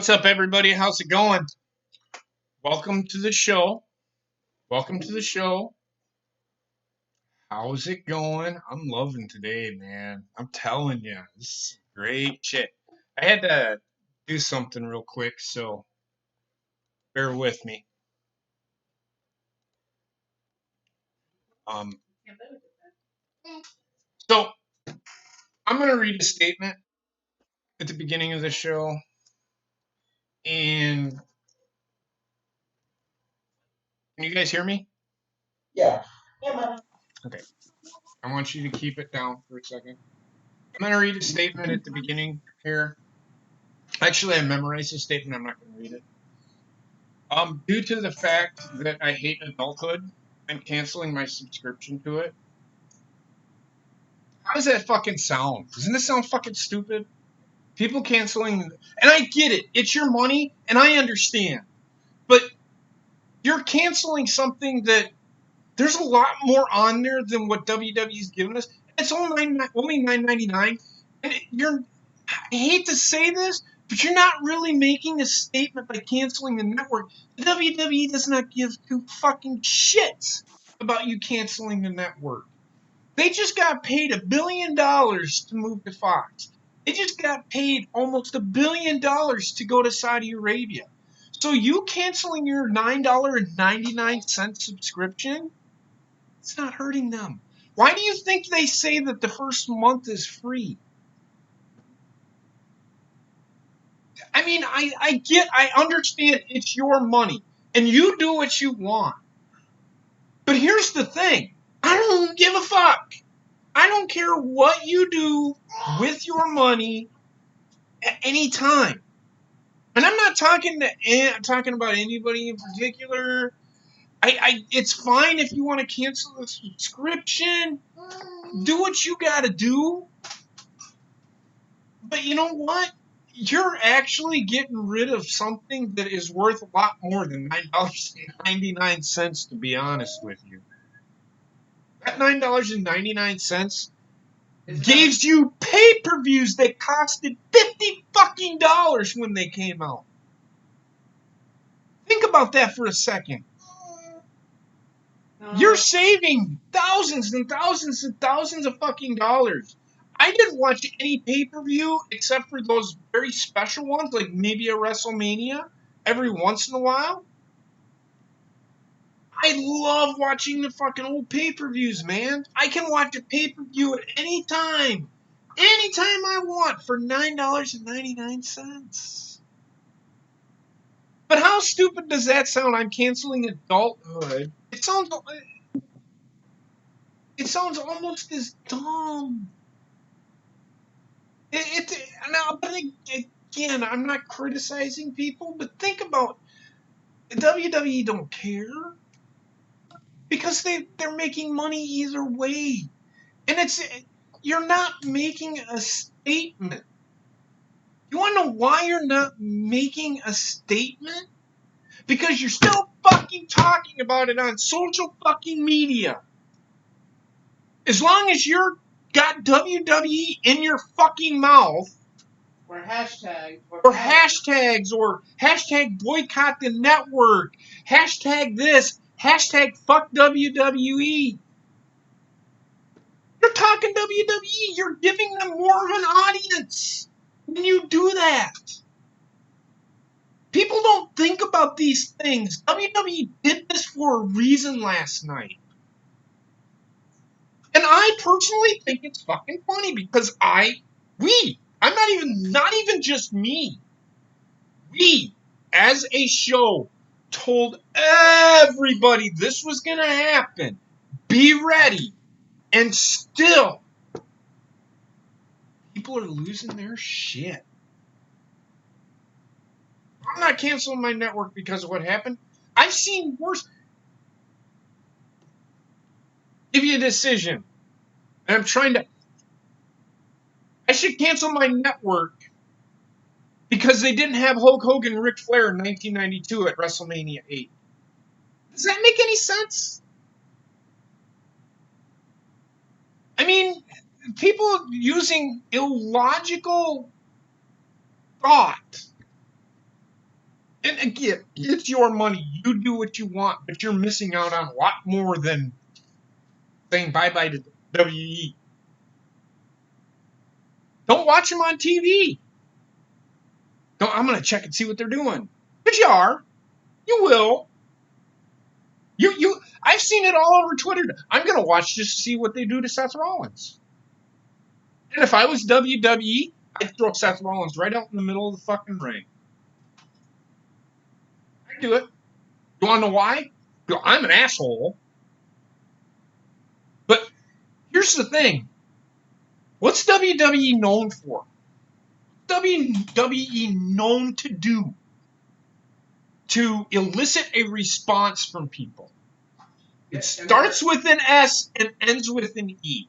What's up, everybody? How's it going? Welcome to the show. Welcome to the show. How's it going? I'm loving today, man. I'm telling you, this is great shit. I had to do something real quick, so bear with me. Um, so I'm gonna read a statement at the beginning of the show, and can you guys hear me? Yeah. Okay. I want you to keep it down for a second. I'm gonna read a statement at the beginning here. Actually, I memorized the statement. I'm not gonna read it. Due to the fact that I hate adulthood, I'm canceling my subscription to it. How does that fucking sound? Doesn't this sound fucking stupid? People canceling, and I get it. It's your money, and I understand. But you're canceling something that there's a lot more on there than what WWE's given us. It's only $9.99, and I hate to say this, but you're not really making a statement by canceling the network. The WWE does not give two fucking shits about you canceling the network. They just got paid $1 billion to move to Fox. They just got paid almost $1 billion to go to Saudi Arabia. So you canceling your $9.99 subscription, it's not hurting them. Why do you think they say that the first month is free? I mean, I understand it's your money and you do what you want. But here's the thing. I don't give a fuck. I don't care what you do with your money at any time. And I'm not talking about anybody in particular. It's fine if you want to cancel the subscription. Do what you got to do. But you know what? You're actually getting rid of something that is worth a lot more than $9.99, to be honest with you. That $9.99 gives you pay-per-views that costed $50 fucking dollars when they came out. Think about that for a second. You're saving thousands and thousands and thousands of fucking dollars. I didn't watch any pay-per-view except for those very special ones, like maybe a WrestleMania every once in a while. I love watching the fucking old pay-per-views, man. I can watch a pay-per-view at any time I want for $9.99. But how stupid does that sound? I'm canceling adulthood. It sounds almost as dumb. But again, I'm not criticizing people, but think about WWE don't care because they're making money either way, and you're not making a statement. You want to know why you're not making a statement? Because you're still fucking talking about it on social fucking media. As long as you're got WWE in your fucking mouth, Or hashtags. or hashtags, or hashtag boycott the network, hashtag this, hashtag fuck WWE. You're talking WWE. You're giving them more of an audience when you do that. People don't think about these things. WWE did this for a reason last night. And I personally think it's fucking funny because I'm not even just me. We, as a show, told everybody this was going to happen. Be ready. And still, people are losing their shit. I'm not canceling my network because of what happened. I've seen worse. Give you a decision. And I should cancel my network because they didn't have Hulk Hogan and Ric Flair in 1992 at WrestleMania 8. Does that make any sense? I mean, people using illogical thought I get it. It's your money. You do what you want, but you're missing out on a lot more than saying bye-bye to WWE. Don't watch them on TV. I'm going to check and see what they're doing. But you are. You will. I've seen it all over Twitter. I'm going to watch just to see what they do to Seth Rollins. And if I was WWE, I'd throw Seth Rollins right out in the middle of the fucking ring. I'd do it. You want to know why? I'm an asshole. But here's the thing. What's WWE known for? WWE known to do to elicit a response from people? It starts with an S and ends with an E.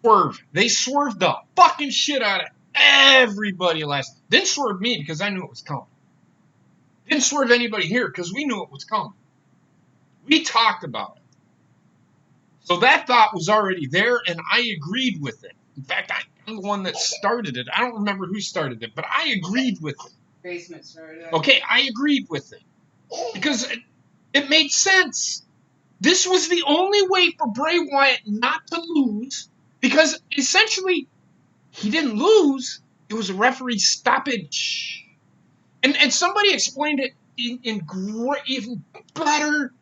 Swerve. They swerved the fucking shit out of everybody last. Didn't swerve me because I knew it was coming. Didn't swerve anybody here because we knew it was coming. We talked about it. So that thought was already there, and I agreed with it. In fact, I'm the one that started it. I don't remember who started it, but I agreed with it. Basement started it. Okay, I agreed with it. Because it made sense. This was the only way for Bray Wyatt not to lose, because essentially he didn't lose. It was a referee stoppage. And somebody explained it in great, even better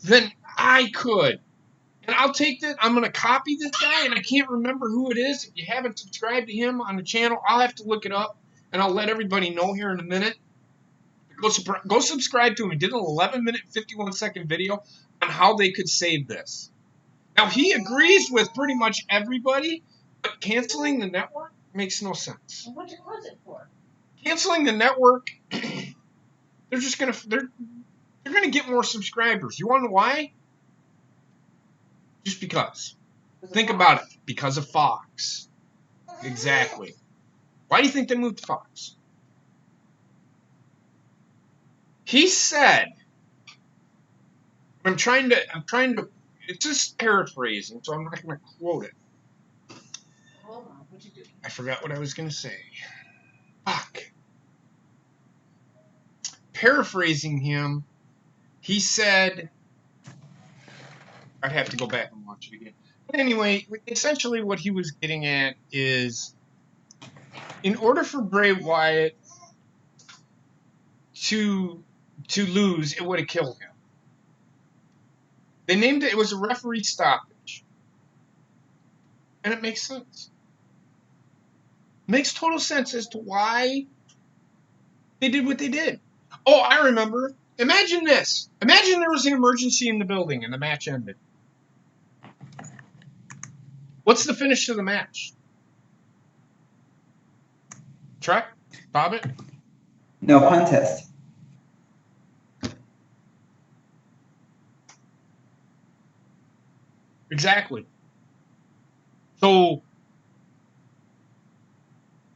than I could. And I'll take that. I'm going to copy this guy, and I can't remember who it is. If you haven't subscribed to him on the channel, I'll have to look it up, and I'll let everybody know here in a minute. Go subscribe to him. He did an 11-minute, 51-second video on how they could save this. Now, he agrees with pretty much everybody, but canceling the network makes no sense. What was it for? Canceling the network, they're just going to... They're going to get more subscribers. You want to know why? Just because. Think about it. Because of Fox. Exactly. Why do you think they moved to Fox? He said, I'm trying to, it's just paraphrasing, so I'm not going to quote it. Hold on, what you doing? I forgot what I was going to say. Fuck. Paraphrasing him, he said, I'd have to go back and watch it again. But anyway, essentially what he was getting at is, in order for Bray Wyatt to lose, it would have killed him. They named it was a referee stoppage. And it makes sense. It makes total sense as to why they did what they did. Oh, I remember. Imagine this. Imagine there was an emergency in the building and the match ended. What's the finish to the match? Track? Bob it? No contest. Exactly. So,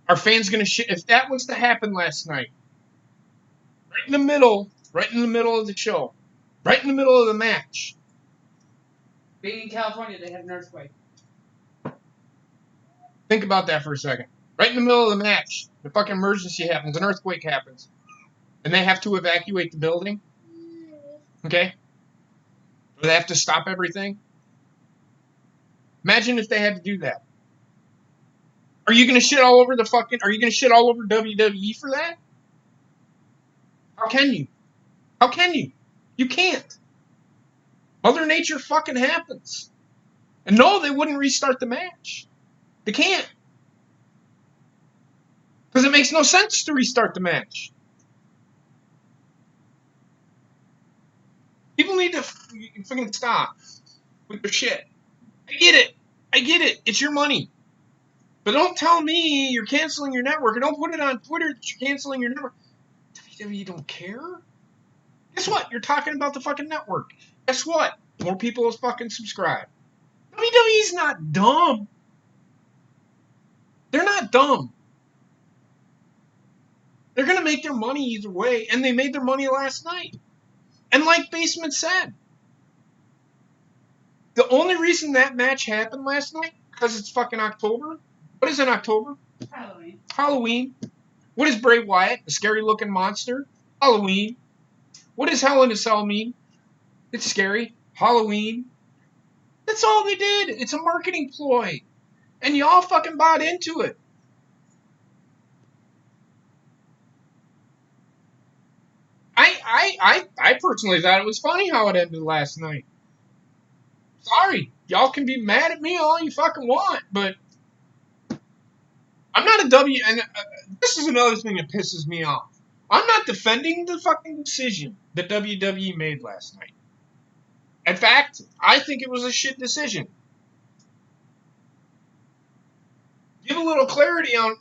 are fans going to shit? If that was to happen last night, right in the middle of the show, right in the middle of the match. Being in California, they have an earthquake. Think about that for a second. Right in the middle of the match, the fucking emergency happens, an earthquake happens, and they have to evacuate the building. Okay? Or they have to stop everything. Imagine if they had to do that. Are you going to shit all over WWE for that? How can you? How can you? You can't. Mother Nature fucking happens. And no, they wouldn't restart the match. They can't. Because it makes no sense to restart the match. People need to fucking stop with their shit. I get it. It's your money. But don't tell me you're canceling your network, and don't put it on Twitter that you're canceling your network. WWE don't care? Guess what? You're talking about the fucking network. Guess what? More people will fucking subscribe. WWE's not dumb. They're not dumb. They're going to make their money either way, and they made their money last night. And like Basement said, the only reason that match happened last night, because it's fucking October. What is in October? Halloween. Halloween. What is Bray Wyatt? A scary looking monster? Halloween. What does Hell in a Cell mean? It's scary. Halloween. That's all they did. It's a marketing ploy. And y'all fucking bought into it. I personally thought it was funny how it ended last night. Sorry. Y'all can be mad at me all you fucking want, but I'm not a and this is another thing that pisses me off. I'm not defending the fucking decision that WWE made last night. In fact, I think it was a shit decision. Give a little clarity on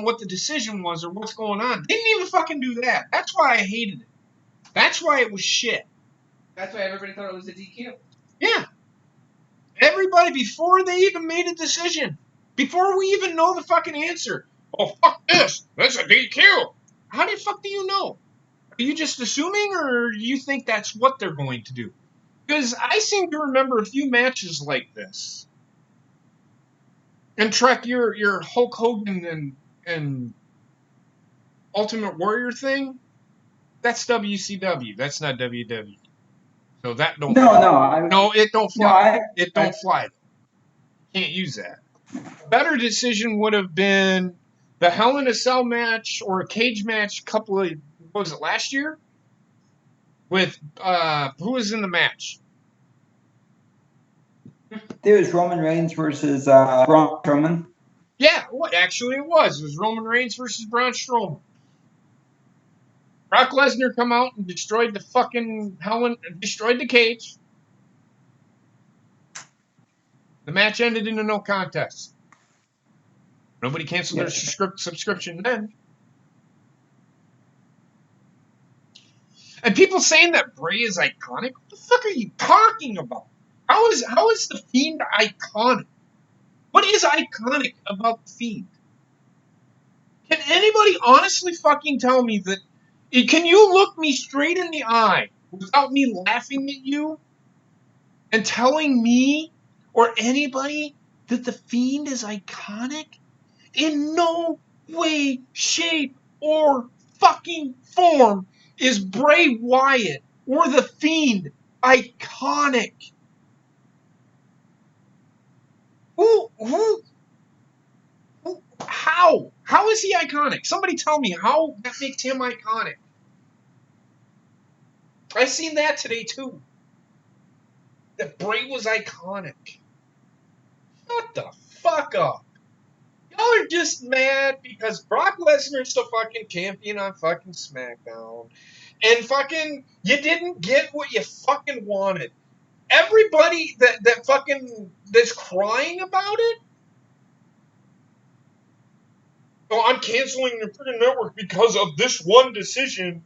what the decision was or what's going on. Didn't even fucking do that. That's why I hated it. That's why it was shit. That's why everybody thought it was a DQ. Yeah. Everybody, before they even made a decision, before we even know the fucking answer. Oh, fuck this. That's a DQ. How the fuck do you know? Are you just assuming, or do you think that's what they're going to do? Because I seem to remember a few matches like this. And Trek, your Hulk Hogan and Ultimate Warrior thing, that's WCW. That's not WWE. So that don't fly. No, it don't fly. It don't fly. Can't use that. A better decision would have been the Hell in a Cell match or a cage match what was it, last year? With, who was in the match? There was Roman Reigns versus Braun Strowman. Yeah, actually it was. It was Roman Reigns versus Braun Strowman. Brock Lesnar come out and destroyed the fucking destroyed the cage. The match ended in a no contest. Nobody canceled their subscription then. And people saying that Bray is iconic. What the fuck are you talking about? How is the Fiend iconic? What is iconic about the Fiend? Can anybody honestly fucking tell me that? Can you look me straight in the eye without me laughing at you and telling me or anybody that the Fiend is iconic? In no way, shape, or fucking form is Bray Wyatt or the Fiend iconic. How? How is he iconic? Somebody tell me how that makes him iconic. I seen that today too. That Bray was iconic. Shut the fuck up. Y'all are just mad because Brock Lesnar's the fucking champion on fucking Smackdown. And fucking, you didn't get what you fucking wanted. Everybody that fucking, that's crying about it, oh, I'm canceling the freaking network because of this one decision.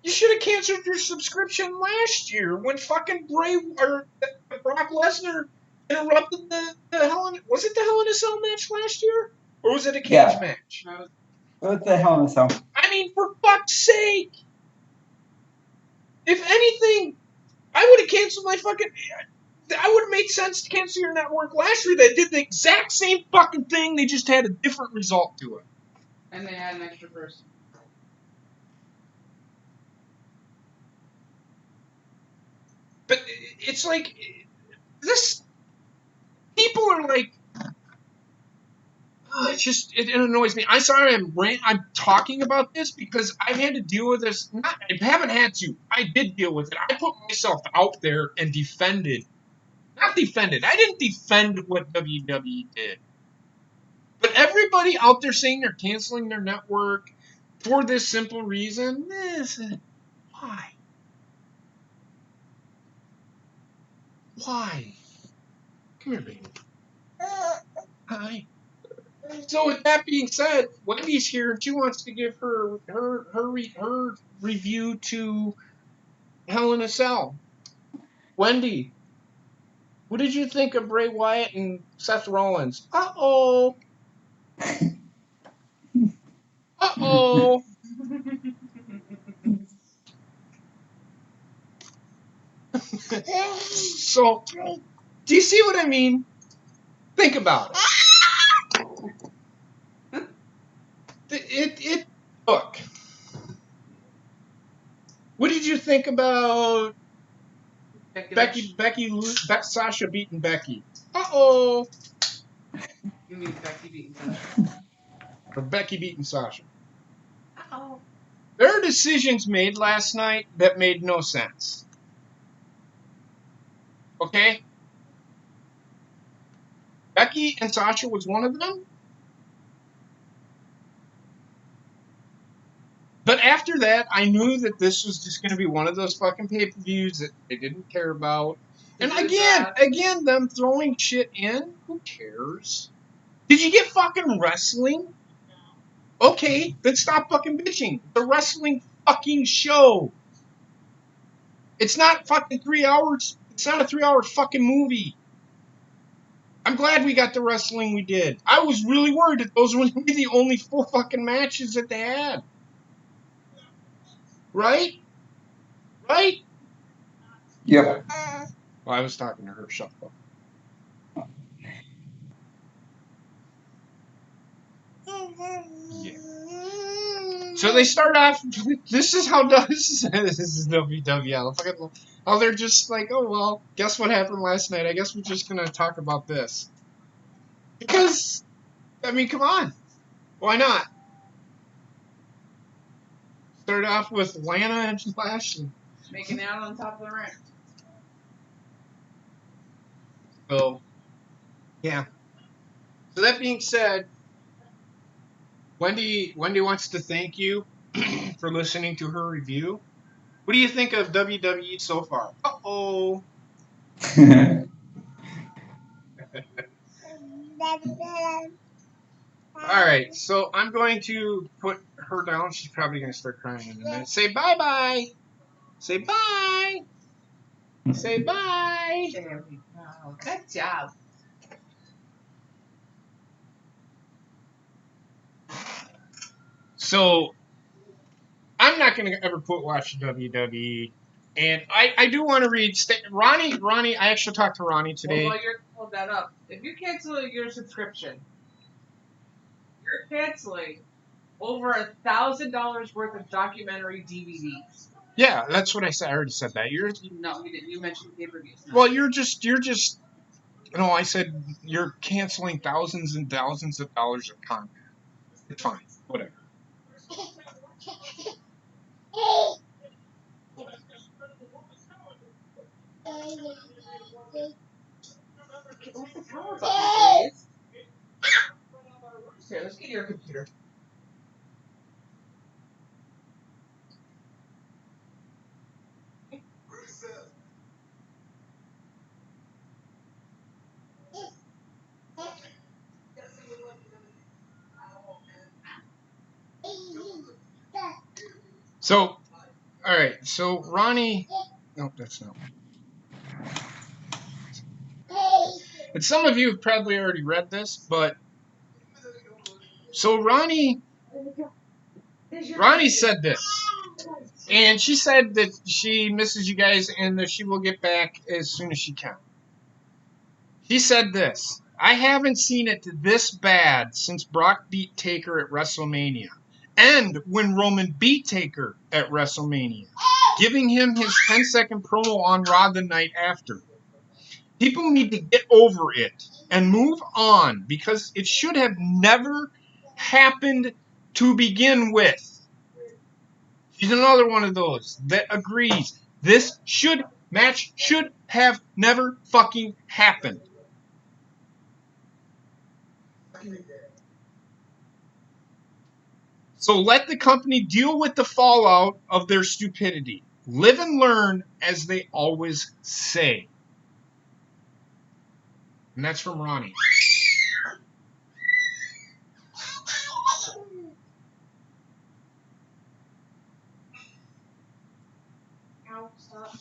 You should have canceled your subscription last year when fucking Brock Lesnar interrupted the was it the Hell in a Cell match last year? Or was it a cage match? What the Hell in a Cell? I mean, for fuck's sake! If anything, I would have canceled my fucking... I would have made sense to cancel your network last year. They did the exact same fucking thing. They just had a different result to it. And they had an extra person. But it's like... This... People are like... it annoys me. I'm sorry I'm talking about this because I've had to deal with this. I haven't had to. I did deal with it. I put myself out there and defended. Not defended. I didn't defend what WWE did. But everybody out there saying they're canceling their network for this simple reason, why? Why? Come here, baby. Hi. So with that being said, Wendy's here and she wants to give her review to Hell in a Cell. Wendy, what did you think of Bray Wyatt and Seth Rollins? Uh-oh. Uh-oh. So, do you see what I mean? Think about it. Look. What did you think about Sasha beating Becky? Uh-oh. You mean Becky beating Sasha? Or Becky beating Sasha. Uh-oh. There are decisions made last night that made no sense. Okay? Becky and Sasha was one of them. But after that, I knew that this was just going to be one of those fucking pay-per-views that they didn't care about. And again, them throwing shit in, who cares? Did you get fucking wrestling? Okay, then stop fucking bitching. The wrestling fucking show. It's not fucking 3 hours. It's not a 3-hour fucking movie. I'm glad we got the wrestling we did. I was really worried that those were going to be the only 4 fucking matches that they had. Right? Right? Yep. Well, I was talking to her. Shut up. Yeah. So they start off. This is WWL. Oh, they're just like, oh well. Guess what happened last night? I guess we're just gonna talk about this. Because, I mean, come on, why not? Start off with Lana and Lashley. Making out on top of the ring. So, yeah. So that being said, Wendy wants to thank you for listening to her review. What do you think of WWE so far? Uh-oh. Alright, so I'm going to put her down. She's probably going to start crying in a minute. Say bye-bye. Say bye. Say bye. There we go. Good job. So, I'm not going to ever watch WWE. And I do want to read Ronnie, I actually talked to Ronnie today. Well, while you're pulling that up, if you cancel your subscription, you're canceling over $1,000 worth of documentary DVDs. Yeah, that's what I said. I already said that. No, you didn't. You mentioned pay-per-views. No. Well, you're just no, I said you're canceling thousands and thousands of dollars of content. It's fine. Whatever. What's the power button, please? Here, let's get your computer. So, all right. So Ronnie, no, that's not. And some of you have probably already read this, but so Ronnie said this, and she said that she misses you guys and that she will get back as soon as she can. She said this: I haven't seen it this bad since Brock beat Taker at WrestleMania, and when Roman beat Taker at WrestleMania, giving him his 10-second promo on Raw the night after. People need to get over it and move on because it should have never happened to begin with. She's another one of those that agrees this match should have never fucking happened. So let the company deal with the fallout of their stupidity. Live and learn, as they always say. And that's from Ronnie. Ow, stop.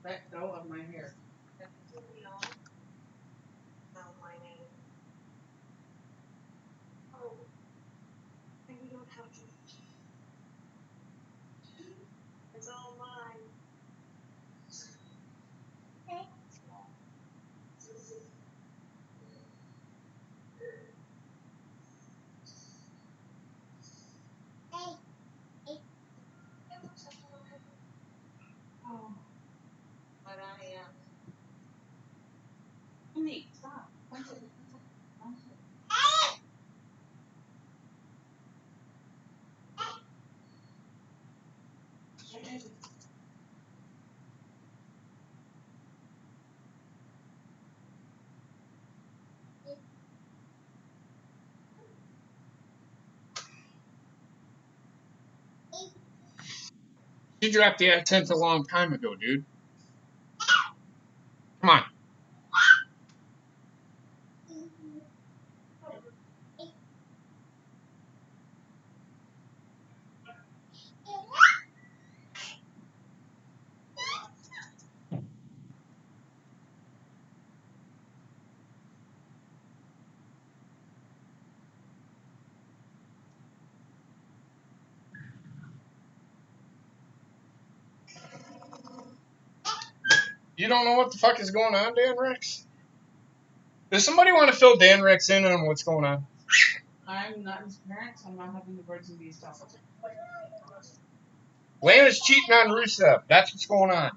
Let go of my hair. You dropped the accent a long time ago, dude. Come on. You don't know what the fuck is going on, Dan Rex? Does somebody want to fill Dan Rex in on what's going on? I'm not his parent, so I'm not having the words in these talks. Lana's cheating on Rusev. That's what's going on.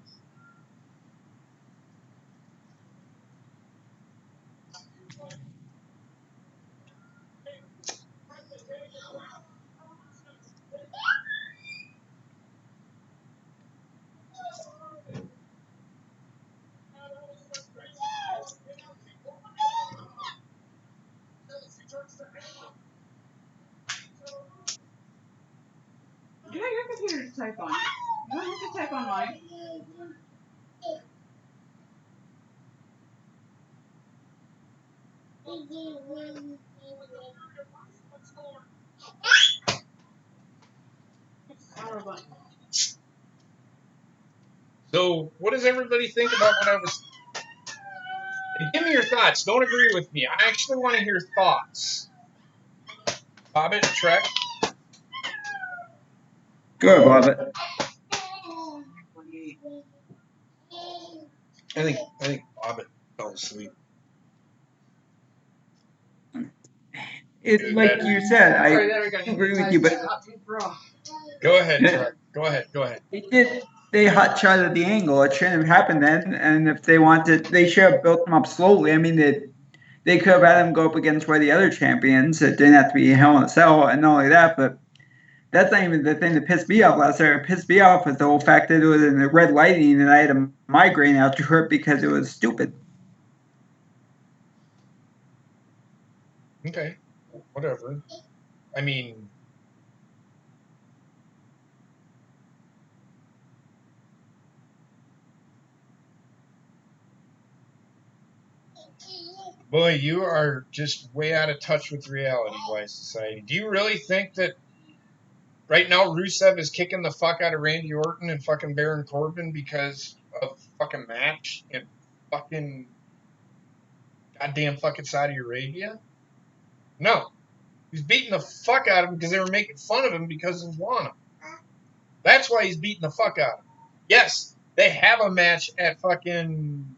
You know your computer to type on. You don't have to type on mine. Power button. So, what does everybody think about what I was... Give me your thoughts. Don't agree with me. I actually want to hear thoughts. Bobbit, Trek? Good, Bobbit. I think Bobbit fell asleep. It's like you said, I agree with you, but Go ahead, Trek. Go ahead. they hot shot at the angle. It shouldn't have happened then. And if they wanted, they should have built them up slowly. I mean, they could have had them go up against one of the other champions. It didn't have to be Hell in a Cell, and not only that, but that's not even the thing that pissed me off last night. It pissed me off was the whole fact that it was in the red lighting, and I had a migraine after it because it was stupid. Okay. Whatever. I mean... Boy, you are just way out of touch with reality, Wise Society. Do you really think that right now Rusev is kicking the fuck out of Randy Orton and fucking Baron Corbin because of fucking match in fucking goddamn fucking Saudi Arabia? No. He's beating the fuck out of him because they were making fun of him because of Lana. That's why he's beating the fuck out of him. Yes, they have a match at fucking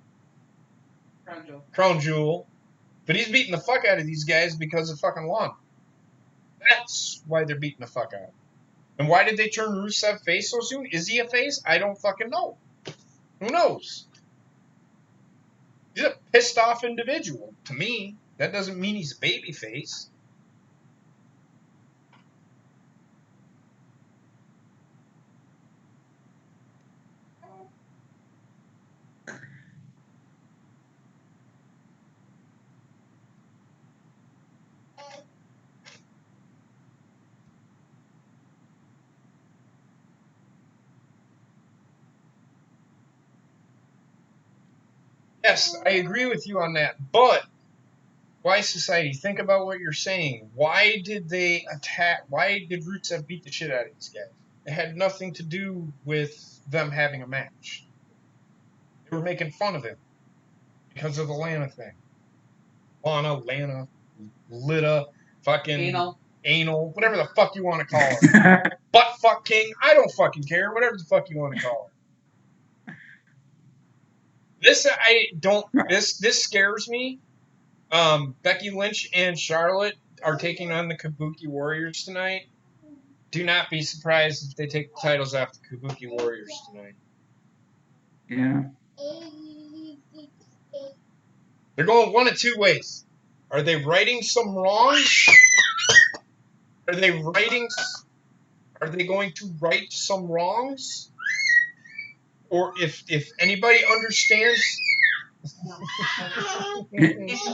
Crown Jewel. But he's beating the fuck out of these guys because of fucking Lana. That's why they're beating the fuck out of him. And why did they turn Rusev face so soon? Is he a face? I don't fucking know. Who knows? He's a pissed off individual. To me, that doesn't mean he's a baby face. Yes, I agree with you on that. But, Wise Society, think about what you're saying. Why did they attack? Why did Rusev beat the shit out of these guys? It had nothing to do with them having a match. They were making fun of him because of the Lana thing. Lana, Lita, fucking anal, whatever the fuck you want to call her. Butt fuck king, I don't fucking care. Whatever the fuck you want to call her. This scares me. Becky Lynch and Charlotte are taking on the Kabuki Warriors tonight. Do not be surprised if they take the titles off the Kabuki Warriors tonight. Yeah. They're going one of two ways. Are they righting some wrongs? Are they righting Are they going to right some wrongs? Or if anybody understands if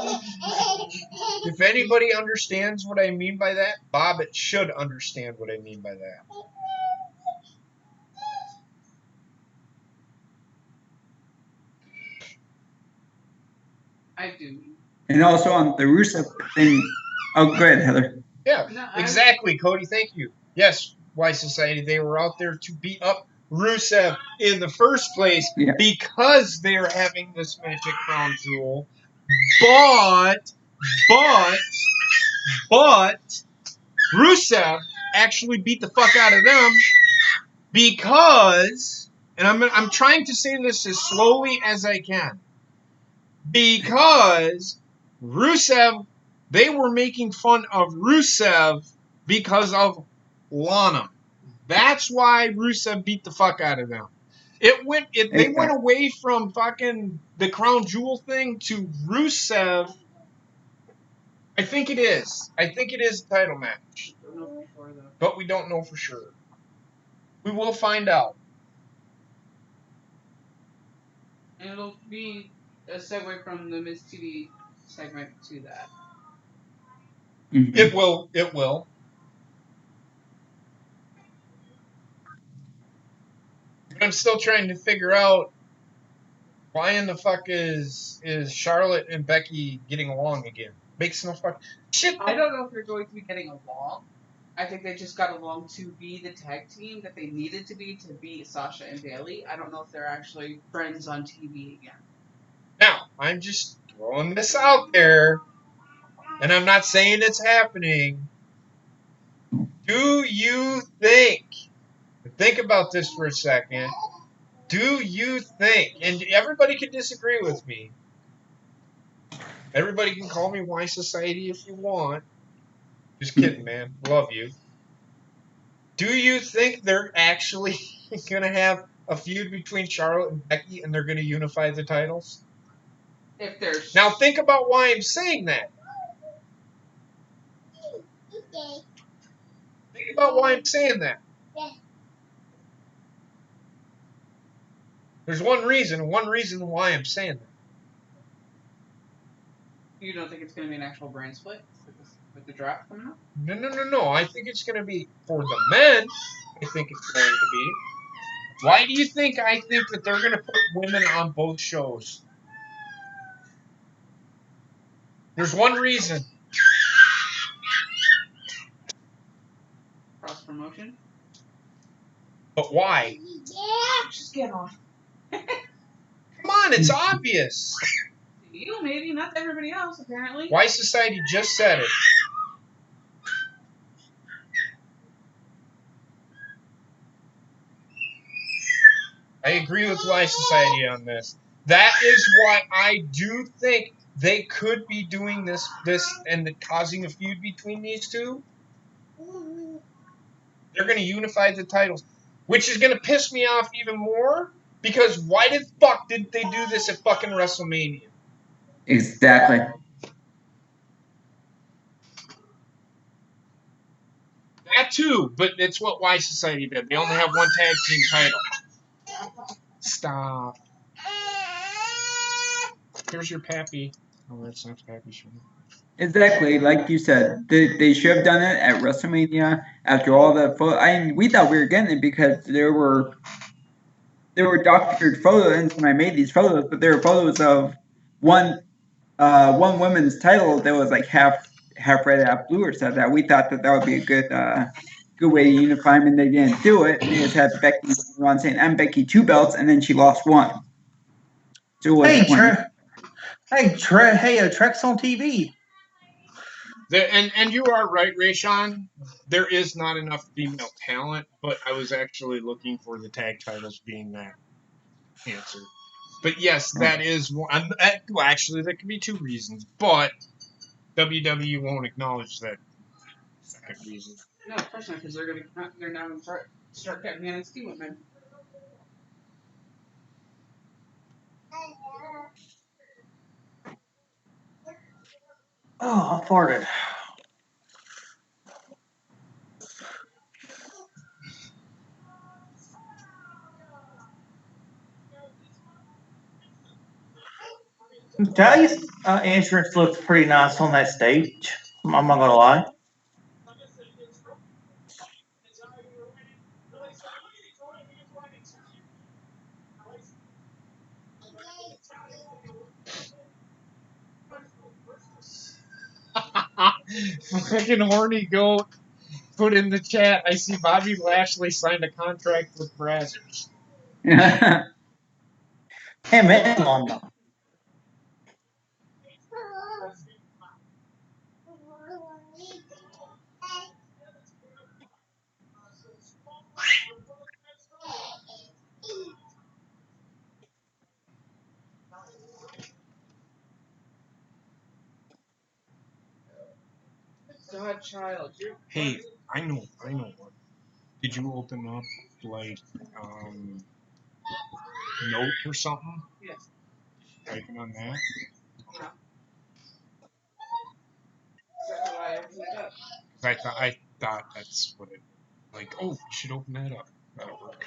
anybody understands what I mean by that, Bob, it should understand what I mean by that. I do. And also on the Rusev thing. Oh, go ahead, Heather. Yeah, No, exactly, Cody. Thank you. Yes, Y Society. They were out there to beat up Rusev in the first place Yeah. because they are having this match at Crown Jewel. But Rusev actually beat the fuck out of them because, and I'm trying to say this as slowly as I can, because Rusev, they were making fun of Rusev because of Lana. That's why Rusev beat the fuck out of them. They went away from fucking the Crown Jewel thing to Rusev. I think it is. I think it is a title match. don't know for sure, though. But we don't know for sure. We will find out. And it'll be a segue from the Miss TV segment to that. Mm-hmm. It will. It will. But I'm still trying to figure out why in the fuck is Charlotte and Becky getting along again? Makes no fuck shit. I don't know if they're going to be getting along. I think they just got along to be the tag team that they needed to beat Sasha and Bayley. I don't know if they're actually friends on TV again. Now, I'm just throwing this out there, and I'm not saying it's happening. Do you think about this for a second, do you think, and everybody can disagree with me, everybody can call me Y Society if you want, just kidding, man, love you. Do you think they're actually going to have a feud between Charlotte and Becky and they're going to unify the titles? If there's Now think about why I'm saying that. Think about why I'm saying that. There's one reason why I'm saying that. You don't think it's going to be an actual brand split with the draft coming up? No. I think it's going to be for the men. I think it's going to be. Why do you think I think that they're going to put women on both shows? There's one reason. Cross promotion? But why? Just get on. Come on, it's obvious. To you, maybe, not to everybody else, apparently. Y Society just said it. I agree with Y Society on this. That is why I do think they could be doing this and causing a feud between these two. They're going to unify the titles, which is going to piss me off even more because why the fuck didn't they do this at fucking WrestleMania? Exactly. That too, but it's what Y Society did. They only have one tag team title. Stop. Here's your pappy. Oh, that's not Pappy Show. Exactly, like you said, they should have done it at WrestleMania after all the we thought we were getting it because there were doctored photos, and when I made these photos, but there were photos of one women's title that was like half red, half blue or something. That we thought that would be a good way to unify them, and they didn't do it. And they just had Becky on saying, "I'm Becky 2 belts," and then she lost one. So hey, Trek's on TV. And you are right, Rayshawn. There is not enough female talent, but I was actually looking for the tag titles being that answer. But yes, that is one. Well, actually, that could be two reasons, but WWE won't acknowledge that second reason. No, of course not, because they're now going to start getting NXT women. Oh, I farted. Today's entrance looks pretty nice on that stage. I'm not gonna lie. Fucking horny goat put in the chat. I see Bobby Lashley signed a contract with Brazzers. Hey man, on them. Godchild, you're Hey, I know one. Did you open up like note or something? Yes. Typing on that? No. That's why I opened it up. I thought that's what it like. Oh, we should open that up. That'll work.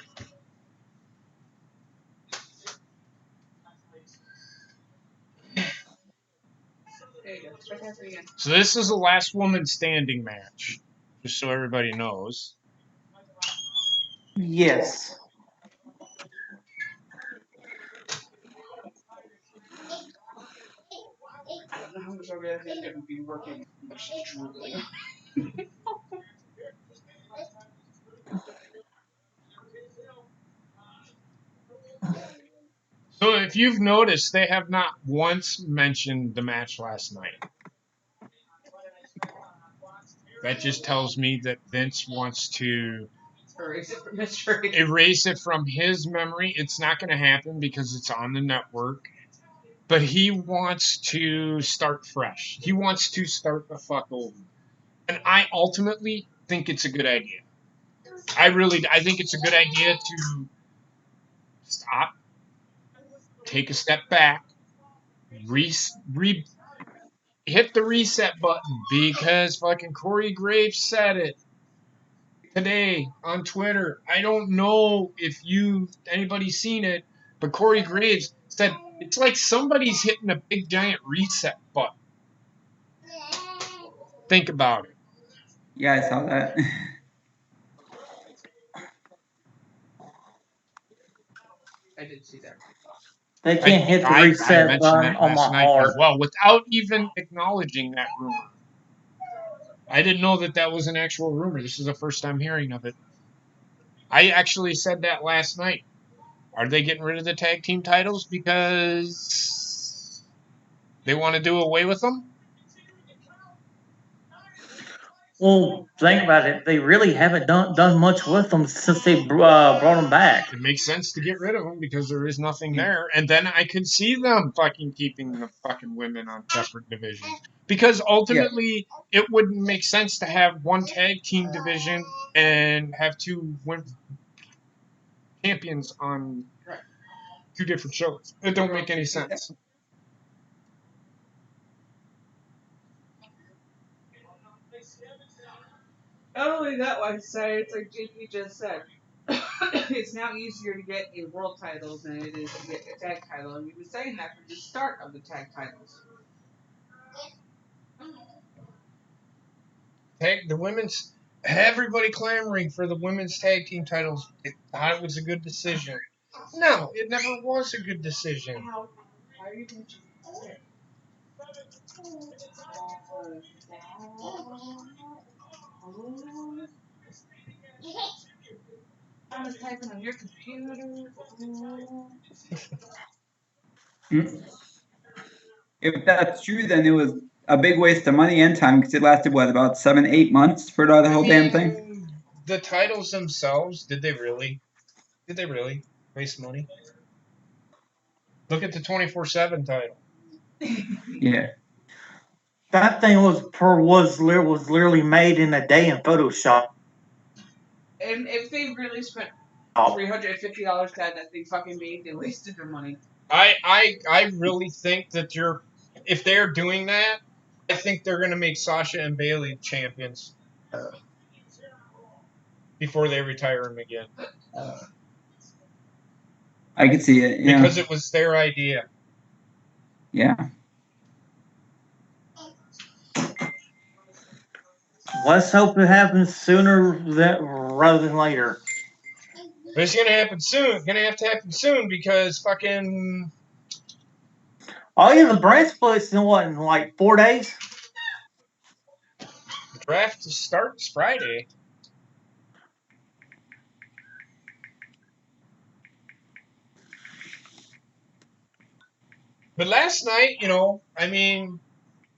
There you go. Try that again. So this is the last woman standing match, just so everybody knows. Yes. I don't know how much longer that is going to be working, but she's drooling. So if you've noticed, they have not once mentioned the match last night. That just tells me that Vince wants to Erase it from history. erase it from his memory. It's not going to happen because it's on the network. But he wants to start fresh. He wants to start the fuck over. And I ultimately think it's a good idea. I think it's a good idea to stop, take a step back, hit the reset button because fucking Corey Graves said it today on Twitter. I don't know if anybody's seen it, but Corey Graves said it's like somebody's hitting a big giant reset button. Think about it. Yeah, I saw that. I did see that. They can't hit the I reset mentioned button that on my last night heart. as well, without even acknowledging that rumor. I didn't know that was an actual rumor. This is the first time hearing of it. I actually said that last night. Are they getting rid of the tag team titles because they want to do away with them? Well, think about it. They really haven't done much with them since they brought them back. It makes sense to get rid of them because there is nothing there. And then I could see them fucking keeping the fucking women on separate divisions. Because ultimately, it wouldn't make sense to have one tag team division and have two champions on two different shows. It don't make any sense. Not only that, like it's like JP just said, it's now easier to get a world title than it is to get a tag title, and we've been saying that from the start of the tag titles. The women's, everybody clamoring for the women's tag team titles. They thought it was a good decision. No, it never was a good decision. How are you going to I was typing on your computer. If that's true, then it was a big waste of money and time because it lasted, what, about 7, 8 months for the whole damn thing? The titles themselves, did they really waste money? Look at the 24/7 title. Yeah. That thing was literally made in a day in Photoshop. And if they really spent $350 to have that thing fucking made, they wasted their money. I really think that if they're doing that, I think they're gonna make Sasha and Bayley champions before they retire them again. I could see it, yeah. Because it was their idea. Yeah. Let's hope it happens sooner rather than later. But it's gonna happen soon. Gonna have to happen soon because fucking. Oh yeah, the brand split's in what, in like 4 days? The draft starts Friday. But last night, I mean,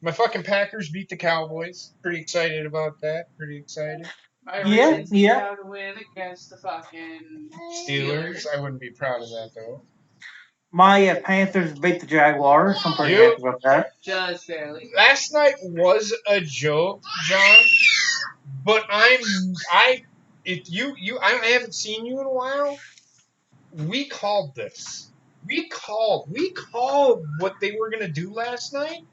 my fucking Packers beat the Cowboys. Pretty excited about that. Pretty excited. I Yeah, really see yeah. how to win against the fucking Steelers. I wouldn't be proud of that though. My Panthers beat the Jaguars. I'm pretty Yep. happy about that. Just barely. Last night was a joke, John. But I haven't seen you in a while. We called this. We called what they were gonna do last night.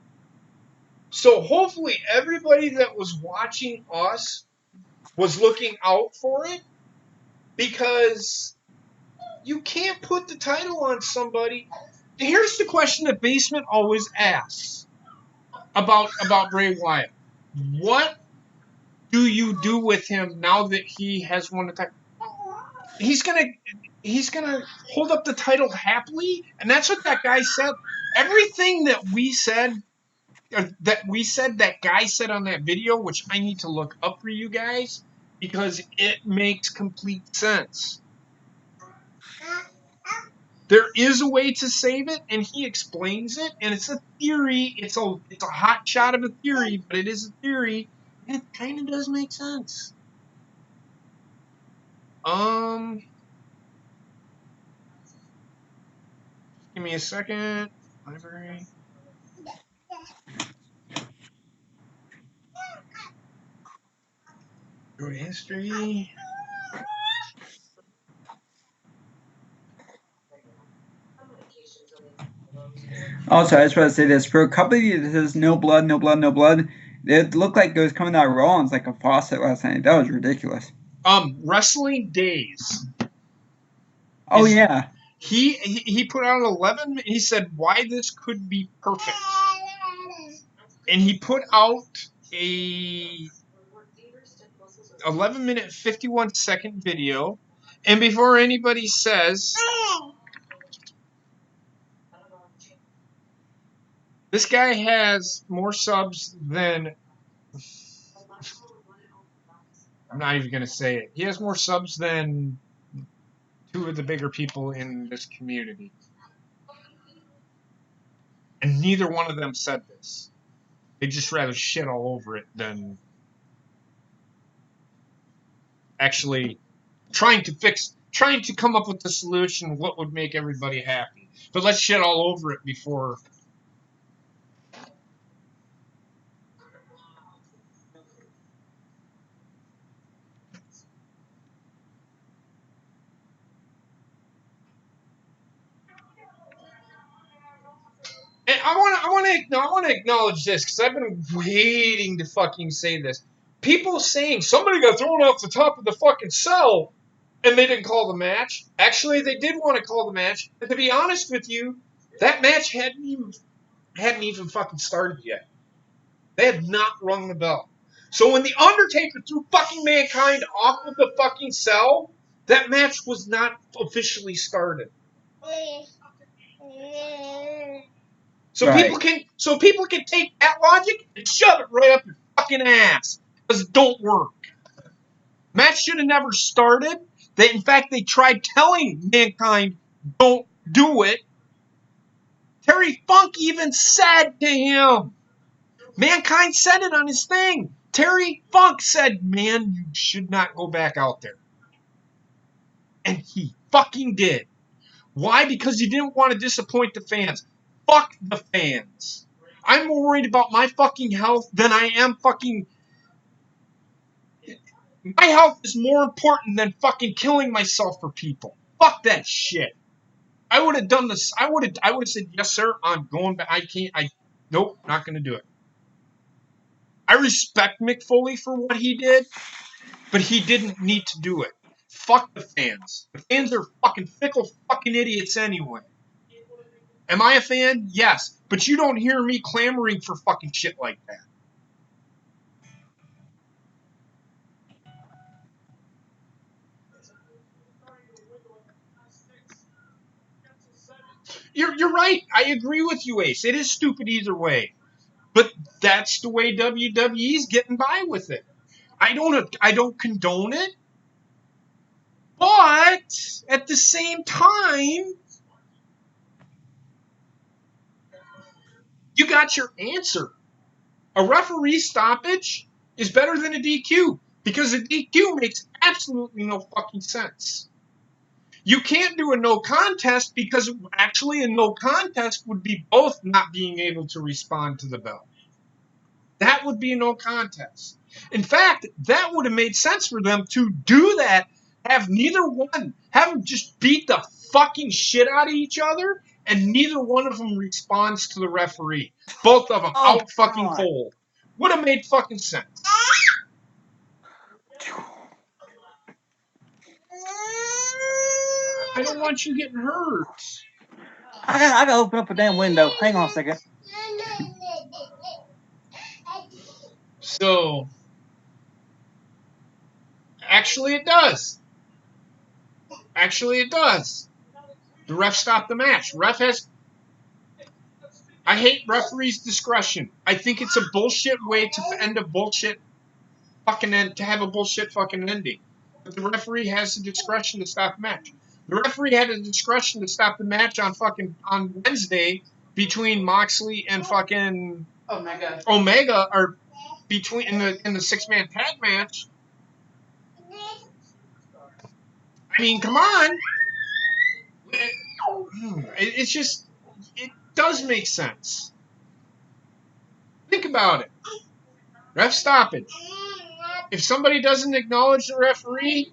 So hopefully everybody that was watching us was looking out for it, because you can't put the title on somebody. Here's the question that Basement always asks about Bray Wyatt. What do you do with him now that he has won the title? He's gonna hold up the title happily, and that's what that guy said. Everything that we said, that guy said on that video, which I need to look up for you guys because it makes complete sense. There is a way to save it, and he explains it, and it's a theory. It's a hot shot of a theory, but it is a theory, and it kind of does make sense. Give me a second. Library. Go to history. Also, I just want to say this. For a company that says no blood, no blood, no blood, it looked like it was coming out of Rollins like a faucet last night. That was ridiculous. Wrestling Days. Oh, yeah. He put out 11. He said why this could be perfect, and he put out a 11-minute 51-second video. And before anybody says, this guy has more subs than, I'm not even gonna say it. He has more subs than two of the bigger people in this community. And neither one of them said this. They just rather shit all over it than actually trying to come up with the solution, what would make everybody happy. But let's shit all over it before. And I want to acknowledge this because I've been waiting to fucking say this. People saying somebody got thrown off the top of the fucking cell and they didn't call the match. Actually, they did want to call the match. And to be honest with you, that match hadn't even fucking started yet. They had not rung the bell. So when the Undertaker threw fucking Mankind off of the fucking cell, that match was not officially started. So Right. people can take that logic and shove it right up your fucking ass. Because it don't work. Match should have never started. In fact, they tried telling Mankind, don't do it. Terry Funk even said to him, Mankind said it on his thing. Terry Funk said, man, you should not go back out there. And he fucking did. Why? Because he didn't want to disappoint the fans. Fuck the fans. I'm more worried about my fucking health than I am fucking... My health is more important than fucking killing myself for people. Fuck that shit. I would have done this. I would have said, yes, sir, I'm going back. Nope, not going to do it. I respect Mick Foley for what he did, but he didn't need to do it. Fuck the fans. The fans are fucking fickle fucking idiots anyway. Am I a fan? Yes. But you don't hear me clamoring for fucking shit like that. You're right. I agree with you, Ace. It is stupid either way. But that's the way WWE's getting by with it. I don't condone it. But at the same time, you got your answer. A referee stoppage is better than a DQ because a DQ makes absolutely no fucking sense. You can't do a no contest because actually a no contest would be both not being able to respond to the bell. That would be a no contest. In fact, that would have made sense for them to do that, have neither one, have them just beat the fucking shit out of each other, and neither one of them responds to the referee. Both of them out fucking cold. Would have made fucking sense. I don't want you getting hurt. I gotta open up a damn window. Hang on a second. So, actually it does. Actually it does. The ref stopped the match. I hate referees' discretion. I think it's a bullshit way to end a bullshit fucking end, to have a bullshit fucking ending. But the referee has the discretion to stop the match. The referee had the discretion to stop the match on Wednesday between Moxley and fucking Omega, or between in the 6-man tag match. I mean, come on. It's just, it does make sense. Think about it. Ref stoppage. If somebody doesn't acknowledge the referee,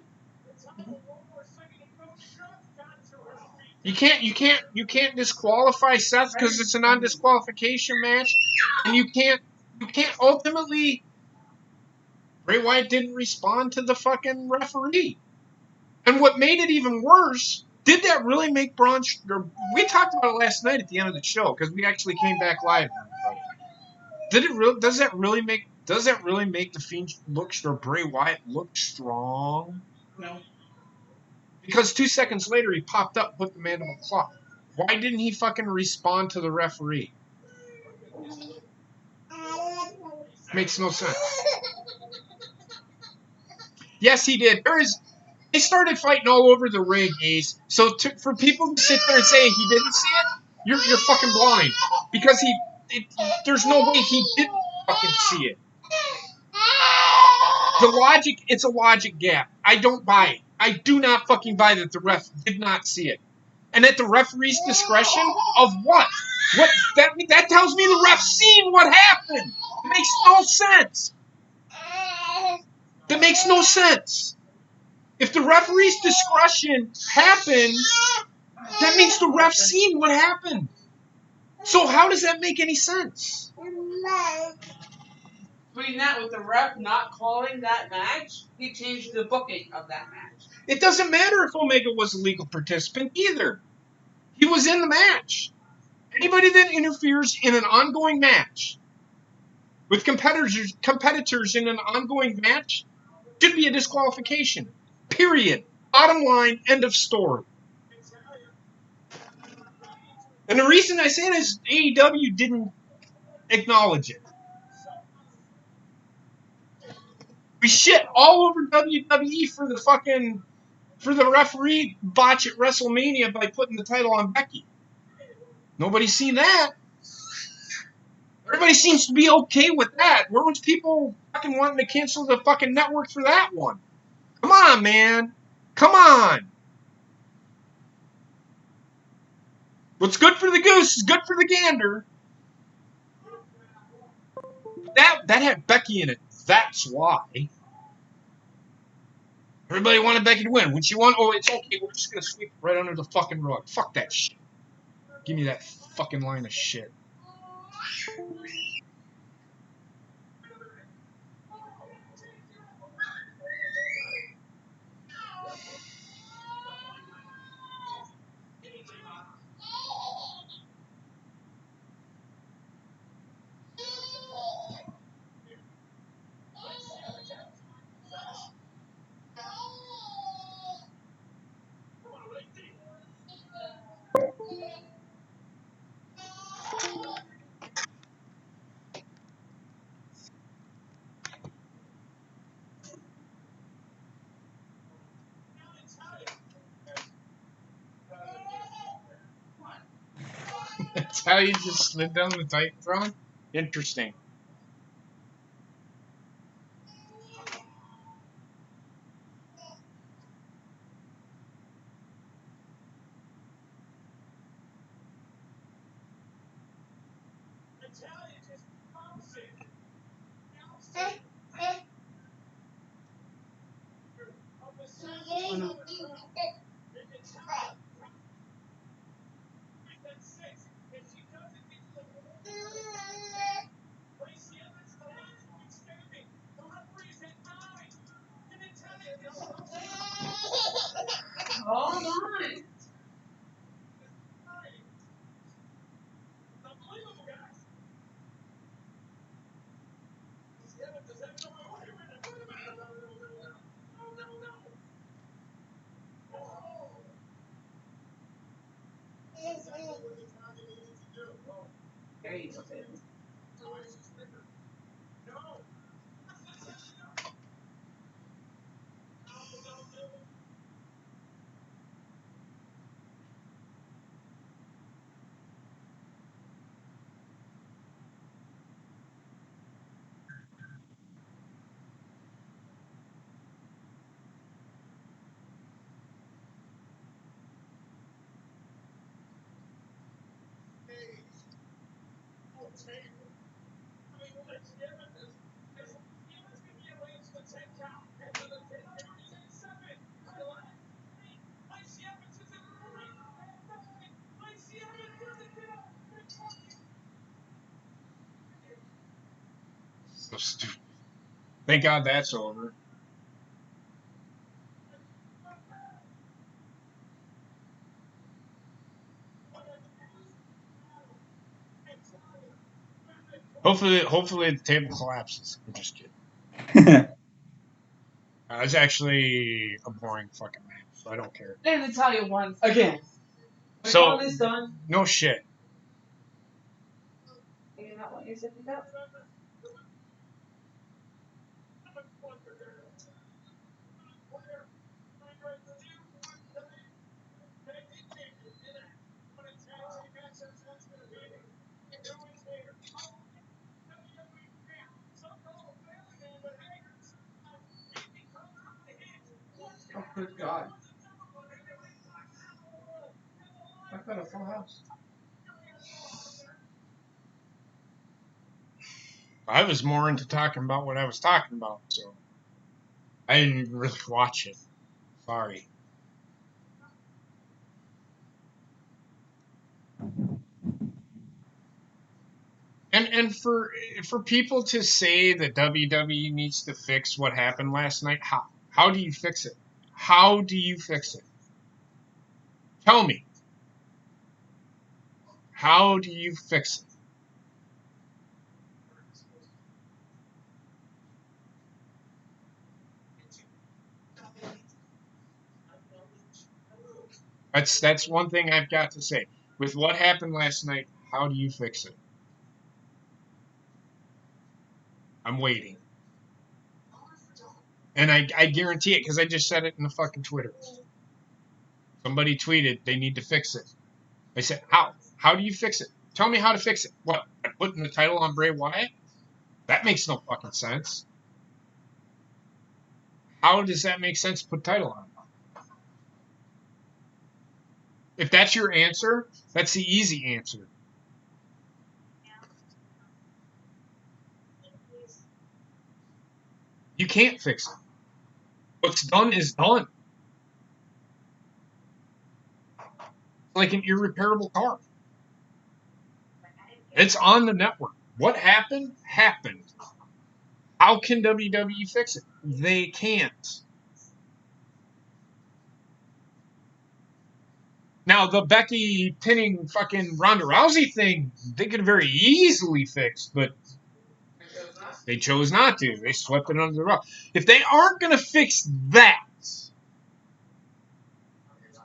you can't disqualify Seth because it's a non-disqualification match, and you can't ultimately. Bray Wyatt didn't respond to the fucking referee, and what made it even worse. Did that really make Braun? We talked about it last night at the end of the show because we actually came back live. Did it really? Does that really make the Fiend look, or Bray Wyatt look strong? No. Because 2 seconds later he popped up, put the mandible claw. Why didn't he fucking respond to the referee? Makes no sense. Yes, he did. They started fighting all over the ring, Ace. So for people to sit there and say he didn't see it, you're fucking blind. Because there's no way he didn't fucking see it. It's a logic gap. I don't buy it. I do not fucking buy that the ref did not see it. And at the referee's discretion of what? What that tells me the ref seen what happened. It makes no sense. That makes no sense. If the referee's discretion happened, that means the ref seen what happened. So how does that make any sense? Between that, with the ref not calling that match, he changed the booking of that match. It doesn't matter if Omega was a legal participant either. He was in the match. Anybody that interferes in an ongoing match with competitors in an ongoing match should be a disqualification. Period. Bottom line, end of story. And the reason I say this is AEW didn't acknowledge it. We shit all over WWE for the referee botch at WrestleMania by putting the title on Becky. Nobody's seen that. Everybody seems to be okay with that. Where was people fucking wanting to cancel the fucking network for that one? Come on, man. Come on. What's good for the goose is good for the gander. That had Becky in it. That's why. Everybody wanted Becky to win. When she won, oh, it's okay. We're just going to sweep it right under the fucking rug. Fuck that shit. Give me that fucking line of shit. That's how you just slid down the Titantron? Interesting. Oh, no. Hold on. There you go, baby. So stupid. Thank God that's over. Hopefully the table collapses. I'm just kidding. It's actually a boring fucking match, so I don't care. Let me tell you once again. When So, all is done, no shit. do you not want your sippy cup? Oh, good God. I've got a full house. I was more into talking about what I was talking about, so I didn't really watch it. Sorry. And for people to say that WWE needs to fix what happened last night, how do you fix it? How do you fix it? Tell me. How do you fix it? That's one thing I've got to say. With what happened last night, how do you fix it? I'm waiting. And I guarantee it because I just said it in the fucking Twitter. Somebody tweeted they need to fix it. I said, how? How do you fix it? Tell me how to fix it. What? By putting the title on Bray Wyatt? That makes no fucking sense. How does that make sense to put title on? If that's your answer, that's the easy answer. You can't fix it. What's done is done. It's like an irreparable car. It's on the network. What happened, happened. How can WWE fix it? They can't. Now, the Becky pinning fucking Ronda Rousey thing, they could very easily fix, but they chose not to. They swept it under the rug. If they aren't going to fix that,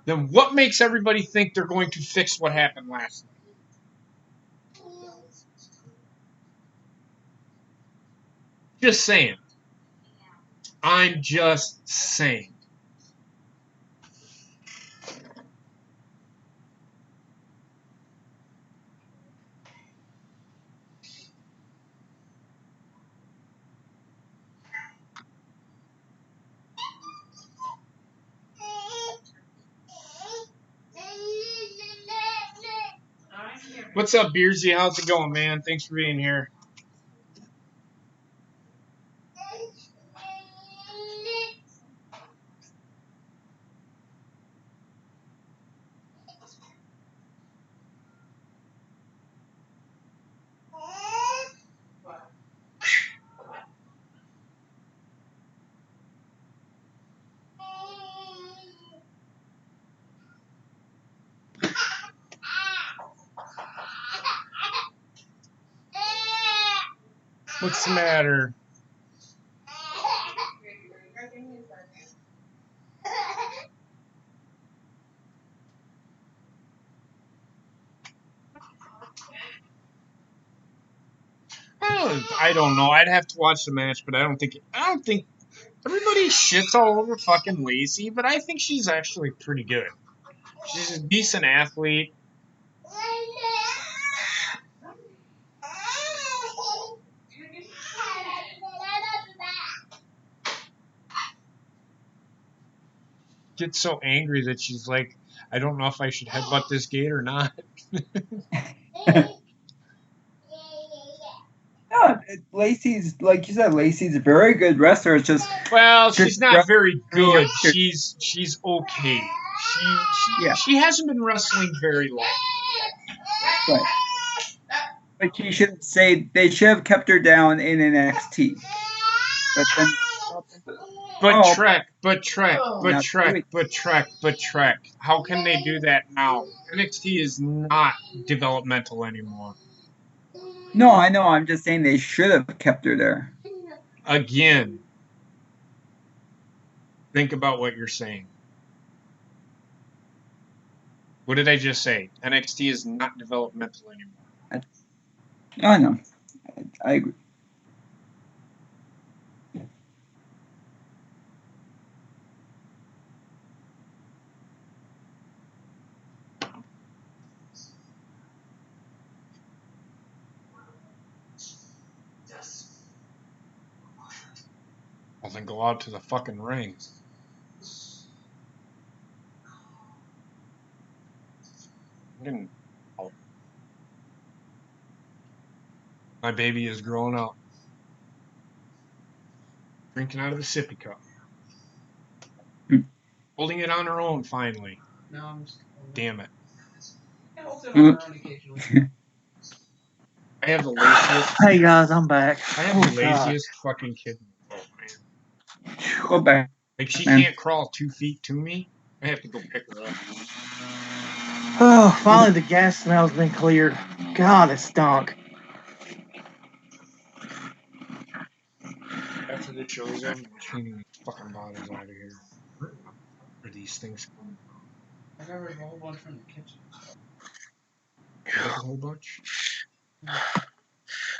then what makes everybody think they're going to fix what happened last night? Just saying. I'm just saying. What's up, Beersy? How's it going, man? Thanks for being here. What's the matter? I don't know. I'd have to watch the match, but I don't think everybody shits all over fucking Lacey, but I think she's actually pretty good. She's a decent athlete. Gets so angry that she's like, I don't know if I should headbutt this gate or not. No, Lacey's, like you said, Lacey's a very good wrestler. It's just she's not very good. youngster. She's okay. Yeah. She hasn't been wrestling very long. Right. But you should say they should have kept her down in NXT. But then. But Trek. How can they do that now? NXT is not developmental anymore. No, I know. I'm just saying they should have kept her there. Again, think about what you're saying. What did I just say? NXT is not developmental anymore. I know. I agree. Well, then go out to the fucking ring. My baby is growing up. Drinking out of the sippy cup. Holding it on her own, finally. No, I'm just. Damn it. It holds it on her own occasionally. I have the laziest. Hey guys, I'm back. I have the laziest fucking kid in the world, man. Go back. Like, she can't crawl 2 feet to me. I have to go pick her up. Oh, finally the gas smell's been cleared. God, it stunk. After the show's over, I'm cleaning these fucking bottles out of here. Where are these things coming from? I got rid of a whole bunch from the kitchen. Like a whole bunch?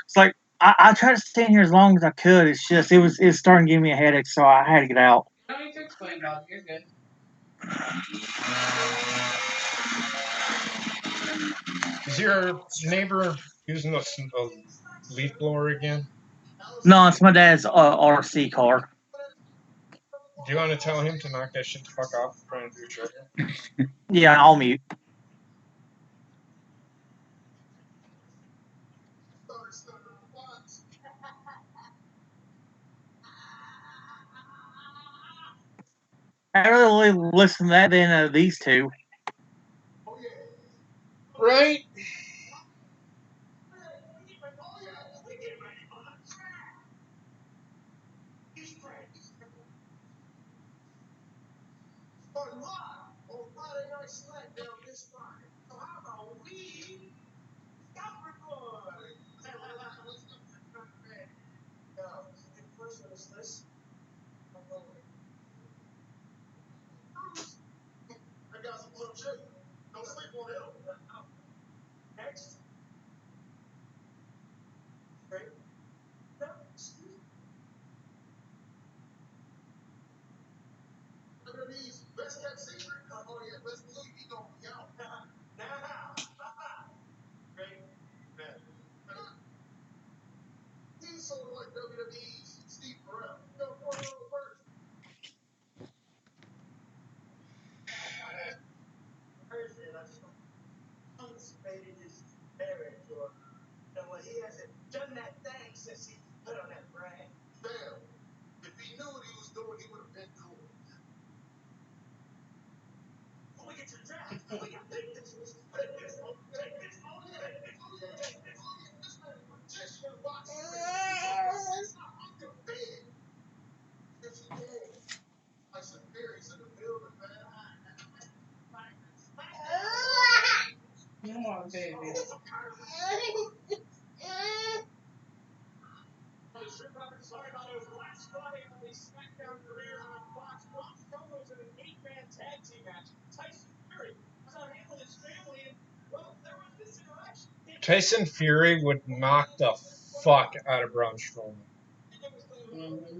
It's like I tried to stay in here as long as I could. It's just it's starting to give me a headache, so I had to get out. You don't need to explain, dog. You're good. Is your neighbor using a leaf blower again? No, it's my dad's RC car. Do you want to tell him to knock that shit the fuck off? Trying to do a show? Yeah, I'll mute. I really listen to that than these two. Right? Come on, baby. Tyson Fury would knock the fuck out of Braun Strowman. Mm-hmm.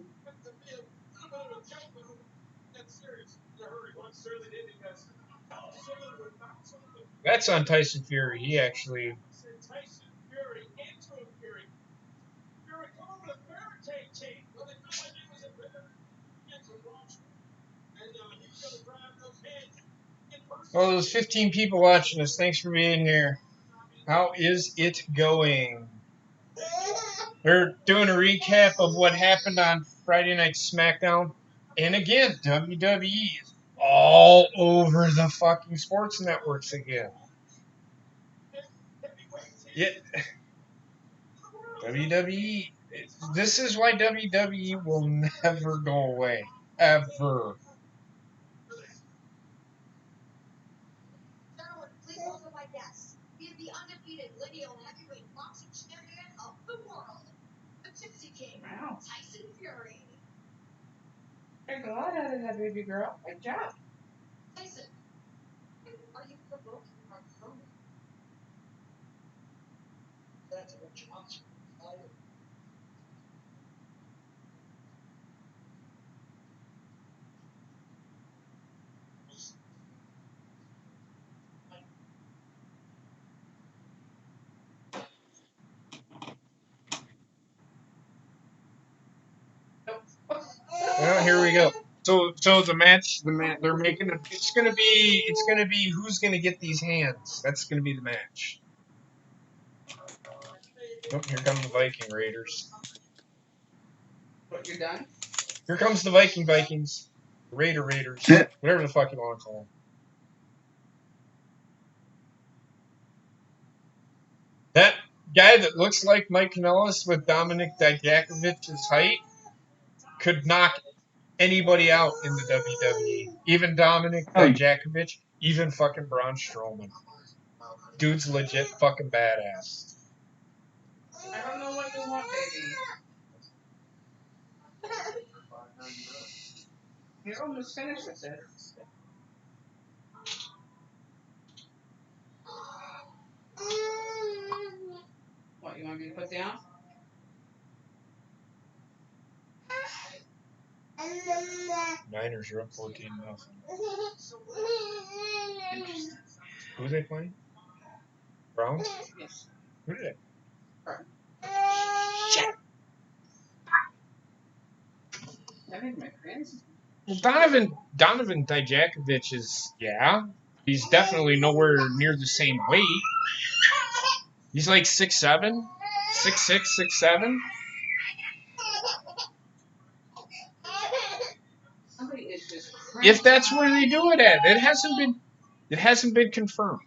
That's on Tyson Fury. He actually. Well, there's 15 people watching us. Thanks for being here. How is it going? We're doing a recap of what happened on Friday Night Smackdown. And again, WWE is all over the fucking sports networks again. Yeah. WWE. This is why WWE will never go away. Ever. Wow. There's a lot out of that baby girl. Good job. Well, here we go. So the match, they're making it. It's gonna be who's gonna get these hands. That's gonna be the match. Oh, here come the Viking Raiders. What, you're done? Here comes the Vikings. Raiders. Whatever the fuck you want to call them. That guy that looks like Mike Kanellis with Dominic Dijakovic's height could knock anybody out in the WWE. Even Dominic Dijakovic, even fucking Braun Strowman. Dude's legit fucking badass. I don't know what you want, baby. You're almost finished with this. What, you want me to put down? Niners are up 14-0. Who are they playing? Browns? Yes. Who did they? Shit! That made my friends. Well, Donovan Dijakovic is, yeah. He's definitely nowhere near the same weight. He's like 6'7", 6'6", 6'7". Somebody is just If that's where they do it at, it hasn't been confirmed.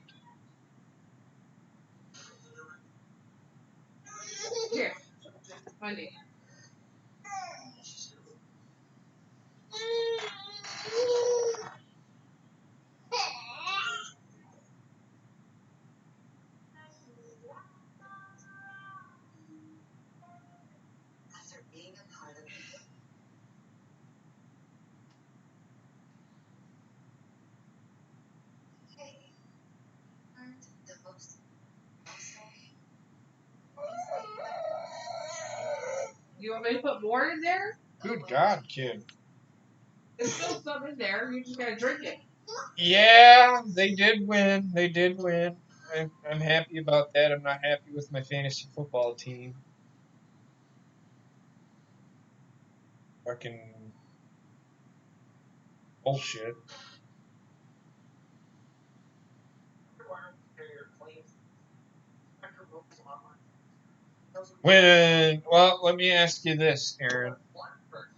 Here. Monday. You want me to put more in there? Good God, kid. There's still some in there. You just gotta drink it. Yeah, they did win. They did win. I'm happy about that. I'm not happy with my fantasy football team. Fucking bullshit. Well, let me ask you this, Aaron.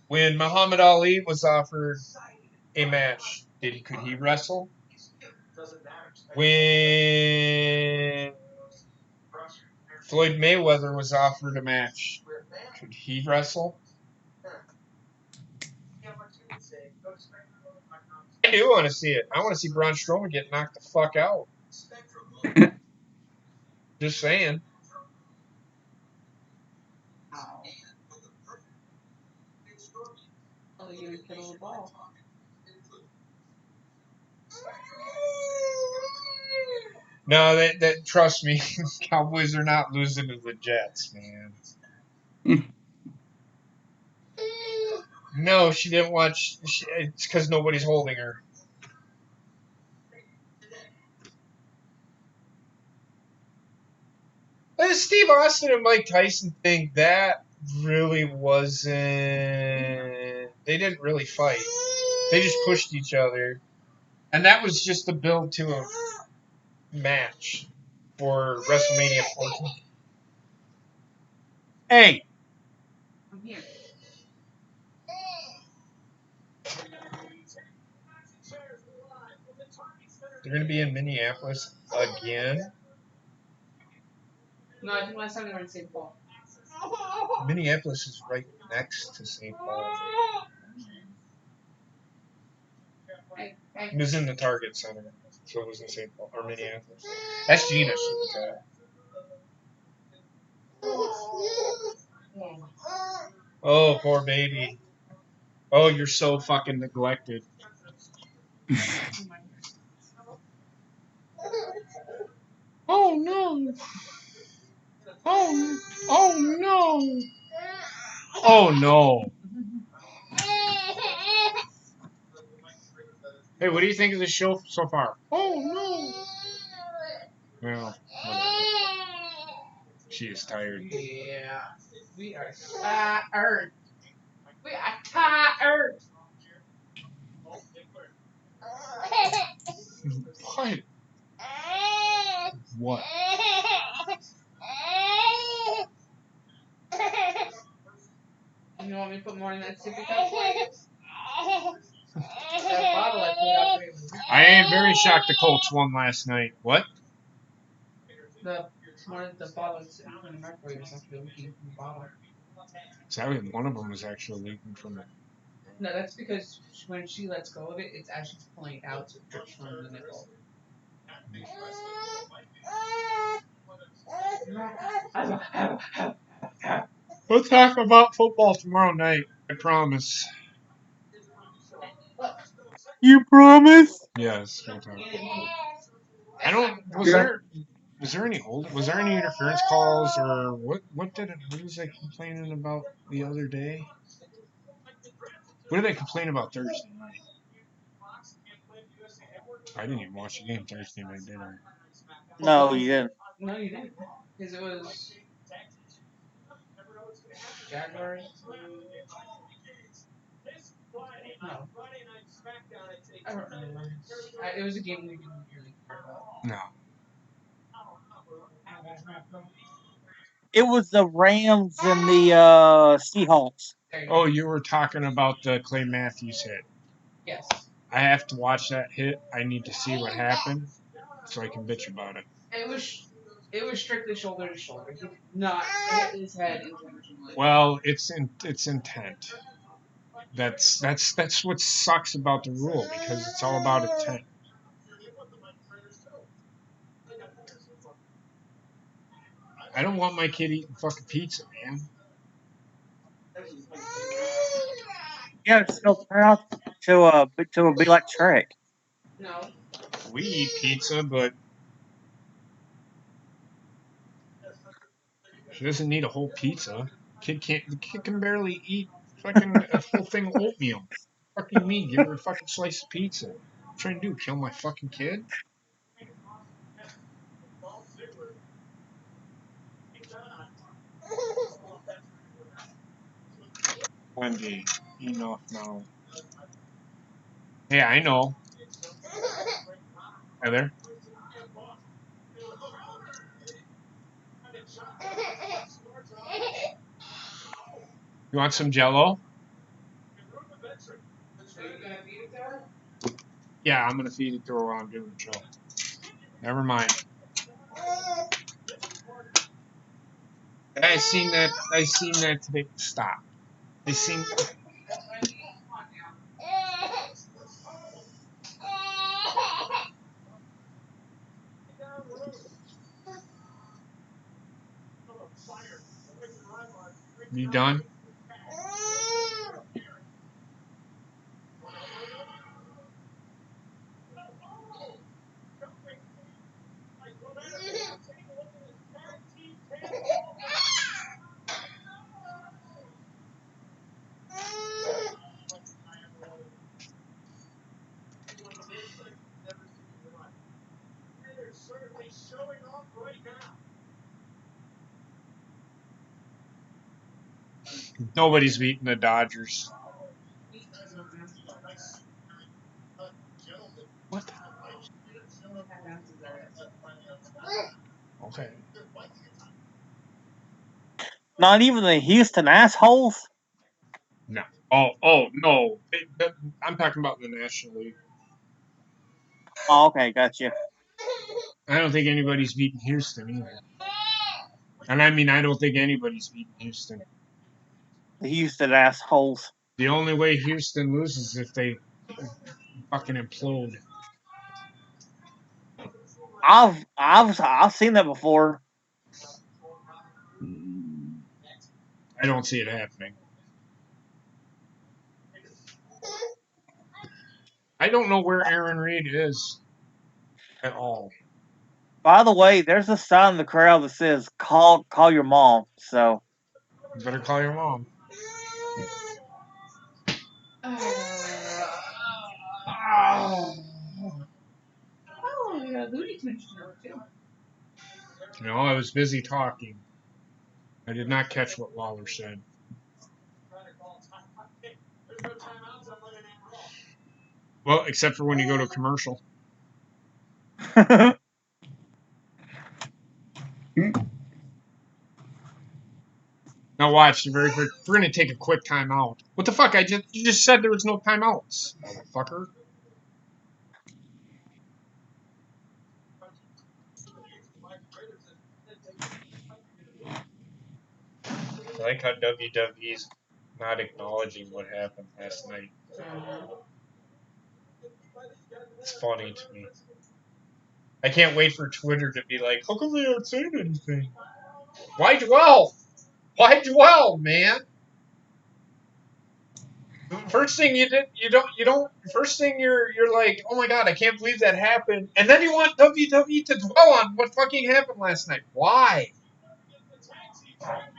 When Muhammad Ali was offered a match, could he wrestle? When Floyd Mayweather was offered a match, could he wrestle? I do want to see it. I want to see Braun Strowman get knocked the fuck out. Just saying. Oh, you're gonna kill the ball. No, that trust me, Cowboys are not losing to the Jets, man. No, she didn't watch. It's because nobody's holding her. The Steve Austin and Mike Tyson thing, that really wasn't. They didn't really fight. They just pushed each other. And that was just the build to a match for WrestleMania 14. Hey! I'm here. They're going to be in Minneapolis again? No, I think last time they were in St. Paul. Minneapolis is right next to St. Paul. It was in the Target Center, so it was in St. Paul or Minneapolis. That's Gina. She was Oh, poor baby. Oh, you're so fucking neglected. Oh no. Oh no. Oh no. Hey, what do you think of the show so far? Oh no. Well, whatever. She is tired. Yeah. We are tired. We are tired. What? What? You want me to put more in that sippy cup for you? That bottle I put out for you. I am very shocked the Colts won last night. What? The bottle that's in the microwave is actually leaking from the bottle. Sorry, one of them was actually leaking from it. No, that's because when she lets go of it, it's actually pulling it out, so it drips from the nipple. We'll talk about football tomorrow night. I promise. You promise? Yes, we'll talk. I don't. Was there any hold? Was there any interference calls or what? What was I complaining about the other day? What did I complain about Thursday night? I didn't even watch the game Thursday night, did I? No, you didn't. No, you didn't. Because it was Jaguars. No. I don't remember. It was a game we didn't really care about. No. It was the Rams and the Seahawks. Oh, you were talking about the Clay Matthews hit. Yes. I have to watch that hit. I need to see what happened so I can bitch about it. It was strictly shoulder to shoulder. He did not hit his head intentionally. Well, it's intent. That's what sucks about the rule because it's all about intent. I don't want my kid eating fucking pizza, man. Yeah, it's so proud to be like Shrek. No. We eat pizza, but she doesn't need a whole pizza. The kid can barely eat fucking a whole thing of oatmeal. Fucking me, give her a fucking slice of pizza. What you trying to do? Kill my fucking kid? Wendy, enough now. Yeah, I know. Heather. You want some Jello? Are you gonna feed it to her? Yeah, I'm gonna feed it to her while I'm doing the show. Never mind. I seen that today. Stop. I seen. You done? Nobody's beating the Dodgers. What? Okay. Not even the Houston assholes. No. Oh no. I'm talking about the National League. Oh, okay, gotcha. I don't think anybody's beating Houston either. And I mean, I don't think anybody's beating Houston. The Houston assholes. The only way Houston loses is if they fucking implode. I've seen that before. I don't see it happening. I don't know where Aaron Reed is at all. By the way, there's a sign in the crowd that says "Call your mom." So You better call your mom. Oh, yeah, Looney Tunes know too. No, I was busy talking. I did not catch what Lawler said. Well, except for when you go to a commercial. Now watch, we're gonna take a quick timeout. What the fuck? You just said there was no timeouts, motherfucker. I like how WWE's not acknowledging what happened last night. It's funny to me. I can't wait for Twitter to be like, how come they aren't saying anything? Why dwell? Why dwell, man? First thing you don't. First thing you're like, oh my god, I can't believe that happened, and then you want WWE to dwell on what fucking happened last night. Why?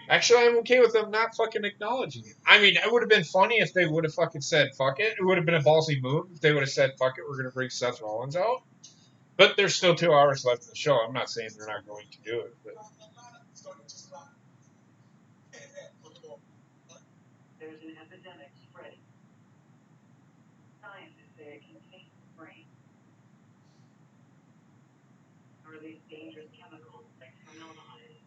Actually, I'm okay with them not fucking acknowledging it. I mean, it would have been funny if they would have fucking said fuck it. It would have been a ballsy move if they would have said fuck it. We're gonna bring Seth Rollins out, but there's still 2 hours left in the show. I'm not saying they're not going to do it, but. There's an epidemic spreading. Scientists say it contains the brain. Or these dangerous chemicals externalized.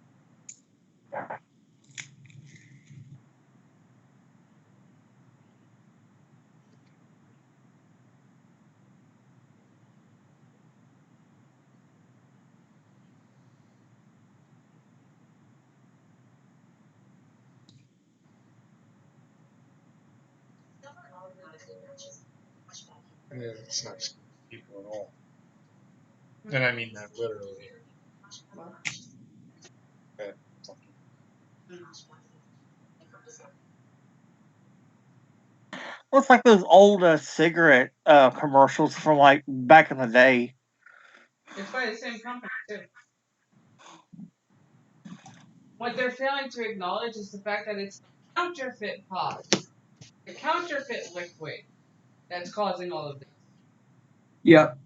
Yeah, it's not screwing people at all. And I mean that literally. That fucking. looks like those old cigarette commercials from like back in the day. It's by the same company too. What they're failing to acknowledge is the fact that it's counterfeit pot, the counterfeit liquid that's causing all of this. Yep.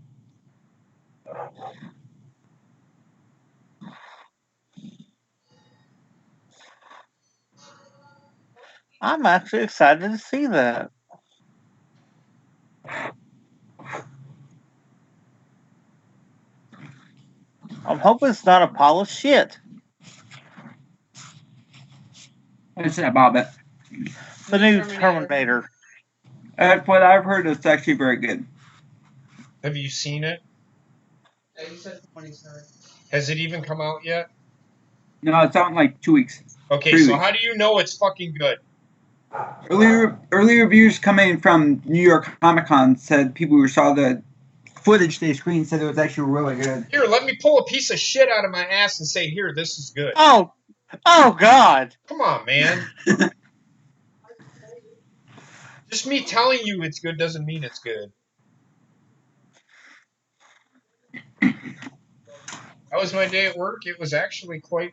I'm actually excited to see that. I'm hoping it's not a pile of shit. What's that about it? The new Terminator. That's what I've heard. It's actually very good. Have you seen it? Yeah, you said when he started. Has it even come out yet? No, it's out in like 2 weeks. Okay, 3 so weeks. how do you know it's fucking good? Early reviews coming from New York Comic Con said people who saw the footage they screened said it was actually really good. Here, let me pull a piece of shit out of my ass and say, here, this is good. Oh God! Come on, man. Just me telling you it's good doesn't mean it's good. That was my day at work. It was actually quite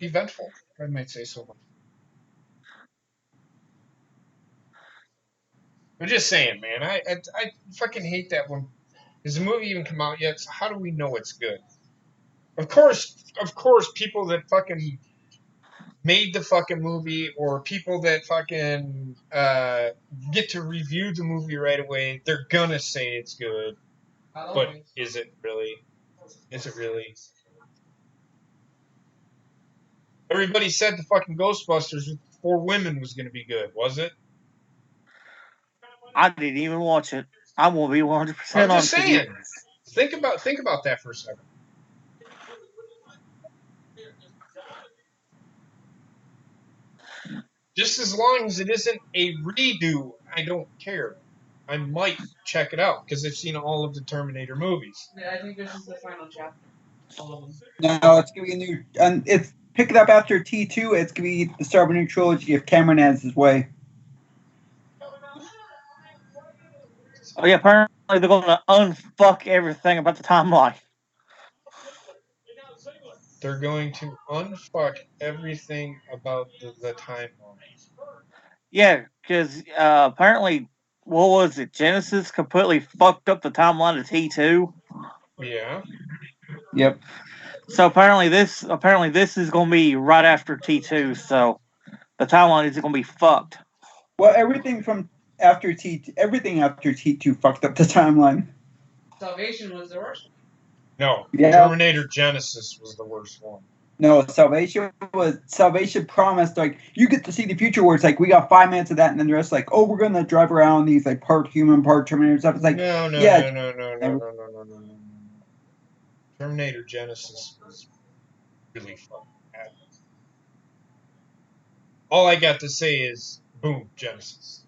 eventful, if I might say so much. I'm just saying, man. I fucking hate that one. Has the movie even come out yet? So how do we know it's good? Of course, people that fucking made the fucking movie or people that fucking get to review the movie right away, they're gonna say it's good. But is it really? Is it really? Everybody said the fucking Ghostbusters with 4 women was gonna be good, was it? I didn't even watch it. I'm gonna be 100% I'm just honest with you. saying. Think about that for a second. Just as long as it isn't a redo, I don't care. I might check it out because I've seen all of the Terminator movies. Yeah, I think this is the final chapter. All of them. No, it's gonna be a new. It's picking up after T2. It's gonna be the start of a new trilogy if Cameron has his way. Oh yeah, apparently they're gonna unfuck everything about the timeline. They're going to unfuck everything about the timeline. Yeah, because apparently, what was it? Genesis completely fucked up the timeline of T2. Yeah. Yep. So apparently this is gonna be right after T2. So the timeline is gonna be fucked. Well, everything after T2 fucked up the timeline. Salvation was the worst. No. Yeah. Terminator Genesis was the worst one. No, Salvation promised like you get to see the future where it's like we got 5 minutes of that and then the rest like, oh, we're gonna drive around these like part human, part Terminator stuff. It's like No. yeah. No. Terminator Genesis was really fucking bad. All I got to say is boom, Genesis.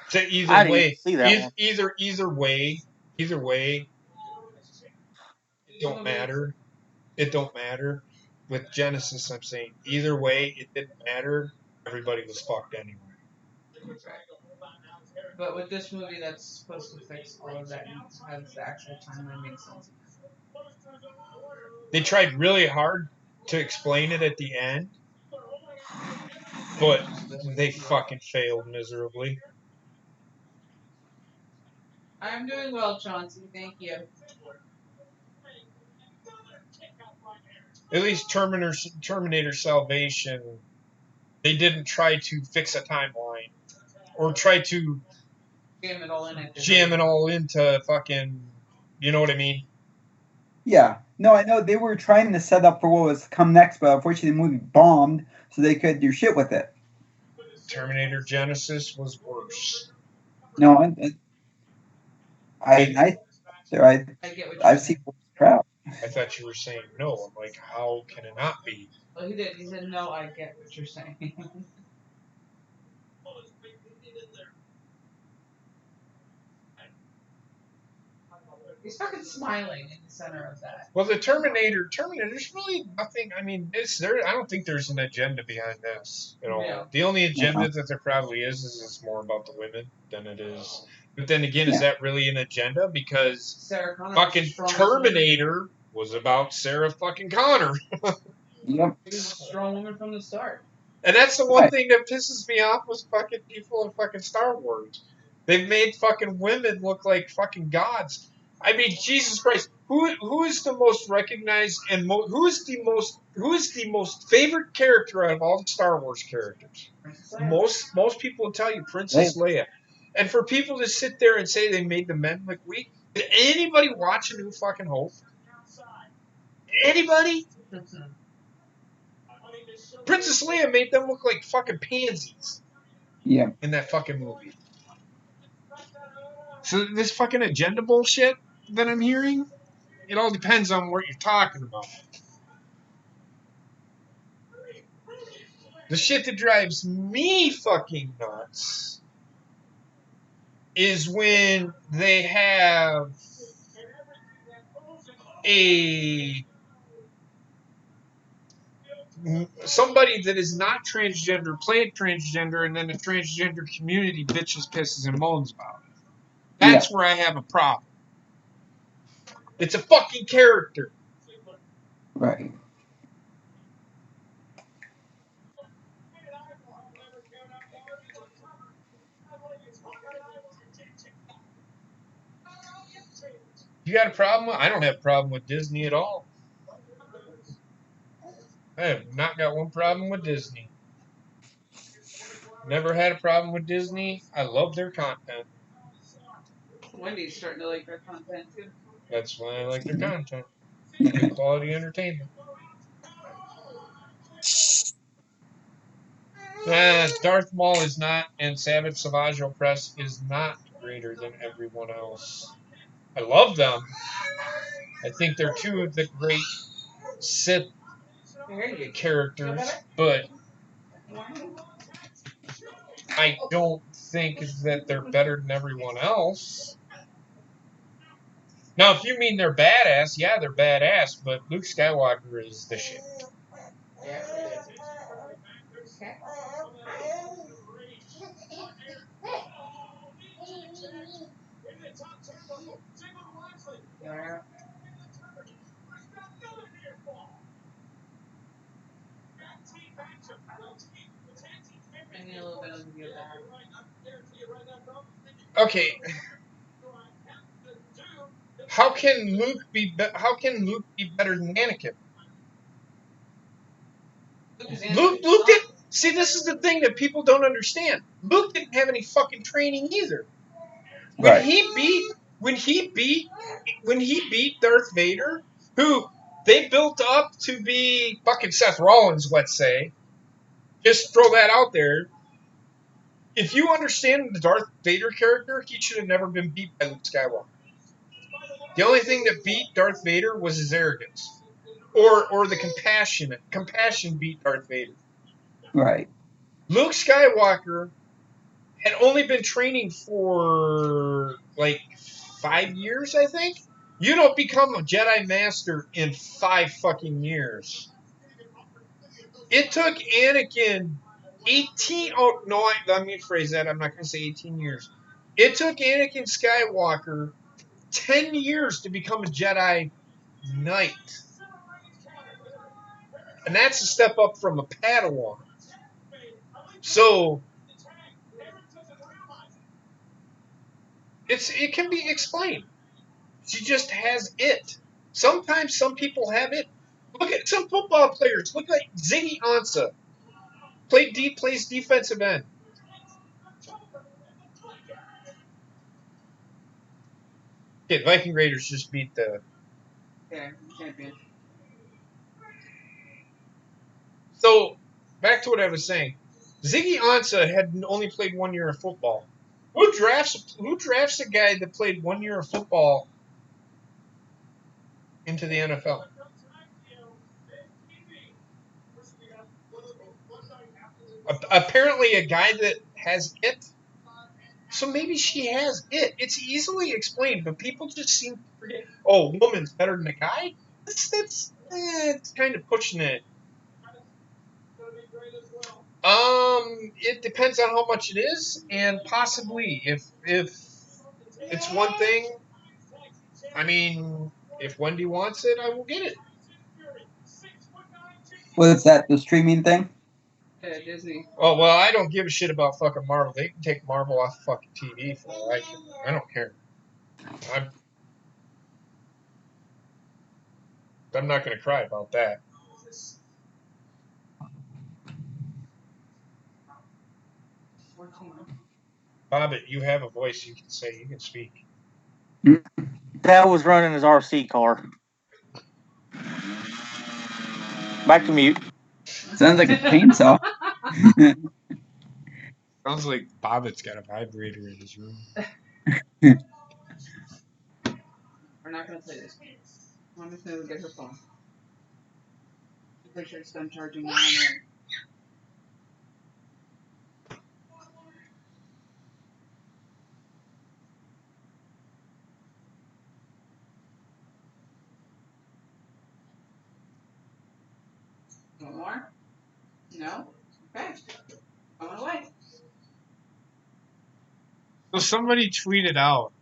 So either way, see that one. either way, it don't matter. It don't matter. With Genesis, I'm saying either way, it didn't matter. Everybody was fucked anyway. But with this movie, that's supposed to fix all of that and has the actual timeline make sense. They tried really hard to explain it at the end, but they fucking failed miserably. I'm doing well, Chauncey. Thank you. At least Terminator Salvation, they didn't try to fix a timeline or try to Jam it all in at jam it all into fucking, you know what I mean? Yeah. No, I know they were trying to set up for what was come next, but unfortunately the movie bombed, so they could do shit with it. Terminator Genesis was worse. No, I get what I've seen crap. I thought you were saying no. I'm like, how can it not be? Well, he did. He said, no, I get what you're saying. He's fucking smiling in the center of that. Well, the Terminator, there's really nothing. I mean, I don't think there's an agenda behind this at all. Yeah. The only agenda that there probably is it's more about the women than it is. But then again, is that really an agenda? Because Sarah Connor fucking Terminator was about Sarah fucking Connor. Yep. She was a strong woman from the start. And that's the one thing that pisses me off with fucking people in fucking Star Wars. They've made fucking women look like fucking gods. I mean, Jesus Christ, who is the most recognized and who is the most favorite character out of all the Star Wars characters? Most people will tell you Princess Leia. And for people to sit there and say they made the men look weak, did anybody watch A New Fucking Hope? Anybody? Princess Leia made them look like fucking pansies Yeah. in that fucking movie. So this fucking agenda bullshit that I'm hearing, it all depends on what you're talking about. The shit that drives me fucking nuts is when they have somebody that is not transgender playing transgender, and then the transgender community bitches, pisses, and moans about it. That's where I have a problem. It's a fucking character. Right. You got a problem? I don't have a problem with Disney at all. I have not got one problem with Disney. Never had a problem with Disney. I love their content. Wendy's starting to like their content too. That's why I like their content. Good quality entertainment. Darth Maul is not, and Savage Savage Opress is not greater than everyone else. I love them. I think they're two of the great Sith characters, but I don't think that they're better than everyone else. Now, if you mean they're badass, yeah, they're badass, but Luke Skywalker is the shit. Yeah. Yeah. I need a little bit of you back. Okay. How can Luke be better than Anakin? Luke did. See, this is the thing that people don't understand. Luke didn't have any fucking training either. When he beat Darth Vader, who they built up to be fucking Seth Rollins, let's say. Just throw that out there. If you understand the Darth Vader character, he should have never been beat by Luke Skywalker. The only thing that beat Darth Vader was his arrogance. Or the compassion. Compassion beat Darth Vader. Right. Luke Skywalker had only been training for like 5 years, I think. You don't become a Jedi Master in 5 fucking years. It took Anakin 18... Oh, no, let me rephrase that. I'm not going to say 18 years. It took Anakin Skywalker 10 years to become a Jedi Knight. And that's a step up from a Padawan. So, it can be explained. She just has it. Sometimes some people have it. Look at some football players. Look at Ziggy Ansah. Plays defensive end. Okay, Viking Raiders just beat the... Yeah, champion. So, back to what I was saying. Ziggy Ansah had only played 1 year of football. Who drafts a guy that played 1 year of football into the NFL? Apparently a guy that has it. So maybe she has it. It's easily explained, but people just seem to forget. Oh, woman's better than a guy? It's kind of pushing it. It depends on how much it is, and possibly if it's one thing. I mean, if Wendy wants it, I will get it. Was that the streaming thing? Yeah, Disney. Oh well, I don't give a shit about fucking Marvel. They can take Marvel off fucking TV for all I care. I don't care. I'm not gonna cry about that. Bobbit, you have a voice. You can say. You can speak. Dad was running his RC car. Back to mute. Sounds like a chainsaw. Sounds like Bobbitt's got a vibrator in his room. We're not gonna play this game. I'm just gonna get her phone. Make sure it's done charging now. One more? No? Okay. Going away. So somebody tweeted out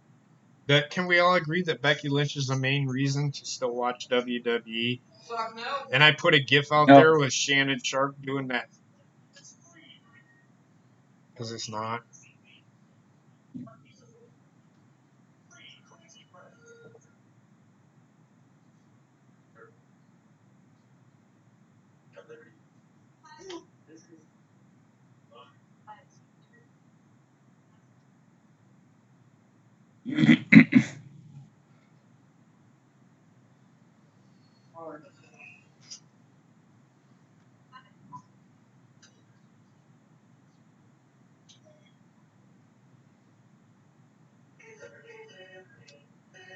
that can we all agree that Becky Lynch is the main reason to still watch WWE? Fuck no. And I put a GIF out No. there with Shannon Sharp doing that. Because it's not.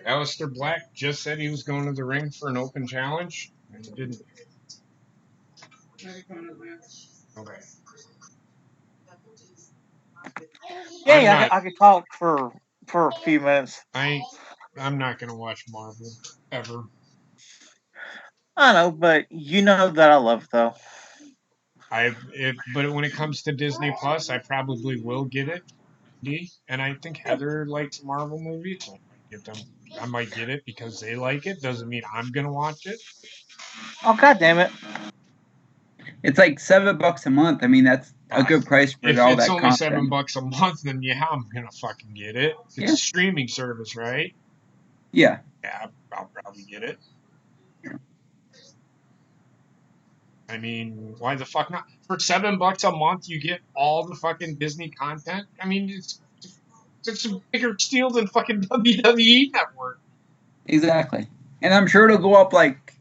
Aleister Black just said he was going to the ring for an open challenge, and he didn't. Okay. Yeah, I could talk for a few minutes. I'm not gonna watch Marvel ever. I know, but you know that I love it, though. But when it comes to Disney Plus, I probably will get it. And I think Heather likes Marvel movies. So I might get them. I might get it because they like it. Doesn't mean I'm gonna watch it. Oh, God damn it. It's like $7 a month. I mean, that's a good price for If all it's that only content. $7 a month, then yeah, I'm gonna fucking get it. It's Yeah. a streaming service, right? Yeah. Yeah, I'll probably get it. I mean, why the fuck not? For $7 a month, you get all the fucking Disney content. I mean, it's a bigger steal than fucking WWE Network. Exactly. And I'm sure it'll go up like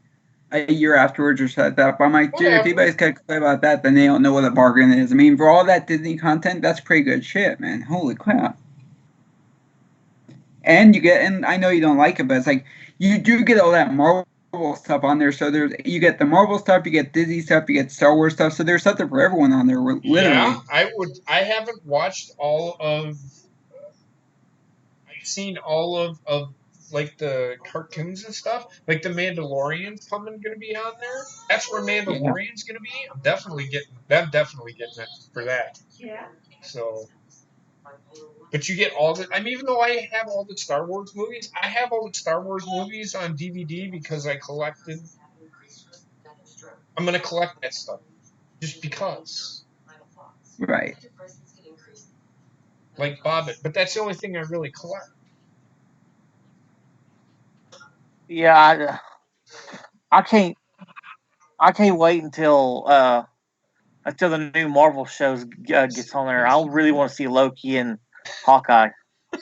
a year afterwards or something like that. But I'm like, dude, if Whatever. you guys can complain about that, then they don't know what a bargain is. I mean, for all that Disney content, that's pretty good shit, man. Holy crap. And you get, and I know you don't like it, but it's like, you do get all that Marvel stuff on there. So you get the Marvel stuff, you get Disney stuff, you get Star Wars stuff. So there's something for everyone on there, literally. Yeah, I haven't watched all of. I've seen all of like the cartoons and stuff. Like the Mandalorian's coming, gonna be on there. That's where Mandalorian's gonna be. I'm definitely getting. I'm definitely getting it for that. Yeah. So. But you get all the. I mean, even though I have all the Star Wars movies, I have all the Star Wars movies on DVD because I collected. I'm gonna collect that stuff just because. Right. Like Bobbit, but that's the only thing I really collect. Yeah, I can't wait until the new Marvel shows gets on there. I really want to see Loki and Hawkeye.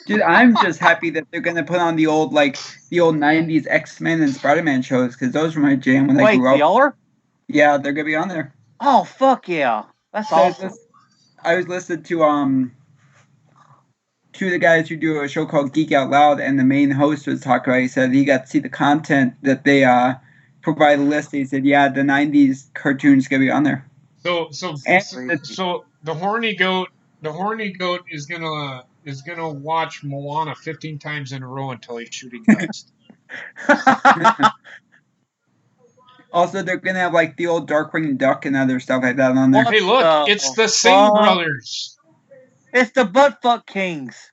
Dude, I'm just happy that they're gonna put on the old 90s X-Men and Spider-Man shows because those were my jam when I Wait, grew up. y'all are? Yeah, they're gonna be on there. Oh, fuck yeah. That's So awesome. I was listening to two of the guys who do a show called Geek Out Loud, and the main host was talking about. He said he got to see the content that they provide a list. He said, yeah, the '90s cartoons gonna be on there. So And the horny goat is gonna watch Moana 15 times in a row until he's shooting dust. also, they're gonna have like the old Darkwing Duck and other stuff like that on there. What Hey, look, the it's the Singh fuck? brothers. It's the Buttfuck Kings.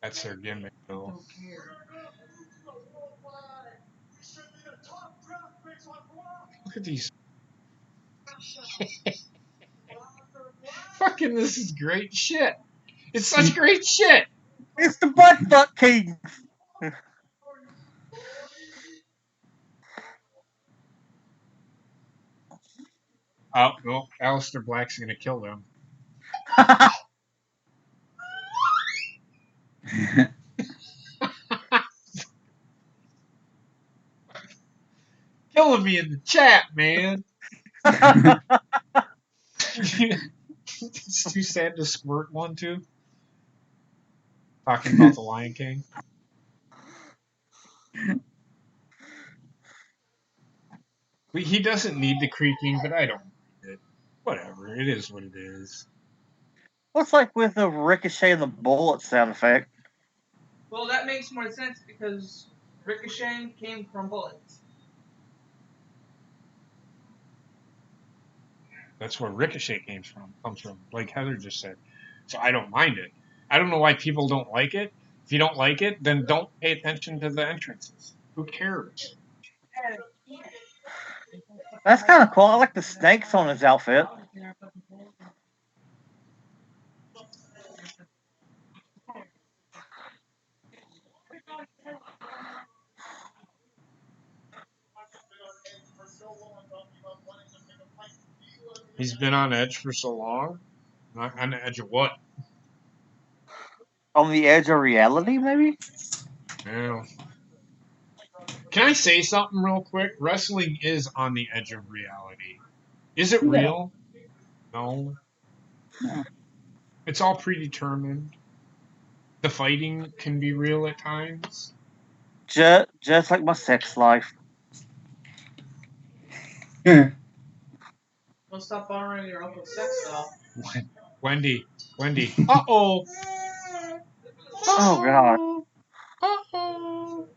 That's their gimmick, though. Look at these. Fucking, this is great shit. It's such great shit. It's the Buttfuck Kings. Oh, no. Aleister Black's going to kill them. Killing me in the chat, man. It's too sad to squirt one, too. Talking about the Lion King. He doesn't need the creaking, but I don't mind it. Whatever. It is what it is. What's like with the ricochet and the bullet sound effect? Well, that makes more sense because ricocheting came from bullets. That's where Ricochet comes from, like Heather just said. So I don't mind it. I don't know why people don't like it. If you don't like it, then don't pay attention to the entrances. Who cares? That's kind of cool. I like the snakes on his outfit. He's been on edge for so long. Not on the edge of what? On the edge of reality, maybe? Yeah. Can I say something real quick? Wrestling is on the edge of reality. Is it real? No. No. It's all predetermined. The fighting can be real at times. Just like my sex life. Well, stop borrowing your uncle's sex doll. Wendy. Uh-oh. Oh, God. Uh-oh.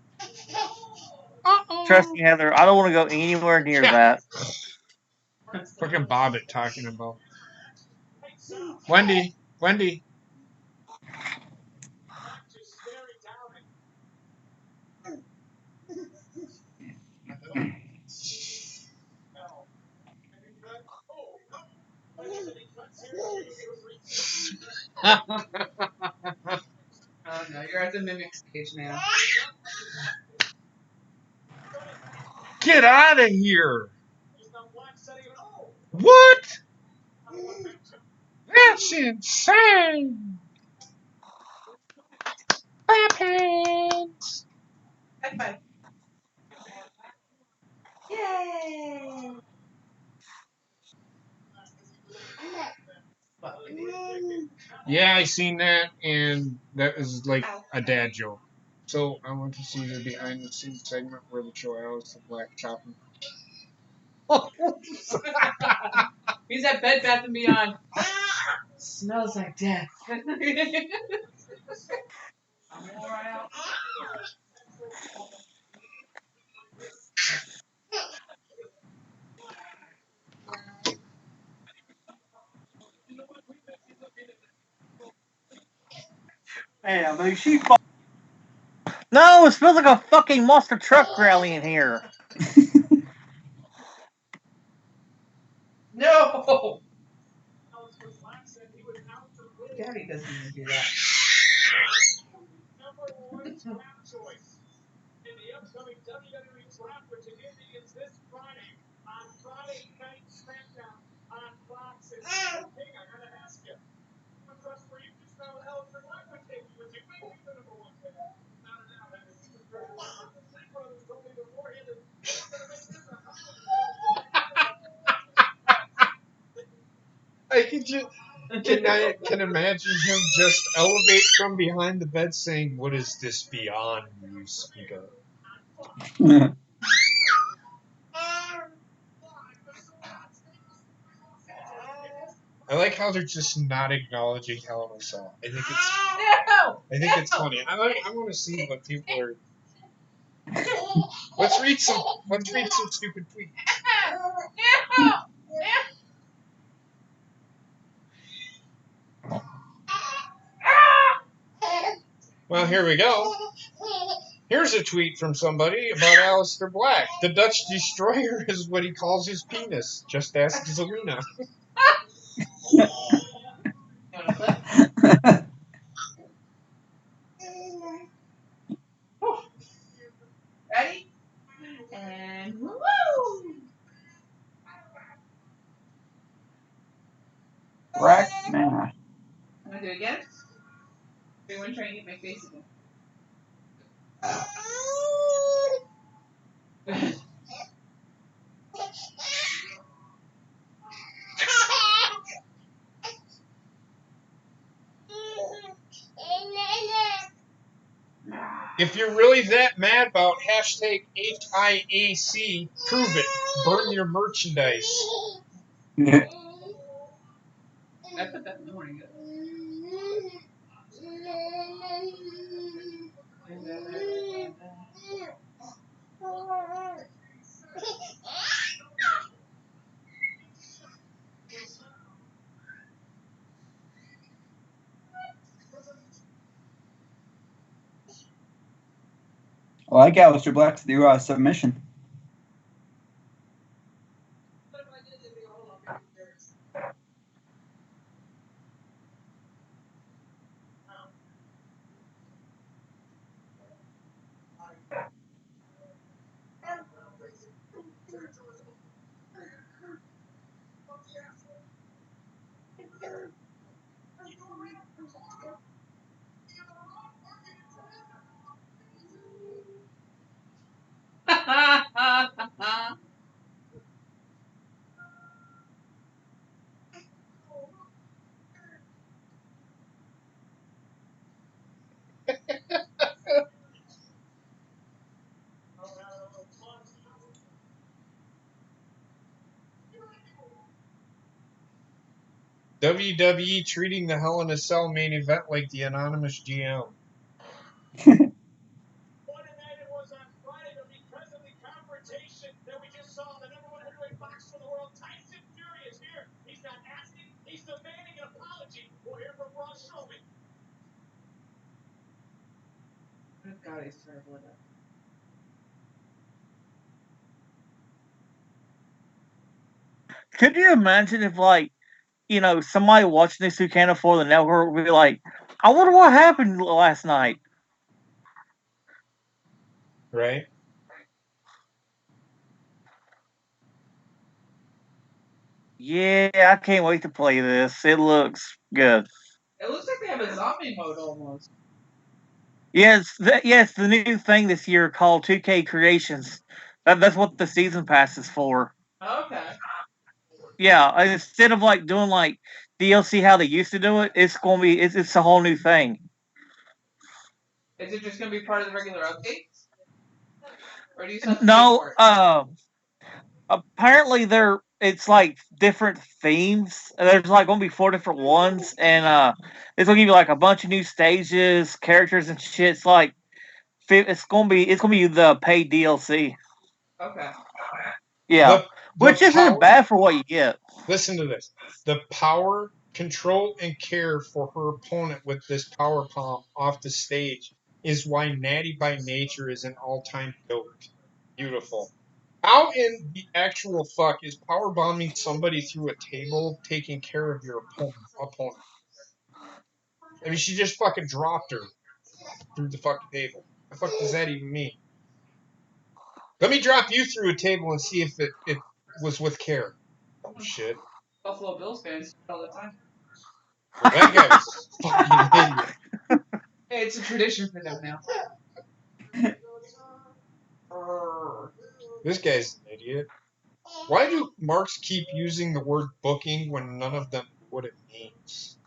Trust me, Heather, I don't want to go anywhere near that. Fucking Bobbit talking about. Wendy. Oh no, you're at the mimic stage now. Get out of here. What? That's insane. Weapons. High five. Yay! Yeah, I seen that, and that is like a dad joke. So I want to see the behind the scenes segment where they show Alice the Black chopping. He's at Bed Bath and Beyond. Smells like death. Man, but she No, it smells like a fucking monster truck rally in here. No! Daddy doesn't even do that. I can imagine him just elevate from behind the bed saying, "What is this beyond you speak of?" I like how they're just not acknowledging Hell in a Cell. I think it's funny. I want to see what people are. Let's read some stupid tweets. Well, here we go. Here's a tweet from somebody about Aleister Black. The Dutch Destroyer is what he calls his penis. Just ask Zelina. Ready? And woo! it again? You want to try and get my face again? If you're really that mad about hashtag HIAC, prove it. Burn your merchandise. Yeah. I put that in the morning. I like Aleister Black to do submission. WWE treating the Hell in a Cell main event like the anonymous GM. God, he's terrible at that. Could you imagine if, like, somebody watching this who can't afford the network would be like, I wonder what happened last night. Right? Yeah, I can't wait to play this. It looks good. It looks like they have a zombie mode almost. Yes, it's the new thing this year called 2K Creations. That's what the season pass is for. Okay. Yeah, instead of like doing like DLC how they used to do it, it's a whole new thing. Is it just going to be part of the regular updates? Or do you still have to pay No, for it? apparently it's like different themes. There's like gonna be 4 different ones, and it's gonna give you like a bunch of new stages, characters, and shit. It's like it's gonna be the paid DLC. Okay. Yeah, The which isn't power, bad for what you get. listen to this. The power, control, and care for her opponent with this power palm off the stage is why Natty by Nature is an all-time goat. Beautiful. How in the actual fuck is power bombing somebody through a table taking care of your opponent? I mean, she just fucking dropped her through the fucking table. The fuck does that even mean? Let me drop you through a table and see if it was with care. Oh shit. Buffalo Bills fans do it all the time. Well, that guy was a fucking idiot. Hey, it's a tradition for them now. This guy's an idiot. Why do marks keep using the word booking when none of them know what it means?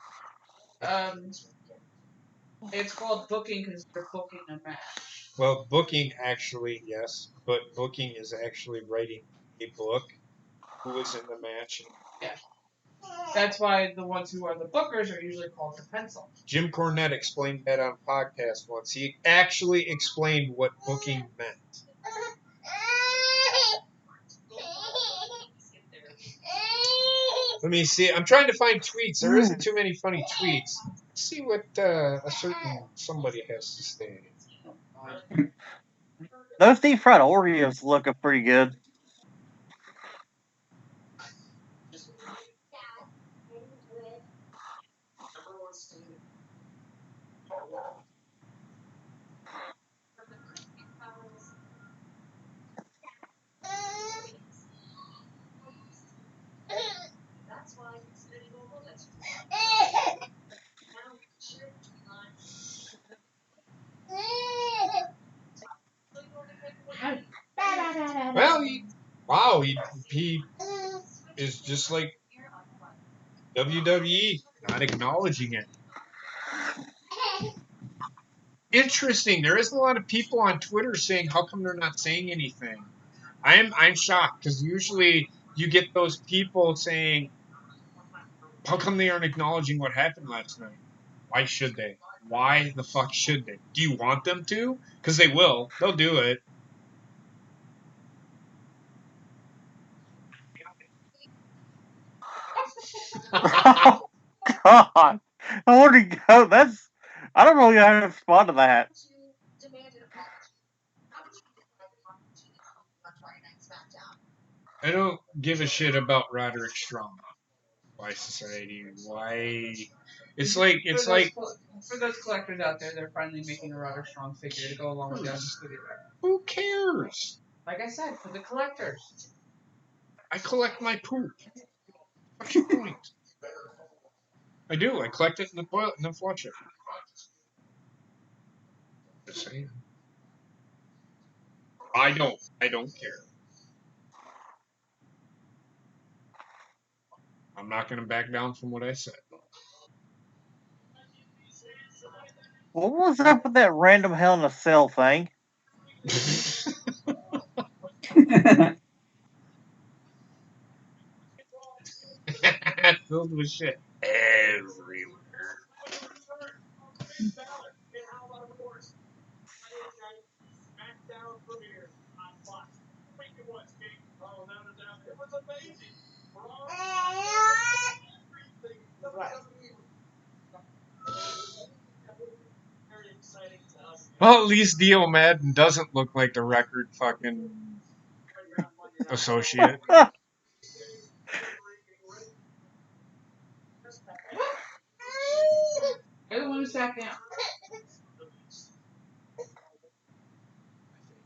It's called booking because they're booking a match. Well, booking actually, yes, but booking is actually writing a book. Who is in the match? Yeah. That's why the ones who are the bookers are usually called the pencil. Jim Cornette explained that on a podcast once. He actually explained what booking meant. Let me see. I'm trying to find tweets. There isn't too many funny tweets. Let's see what a certain somebody has to say. Those deep fried Oreos looking pretty good. No, he is just like WWE, not acknowledging it. Interesting. There isn't a lot of people on Twitter saying how come they're not saying anything. I'm shocked because usually you get those people saying how come they aren't acknowledging what happened last night. Why should they? Why the fuck should they? Do you want them to? Because they will. They'll do it. Oh God! I want to go. That's. I don't really know how to respond to that. I don't give a shit about Roderick Strong. Why society? Why? It's like for those collectors out there, they're finally making a rather strong figure to go along with the undisputed era. Who cares? Like I said, for the collectors. I collect my poop. What's your point? I do. I collect it in the toilet and then flush it. Just saying. I don't. I don't care. I'm not going to back down from what I said. What was up with that random Hell in a Cell thing? Filled with shit everywhere. Well, at least Dio Madden doesn't look like the record fucking associate. They're the one who sat down.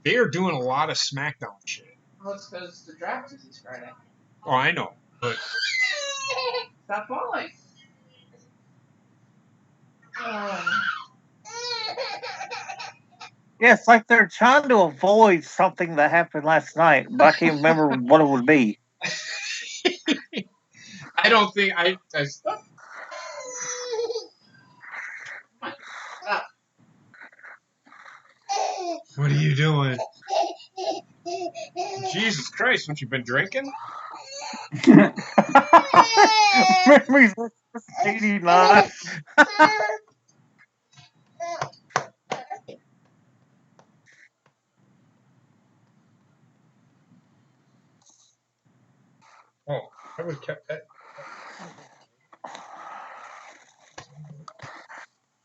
They are doing a lot of Smackdown shit. Well, it's because the draft is this Friday. Oh, I know, but Stop falling. Yeah, it's like they're trying to avoid something that happened last night, but I can't remember what it would be. I don't think I What are you doing? Jesus Christ, what you been drinking? Memories of 89. Oh, I would have kept that.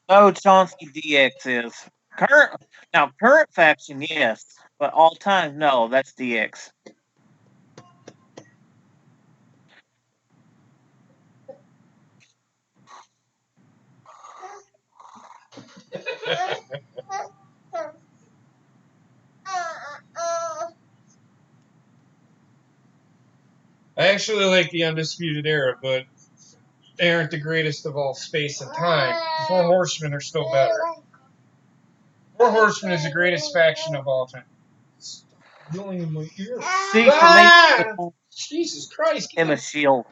No, Chauncey DX is. Current faction, yes. But all time, no, that's DX. I actually like the Undisputed Era, but they aren't the greatest of all space and time. The Four Horsemen are still better. Four Horsemen is the greatest faction of all time. Yelling in my ear. See, for me, Jesus Christ. Emma Shield.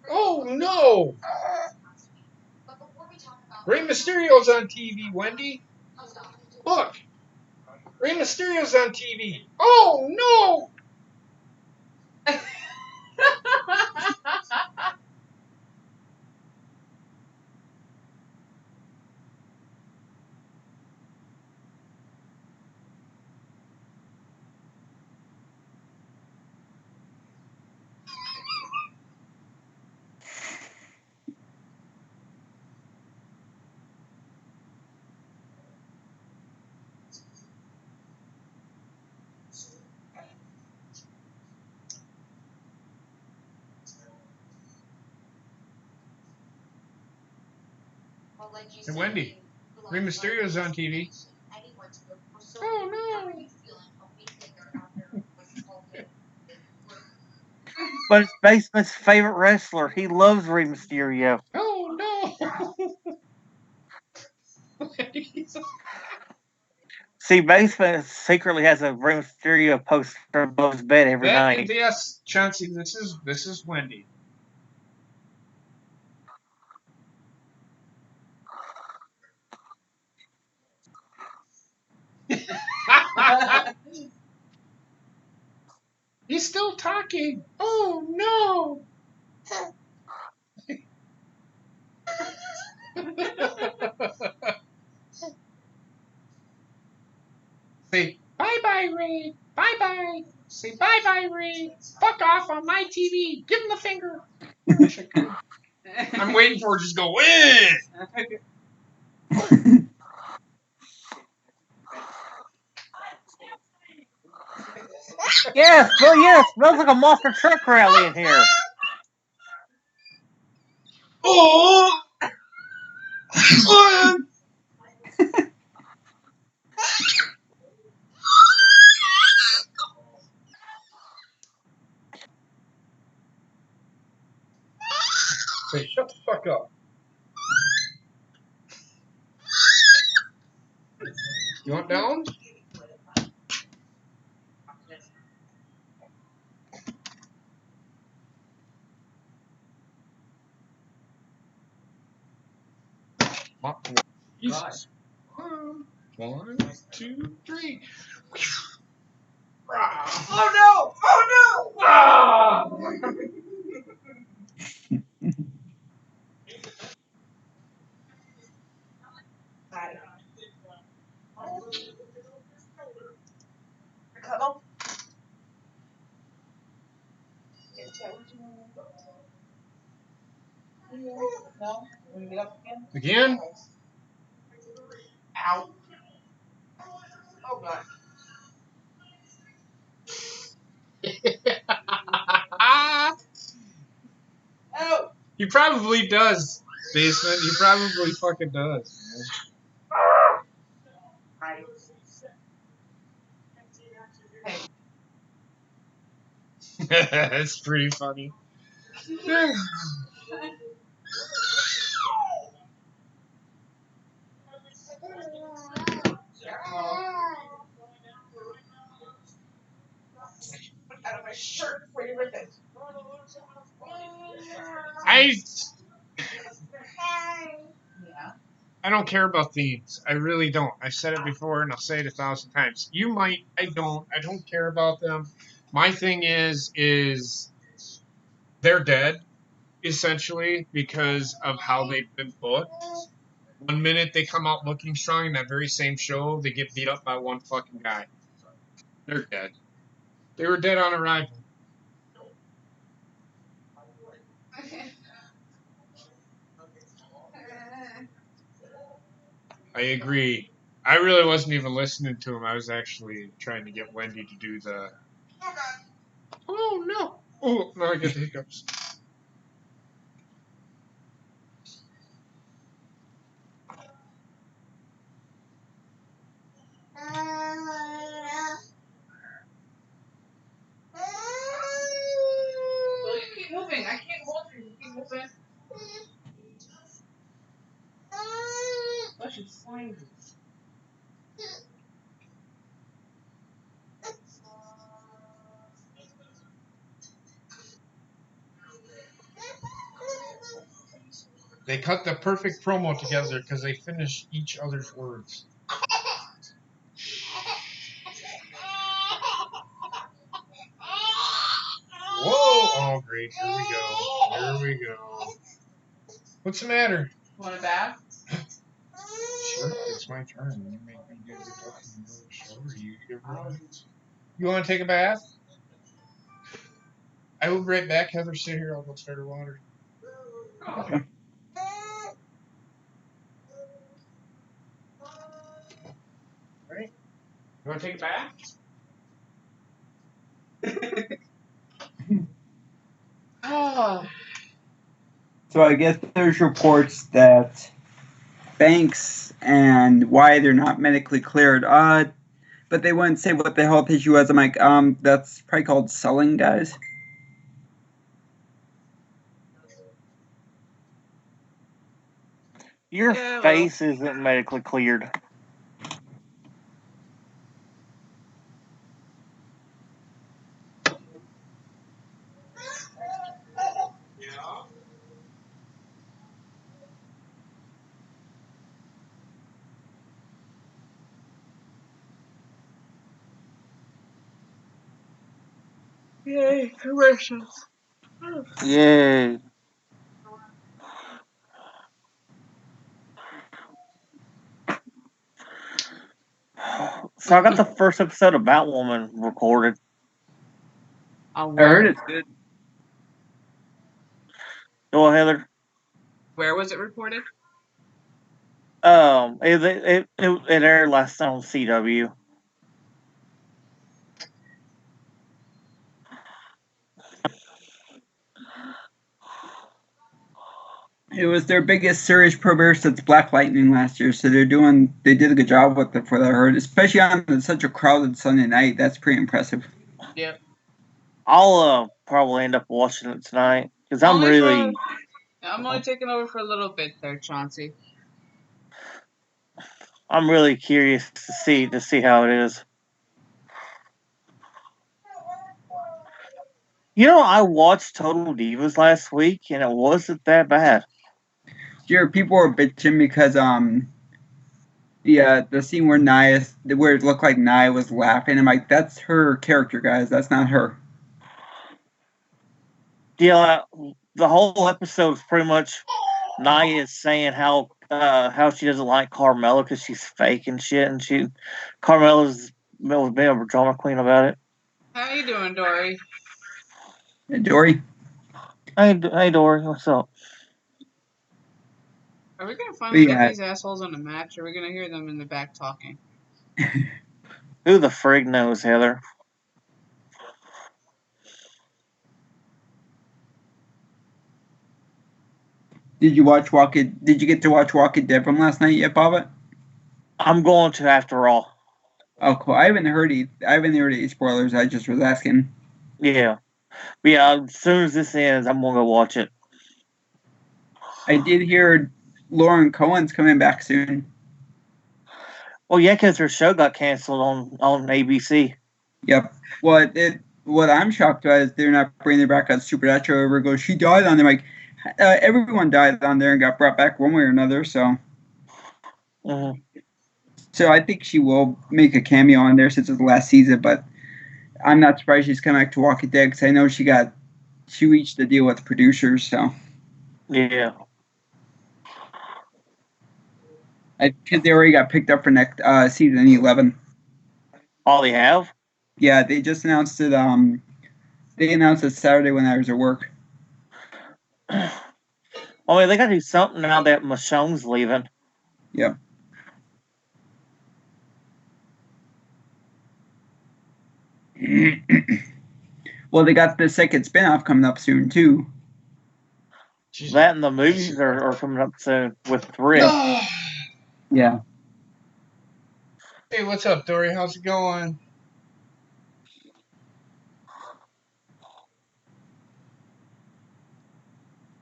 Oh no! Rey Mysterio's on TV, Wendy. Look, Rey Mysterio's on TV. Oh no! Hey, Wendy, Rey Mysterio's on TV. Oh no! But it's Basement's favorite wrestler. He loves Rey Mysterio. Oh no! See, basement secretly has a Rey Mysterio poster above his bed every night. Yes, Chauncey, this is Wendy. He's still talking. Oh no. Say bye-bye, Ray. Bye-bye. Say bye-bye, Ray. Fuck off on my TV. Give him the finger. I wish I could. I'm waiting for her to just go, eh. Yes, well, yes, smells like a monster truck rally in here. Oh! Say, shut the fuck up. You want down? Jesus. 1, 2, 3. Oh no! Oh no! Ah! Again? Ow. Oh god. Oh. He probably does, Basement. He probably fucking does, man. That's pretty funny. Out of my shirt before you rip it. I don't care about themes. I really don't. I've said it before and I'll say it 1,000 times. You might. I don't. I don't care about them. My thing is they're dead, essentially, because of how they've been booked. One minute they come out looking strong, in that very same show they get beat up by one fucking guy. They're dead. They were dead on arrival. I agree. I really wasn't even listening to him. I was actually trying to get Wendy to do the. Oh no! Oh, now I get the hiccups. Well, you keep moving. I can't hold you. You keep moving. What is slimy? They cut the perfect promo together because they finished each other's words. Whoa! Oh, great. Here we go. Here we go. What's the matter? Want a bath? Sure, it's my turn. You make me get it up and go shower. You want to take a bath? I will be right back. Heather, sit here. I'll go start her water. Okay. Right? You want to take a bath? Oh. So I guess there's reports that Banks and why they're not medically cleared. But they wouldn't say what the health issue was. I'm like, that's probably called selling, guys. Your face isn't medically cleared. Yay, commercials. Yay. So I got the first episode of Batwoman recorded. On I heard where? it's good. Go ahead, Heather. Where was it recorded? It aired last night on CW. It was their biggest series premiere since Black Lightning last year, so they did a good job with it for what I heard, especially on such a crowded Sunday night. That's pretty impressive. Yep. I'll probably end up watching it tonight because I'm only taking over for a little bit there, Chauncey. I'm really curious to see how it is. You know, I watched Total Divas last week and it wasn't that bad. Sure, people were bitching because the scene where it looked like Nia was laughing. I'm like, that's her character, guys. That's not her. Yeah, the whole episode is pretty much Nia is saying how she doesn't like Carmella because she's fake and shit, and Carmella's being a drama queen about it. How you doing, Dory? Hey, Dory. Hey, Dory, what's up? Are we gonna finally Yeah. get these assholes on the match, or are we gonna hear them in the back talking? Who the frig knows, Heather? Did you get to watch Walking Dead from last night yet, Bobbit? I'm going to after all. Oh, cool. I haven't heard any spoilers. I just was asking. Yeah. But yeah, as soon as this ends, I'm gonna go watch it. I did hear Lauren Cohen's coming back soon. Well, yeah, because her show got canceled on ABC. Yep. What I'm shocked about is they're not bringing her back on Supernatural. Everyone goes, she died on there. Like, everyone died on there and got brought back one way or another. So, so I think she will make a cameo on there since it's the last season. But I'm not surprised she's coming back to Walking Dead because I know she reached a deal with the producers. So Yeah. because they already got picked up for next season 11. Oh, they have? Yeah, they just announced it. They announced it Saturday when I was at work. Oh, yeah, they got to do something now that Michonne's leaving. Yep. Well, they got the second spinoff coming up soon too. Jesus. That and the movies are coming up soon with Rick. Yeah. Hey, what's up, Dory? How's it going?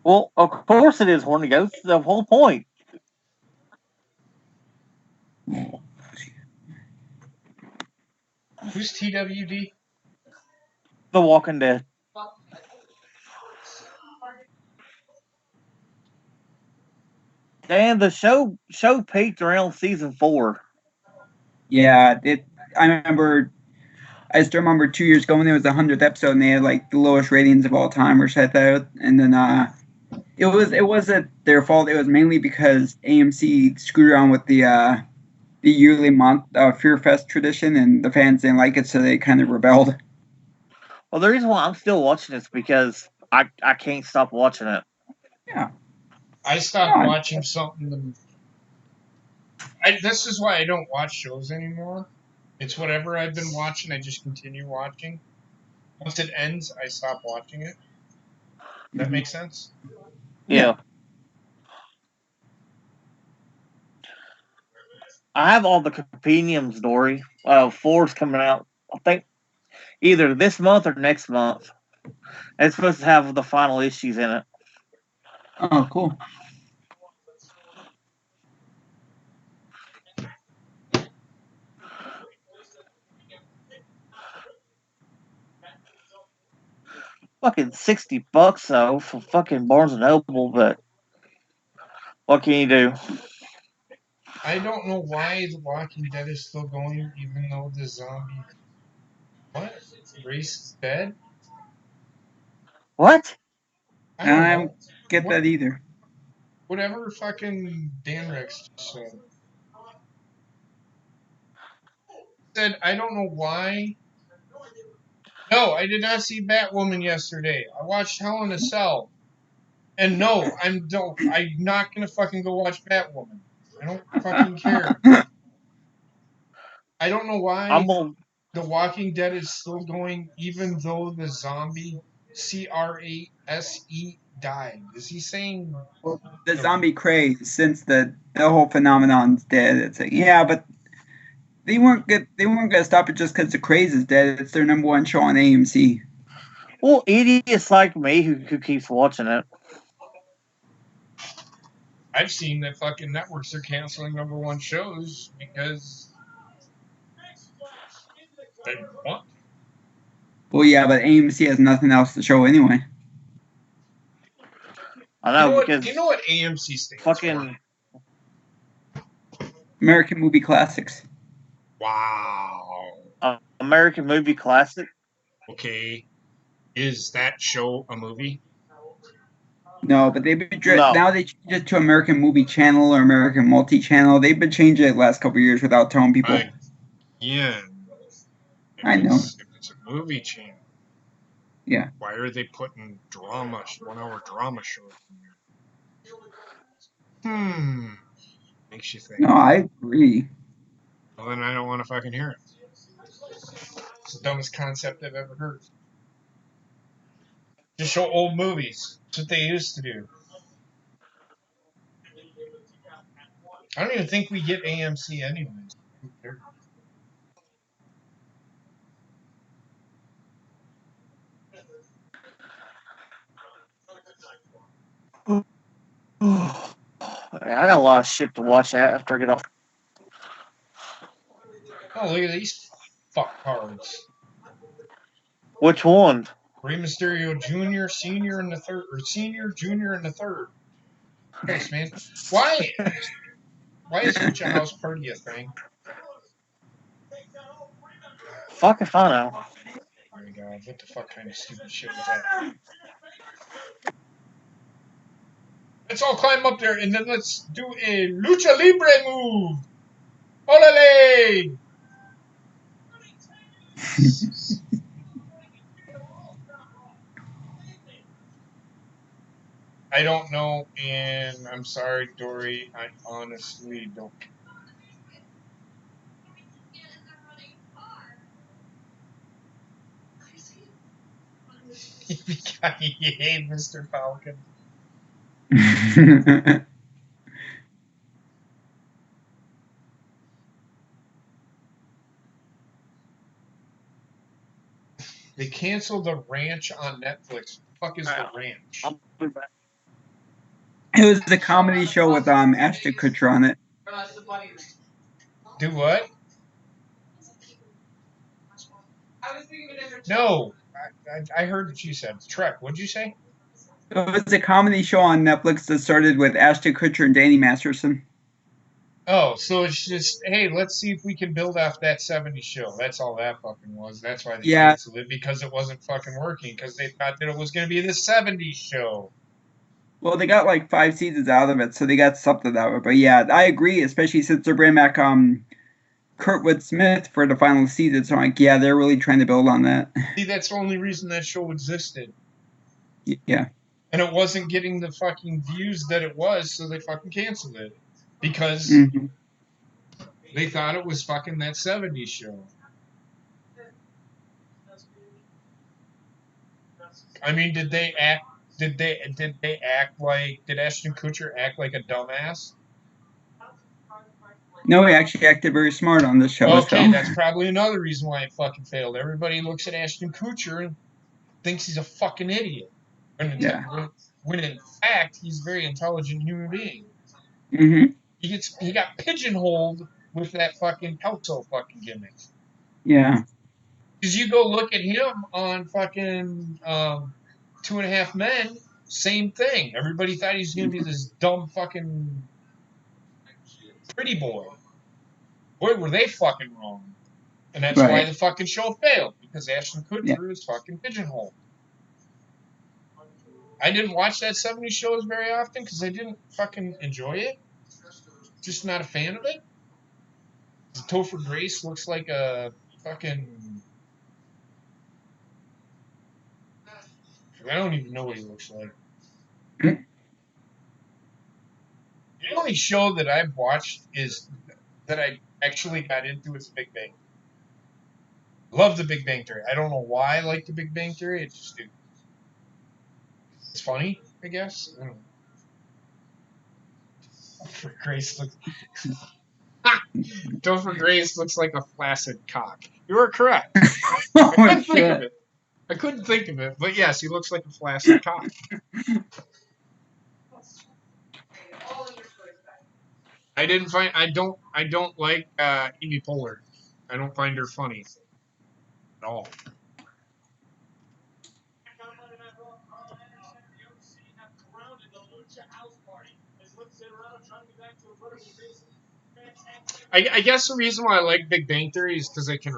Well, of course it is, Horny Goat. The whole point. Who's TWD? The Walking Dead. And the show peaked around season 4. Yeah, I still remember 2 years ago when it was the 100th episode and they had like the lowest ratings of all time or something like that. And then it wasn't their fault. It was mainly because AMC screwed around with the yearly month Fear Fest tradition and the fans didn't like it, so they kind of rebelled. Well, the reason why I'm still watching this because I can't stop watching it. Yeah. I stopped watching something. This is why I don't watch shows anymore. It's whatever I've been watching, I just continue watching. Once it ends, I stop watching it. That makes sense? Yeah. I have all the compendiums, Dory. 4's coming out, I think, either this month or next month. It's supposed to have the final issues in it. Oh, cool. Fucking $60 though for fucking Barnes and Noble, but what can you do? I don't know why The Walking Dead is still going, even though the zombie race is dead. What? I don't I know. don't get What- that either. Whatever fucking Dan Rex said. Said, I don't know why. No, I did not see Batwoman yesterday. I watched Hell in a Cell. And no, I'm not gonna fucking go watch Batwoman. I don't fucking care. I don't know why I'm gonna. The Walking Dead is still going, even though the zombie Crase died. Is he saying Well, the zombie craze, since the whole phenomenon's dead, it's like, yeah, but they weren't good. They weren't gonna stop it just because the craze is dead. It's their number one show on AMC. Well, idiots like me who keeps watching it. I've seen that fucking networks are canceling number one shows because they want to. Well, yeah, but AMC has nothing else to show anyway. I know because You know what AMC stands fucking American Movie Classics. for? Wow. American Movie Classic. Okay. Is that show a movie? No, but they've been No. now they changed it to American Movie Channel or American Multi-Channel. They've been changing it the last couple of years without telling people. Yeah. I know. If it's a movie channel. Yeah. Why are they putting 1-hour drama shows in there? Makes you think. No, I agree. Well, then I don't want to fucking hear it. It's the dumbest concept I've ever heard. Just show old movies. That's what they used to do. I don't even think we get AMC anyways. Who cares? I got a lot of shit to watch after I get off. Oh, look at these fucktards. Which one? Rey Mysterio Jr., Senior, and the third, or Senior, Junior, and the third. Christ, man. Why is Lucha House Party a thing? Fuck if I know. Oh my god, what the fuck kind of stupid shit was that? Let's all climb up there and then let's do a Lucha Libre move! Olale! I don't know, and I'm sorry, Dory. I honestly don't. Yay, Mr. Falcon. They canceled The Ranch on Netflix. What the fuck is The Ranch? I'll be back. It was a comedy show with Ashton Kutcher on it. Do what? No, I heard what you said. Trek, what'd you say? It was a comedy show on Netflix that started with Ashton Kutcher and Danny Masterson. Oh, so it's just, hey, let's see if we can build off that 70s show. That's all that fucking was. That's why they canceled it, because it wasn't fucking working, because they thought that it was going to be the 70s show. Well, they got like 5 seasons out of it, so they got something out of it. But yeah, I agree, especially since they're bringing back Kurtwood Smith for the final season. So I'm like, yeah, they're really trying to build on that. See, that's the only reason that show existed. Yeah. And it wasn't getting the fucking views that it was, so they fucking canceled it. Because they thought it was fucking that 70s show. I mean, did Ashton Kutcher act like a dumbass? No, he actually acted very smart on this show. Okay, so. that's probably another reason why it fucking failed. Everybody looks at Ashton Kutcher and thinks he's a fucking idiot. When in fact, he's a very intelligent human being. Mm-hmm. He got pigeonholed with that fucking Kelso fucking gimmick. Yeah. Because you go look at him on fucking 2.5 Men, same thing. Everybody thought he was going to be this dumb fucking pretty boy. Boy, were they fucking wrong. And that's why the fucking show failed, because Ashton Kutcher is fucking pigeonholed. I didn't watch that 70s shows very often because I didn't fucking enjoy it. Just not a fan of it. Topher Grace looks like a fucking. I don't even know what he looks like. The only show that I've watched is that I actually got into is Big Bang. Love the Big Bang Theory. I don't know why I like the Big Bang Theory. It's funny, I guess. I don't know. For Grace looks. Topher Grace looks like a flaccid cock. You were correct. I Oh couldn't think of shit! it. I couldn't think of it, but yes, he looks like a flaccid cock. I didn't find. I don't like Amy Poehler. I don't find her funny at all. I guess the reason why I like Big Bang Theory is because I can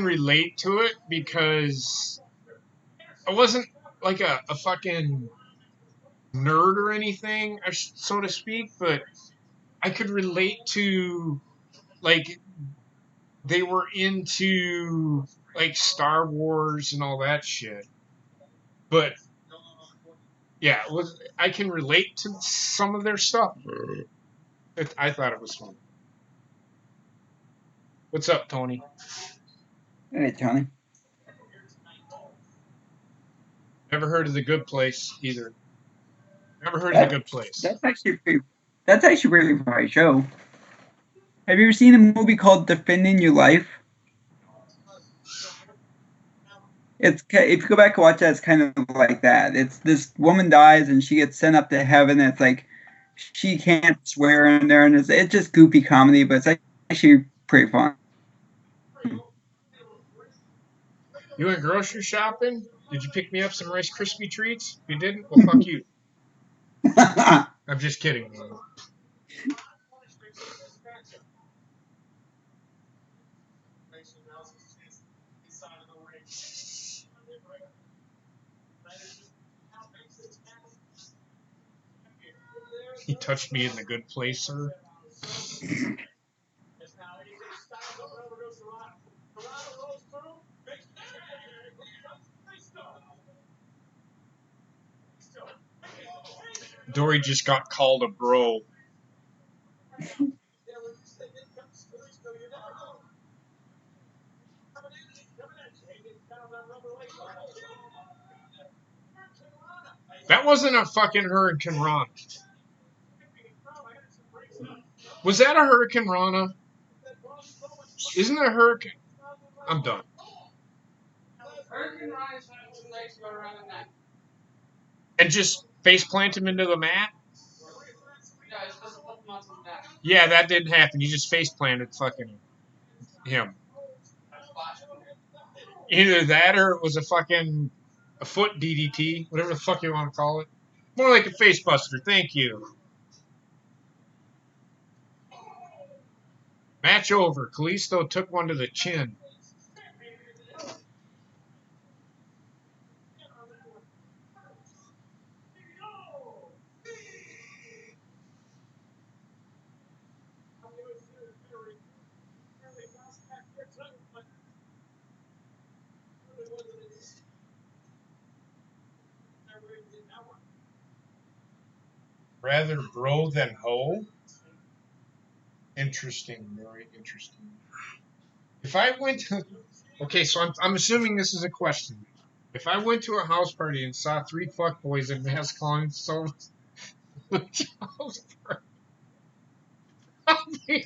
relate to it because I wasn't like a fucking nerd or anything, so to speak, but I could relate to like they were into like Star Wars and all that shit. But yeah, I can relate to some of their stuff. I thought it was fun. What's up, Tony? Hey, Tony. Never heard of The Good Place either. Never heard of The Good Place. That's actually a pretty funny show. Have you ever seen a movie called Defending Your Life? If you go back and watch that, it's kind of like that. It's this woman dies and she gets sent up to heaven. And it's like she can't swear in there, and it's just goofy comedy, but it's actually pretty fun. You went grocery shopping? Did you pick me up some Rice Krispie treats? If you didn't, well, fuck you. I'm just kidding. He touched me in the good place, sir. Dory just got called a bro. That wasn't a fucking Hurricane Rana. Was that a Hurricane Rana? Isn't it a hurricane? I'm done. Hurricane Ryan is not too late to go around the neck. And just face plant him into the mat? Yeah, it's supposed to put him on his neck. Yeah, that didn't happen. You just face planted fucking him. Either that or it was a foot DDT, whatever the fuck you want to call it. More like a face buster. Thank you. Match over. Kalisto took one to the chin. Rather bro than hoe? Interesting, very interesting. If I went to. Okay, so I'm assuming this is a question. If I went to a house party and saw 3 fuckboys in mask on so house party,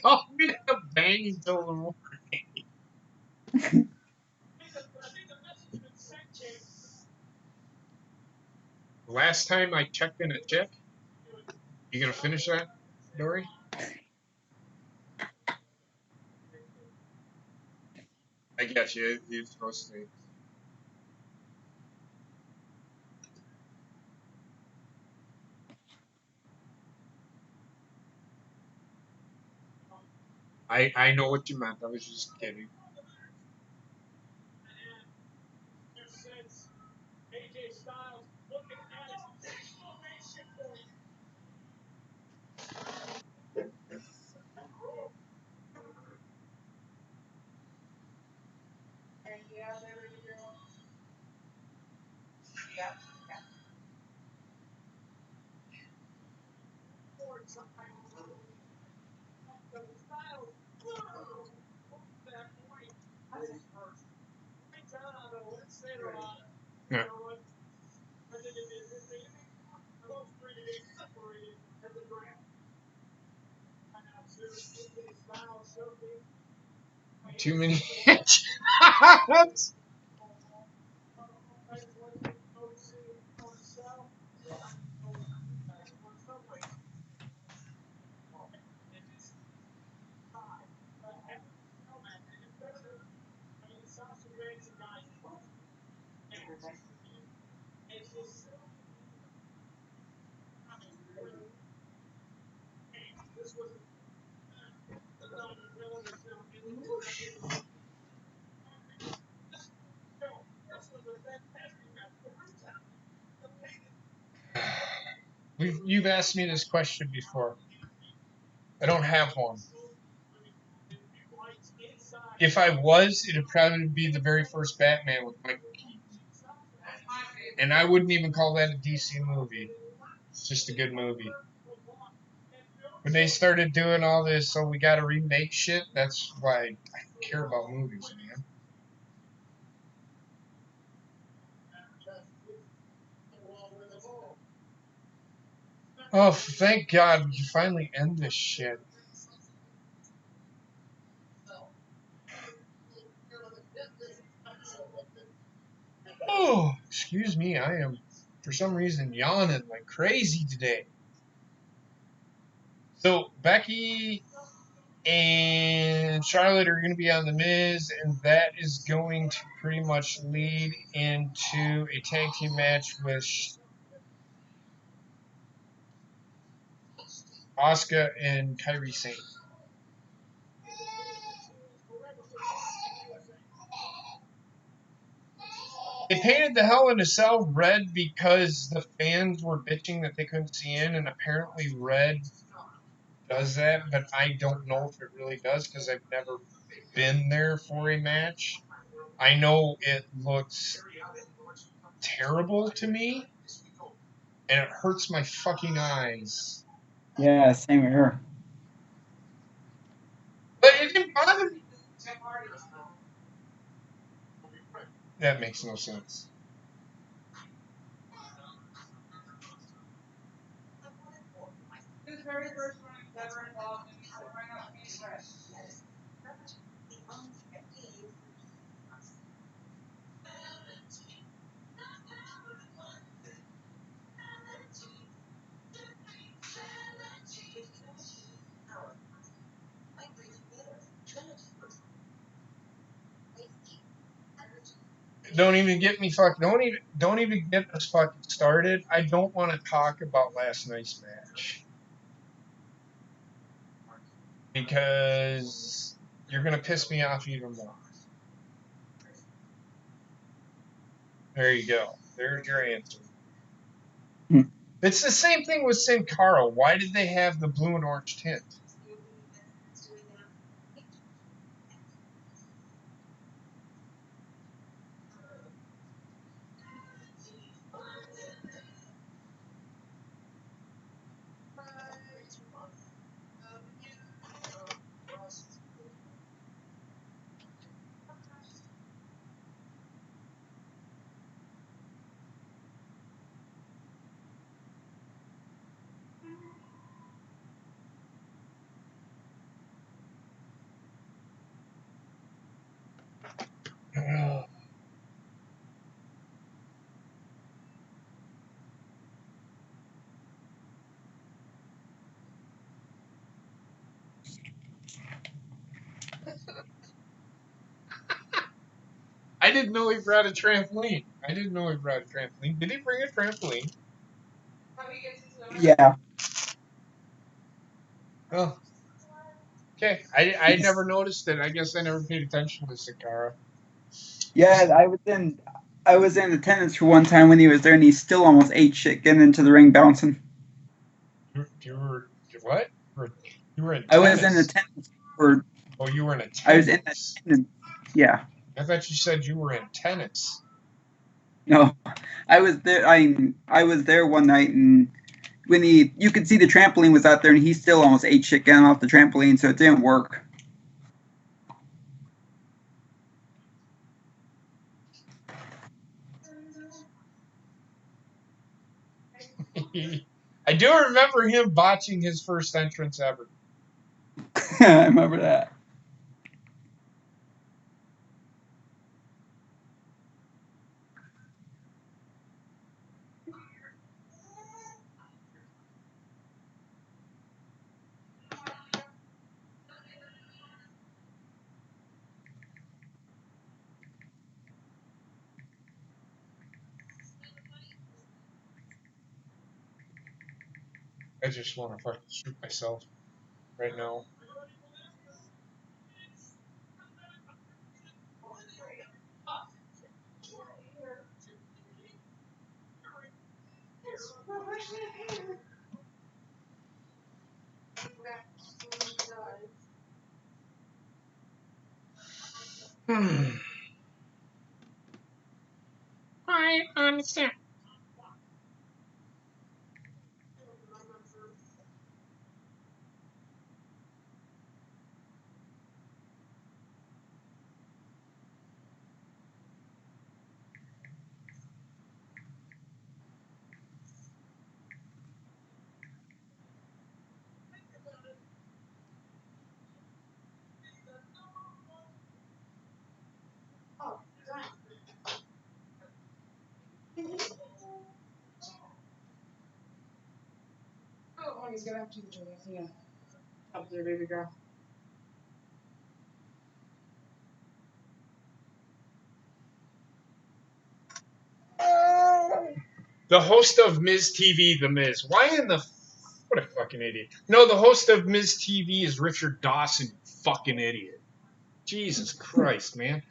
I'll be to bang until the morning. Last time I checked in a tip. You gonna finish that, Dory? I get you. You're supposed to. I know what you meant. I was just kidding. Yeah. Too many. You've asked me this question before. I don't have one. If I was, it'd probably be the very first Batman with Michael Keaton. And I wouldn't even call that a DC movie. It's just a good movie. When they started doing all this, so we gotta remake shit, that's why I care about movies, man. Oh, thank God we can finally end this shit. Oh, excuse me, I am, for some reason, yawning like crazy today. So, Becky and Charlotte are going to be on The Miz, and that is going to pretty much lead into a tag team match with Asuka and Kairi Sane. They painted the Hell in a Cell red because the fans were bitching that they couldn't see in, and apparently red does that, but I don't know if it really does because I've never been there for a match. I know it looks terrible to me, and it hurts my fucking eyes. Yeah, same here. But it didn't bother me. That makes no sense. His very first one he's ever involved in, so why not be red? Don't even get me fucking. Don't even get us fucking started. I don't want to talk about last night's match because you're gonna piss me off even more. There you go. There's your answer. It's the same thing with Sin Cara. Why did they have the blue and orange tint? I didn't know he brought a trampoline. Did he bring a trampoline? Yeah. Oh. Okay. I never noticed it. I guess I never paid attention to Sin Cara. Yeah, I was in attendance for one time when he was there, and he still almost ate shit getting into the ring bouncing. You were what? You were in I was in tennis. attendance for. Oh, you were in attendance. I was in attendance. Yeah. I thought you said you were in tennis. No, I was there. I was there one night, and when you could see the trampoline was out there, and he still almost ate shit getting off the trampoline, so it didn't work. I do remember him botching his first entrance ever. I remember that. I just want to fucking shoot myself right now. I understand. Oh, he's gonna have to do this. Yeah. Up there, baby girl. The host of Ms. TV, The Miz. Why in the... What a fucking idiot. No, the host of Ms. TV is Richard Dawson, you fucking idiot. Jesus Christ, man.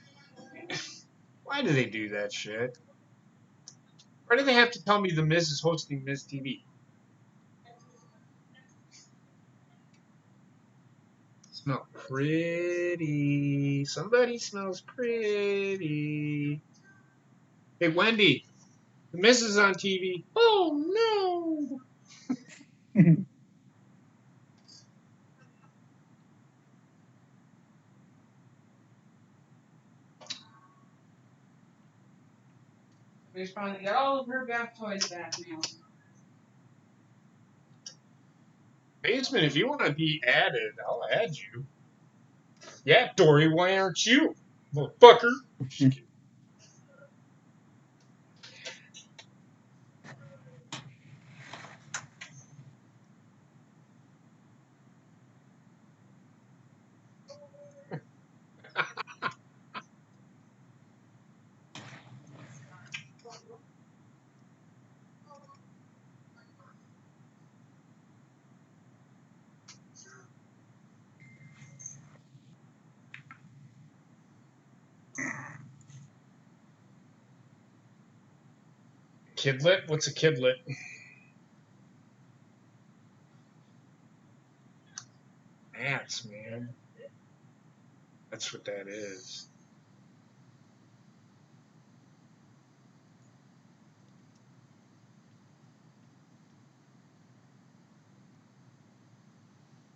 Why do they do that shit? Why do they have to tell me The Miz is hosting Ms. TV? Smell pretty. Somebody smells pretty. Hey, Wendy. The Miz is on TV. Oh, no. She's finally got all of her bath toys back now. Basement, if you want to be added, I'll add you. Yeah, Dory, why aren't you? Motherfucker. Just kidding. Kidlet? What's a kidlet? Ants, man. That's what that is.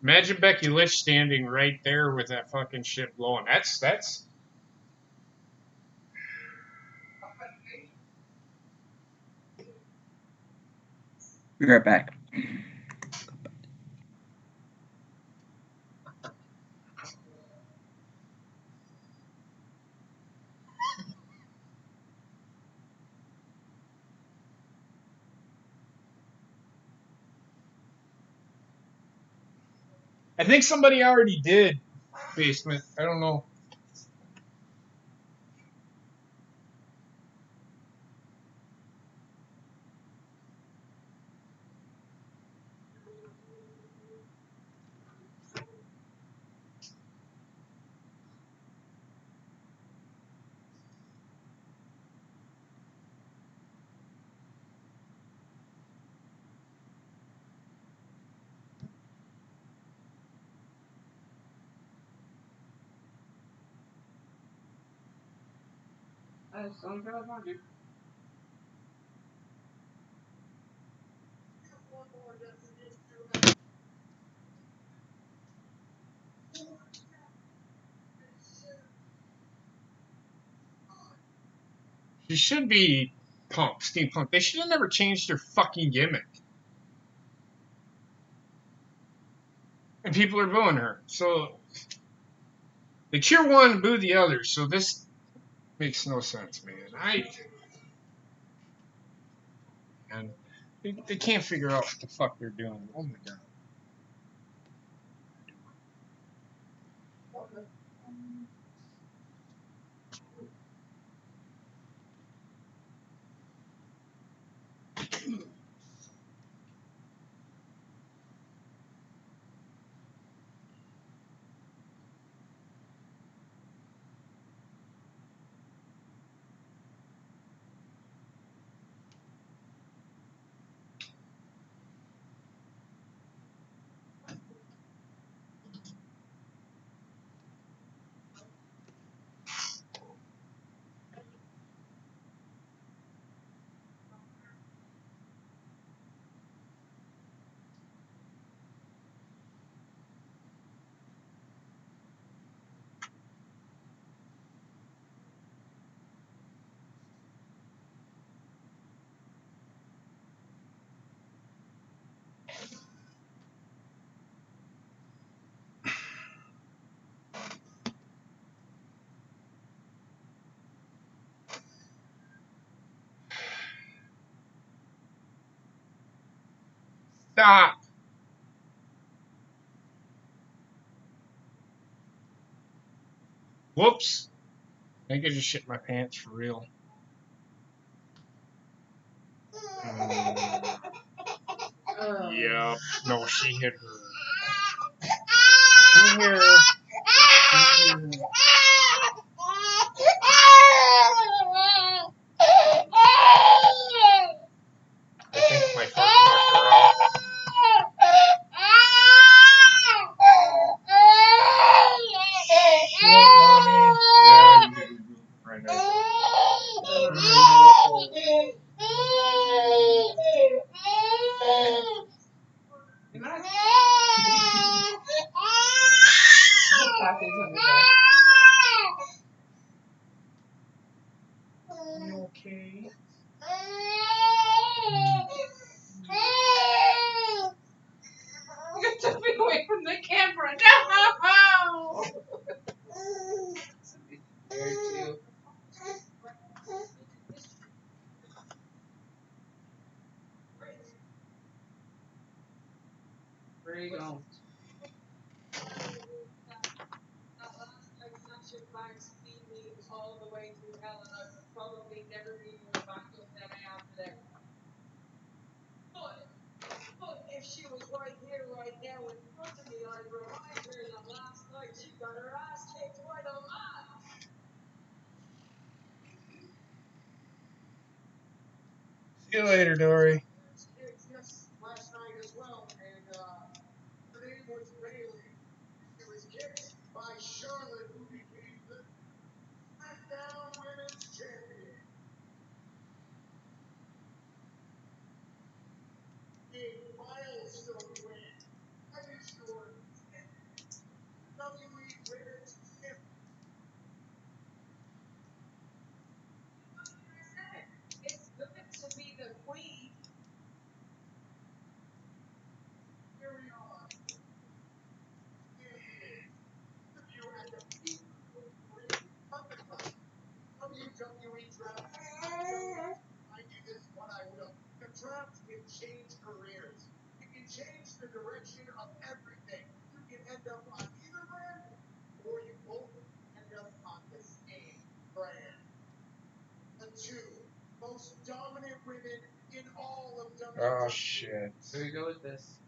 Imagine Becky Lynch standing right there with that fucking shit blowing. That's. Be right back. I think somebody already did. Basement. I don't know. That's the only girl on there. She should be steampunk. They should have never changed her fucking gimmick. And people are booing her. So they cheer one, boo the other. So this makes no sense, man. And they can't figure out what the fuck they're doing. Oh my god. Stop. Whoops. I think I just shit my pants for real. Yep. No, she hit her. Come here. Come here. I think my foot knocked her out. Shit, mommy. Yeah, you do. Right now. You okay? You took me away from the camera. No! There too. Where are you going? See you later, Dory. Oh shit. Where you go with this?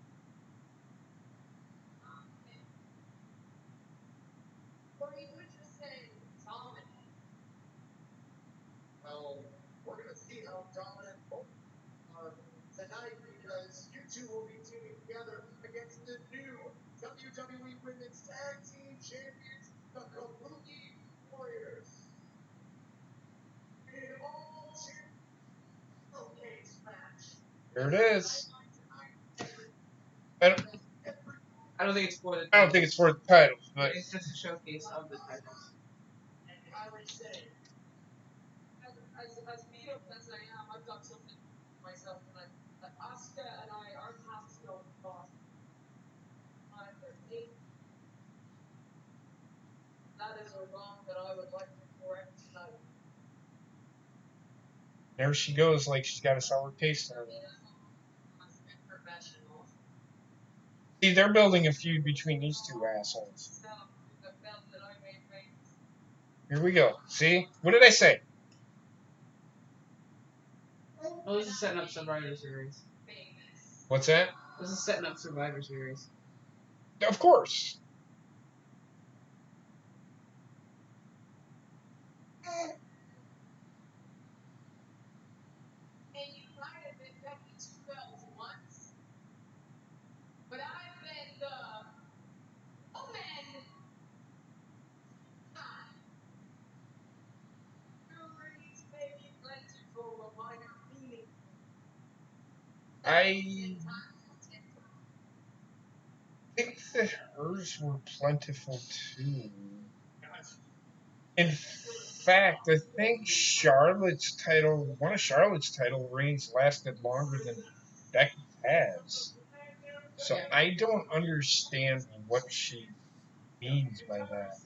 There it is. I don't, I don't think it's for the. I don't think it's for the titles, but It's just a showcase of the titles. there she goes, like she's got a sour taste in her mouth. See, they're building a feud between these two assholes. Here we go. See? What did I say? Well, this is setting up Survivor Series. What's that? This is setting up Survivor Series. Of course. I think that hers were plentiful too. In fact, I think one of Charlotte's title reigns lasted longer than Becky has. So I don't understand what she means by that.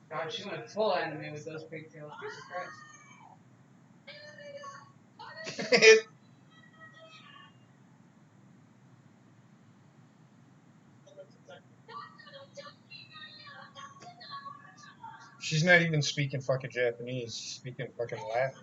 God, she went full anime with those pigtails. Jesus Christ. She's not even speaking fucking Japanese. She's speaking fucking Latin.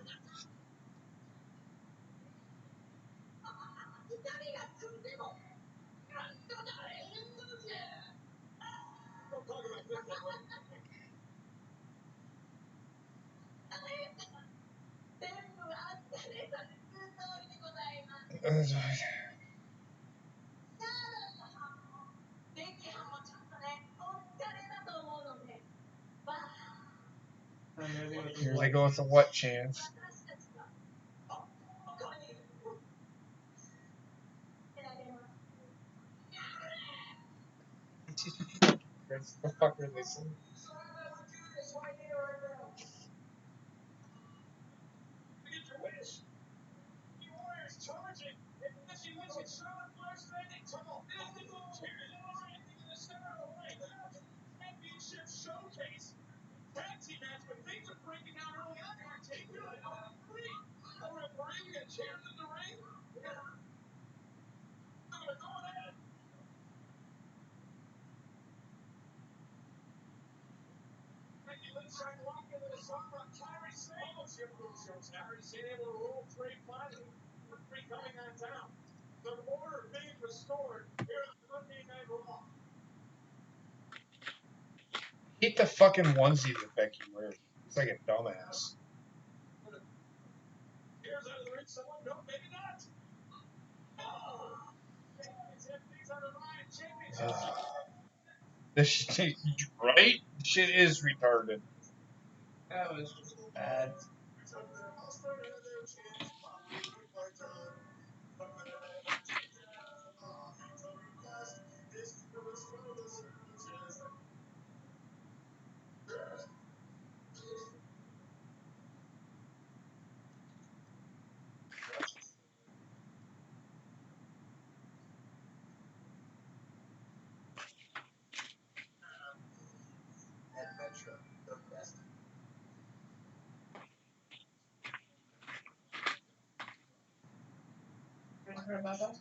Here they go with the what chance. What the fuck are they saying? Hate the fucking onesie that Becky wears. It's like a dumbass. This shit, right? Shit is retarded. That was just bad. Heard about that?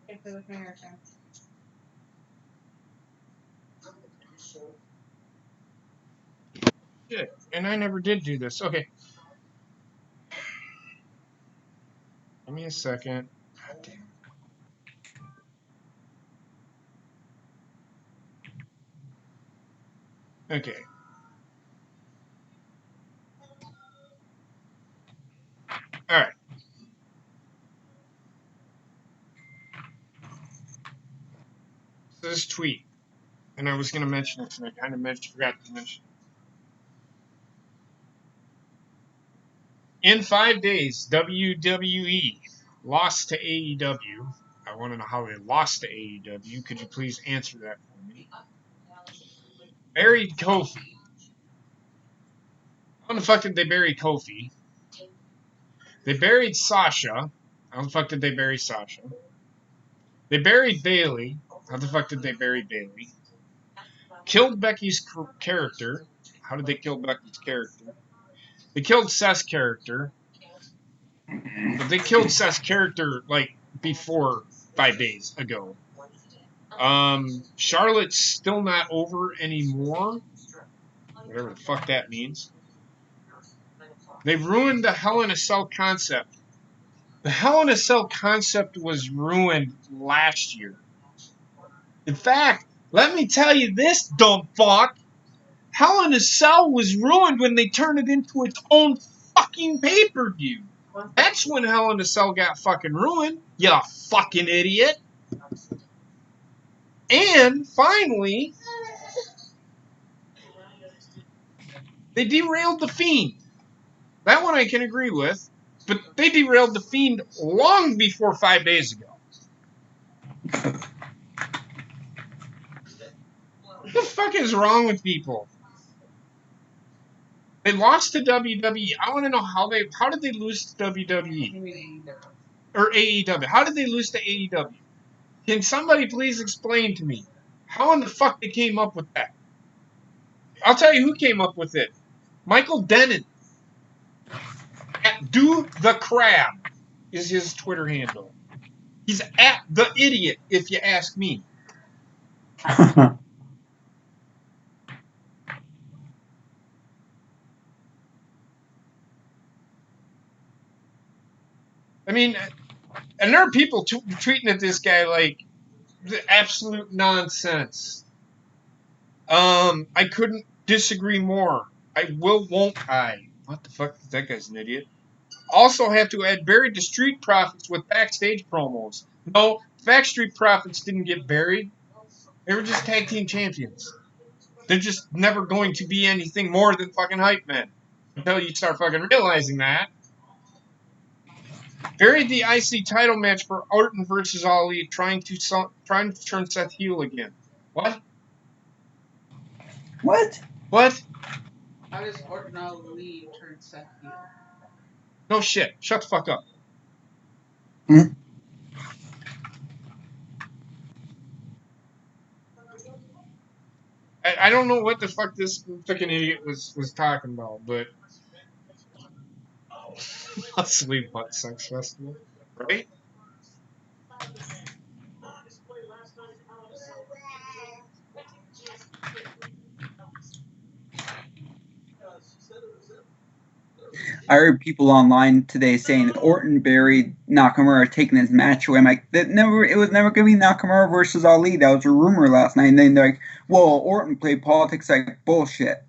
If it was American. Shit. And I never did do this. Okay. Give me a second. God damn. Okay. All right. So this tweet, and I was going to mention it, and I kind of forgot to mention it. In 5 days, WWE lost to AEW. I want to know how they lost to AEW. Could you please answer that for me? Buried Kofi. How the fuck did they bury Kofi? They buried Sasha. How the fuck did they bury Sasha? They buried Bailey. How the fuck did they bury Bailey? Killed Becky's character. How did they kill Becky's character? They killed Seth's character. But they killed Seth's character like before 5 days ago. Charlotte's still not over anymore. Whatever the fuck that means. They ruined the Hell in a Cell concept. The Hell in a Cell concept was ruined last year. In fact, let me tell you this, dumb fuck. Hell in a Cell was ruined when they turned it into its own fucking pay-per-view. That's when Hell in a Cell got fucking ruined, you fucking idiot. And finally, they derailed the Fiend. That one I can agree with, but they derailed the Fiend long before 5 days ago. What the fuck is wrong with people? They lost to WWE. I want to know how did they lose to WWE or AEW? How did they lose to AEW? Can somebody please explain to me how in the fuck they came up with that? I'll tell you who came up with it. Michael Denon at Do the Crab is his Twitter handle. He's at the idiot, if you ask me. I mean, and there are people tweeting at this guy like the absolute nonsense. I couldn't disagree more. Won't I? What the fuck? That guy's an idiot. Also have to add buried the Street Profits with backstage promos. No, Backstreet Profits didn't get buried. They were just tag team champions. They're just never going to be anything more than fucking hype men. Until you start fucking realizing that. Buried the IC title match for Orton versus Ali, trying to turn Seth heel again. What? What? What? How does Orton Ali turn Seth heel? No shit. Shut the fuck up. Hmm? I don't know what the fuck this fucking idiot was talking about, but Sweet Butt Sex Festival, right? I heard people online today saying Orton buried Nakamura taking his match away. I'm like, it was never going to be Nakamura versus Ali. That was a rumor last night. And then they're like, well, Orton played politics. Like, bullshit.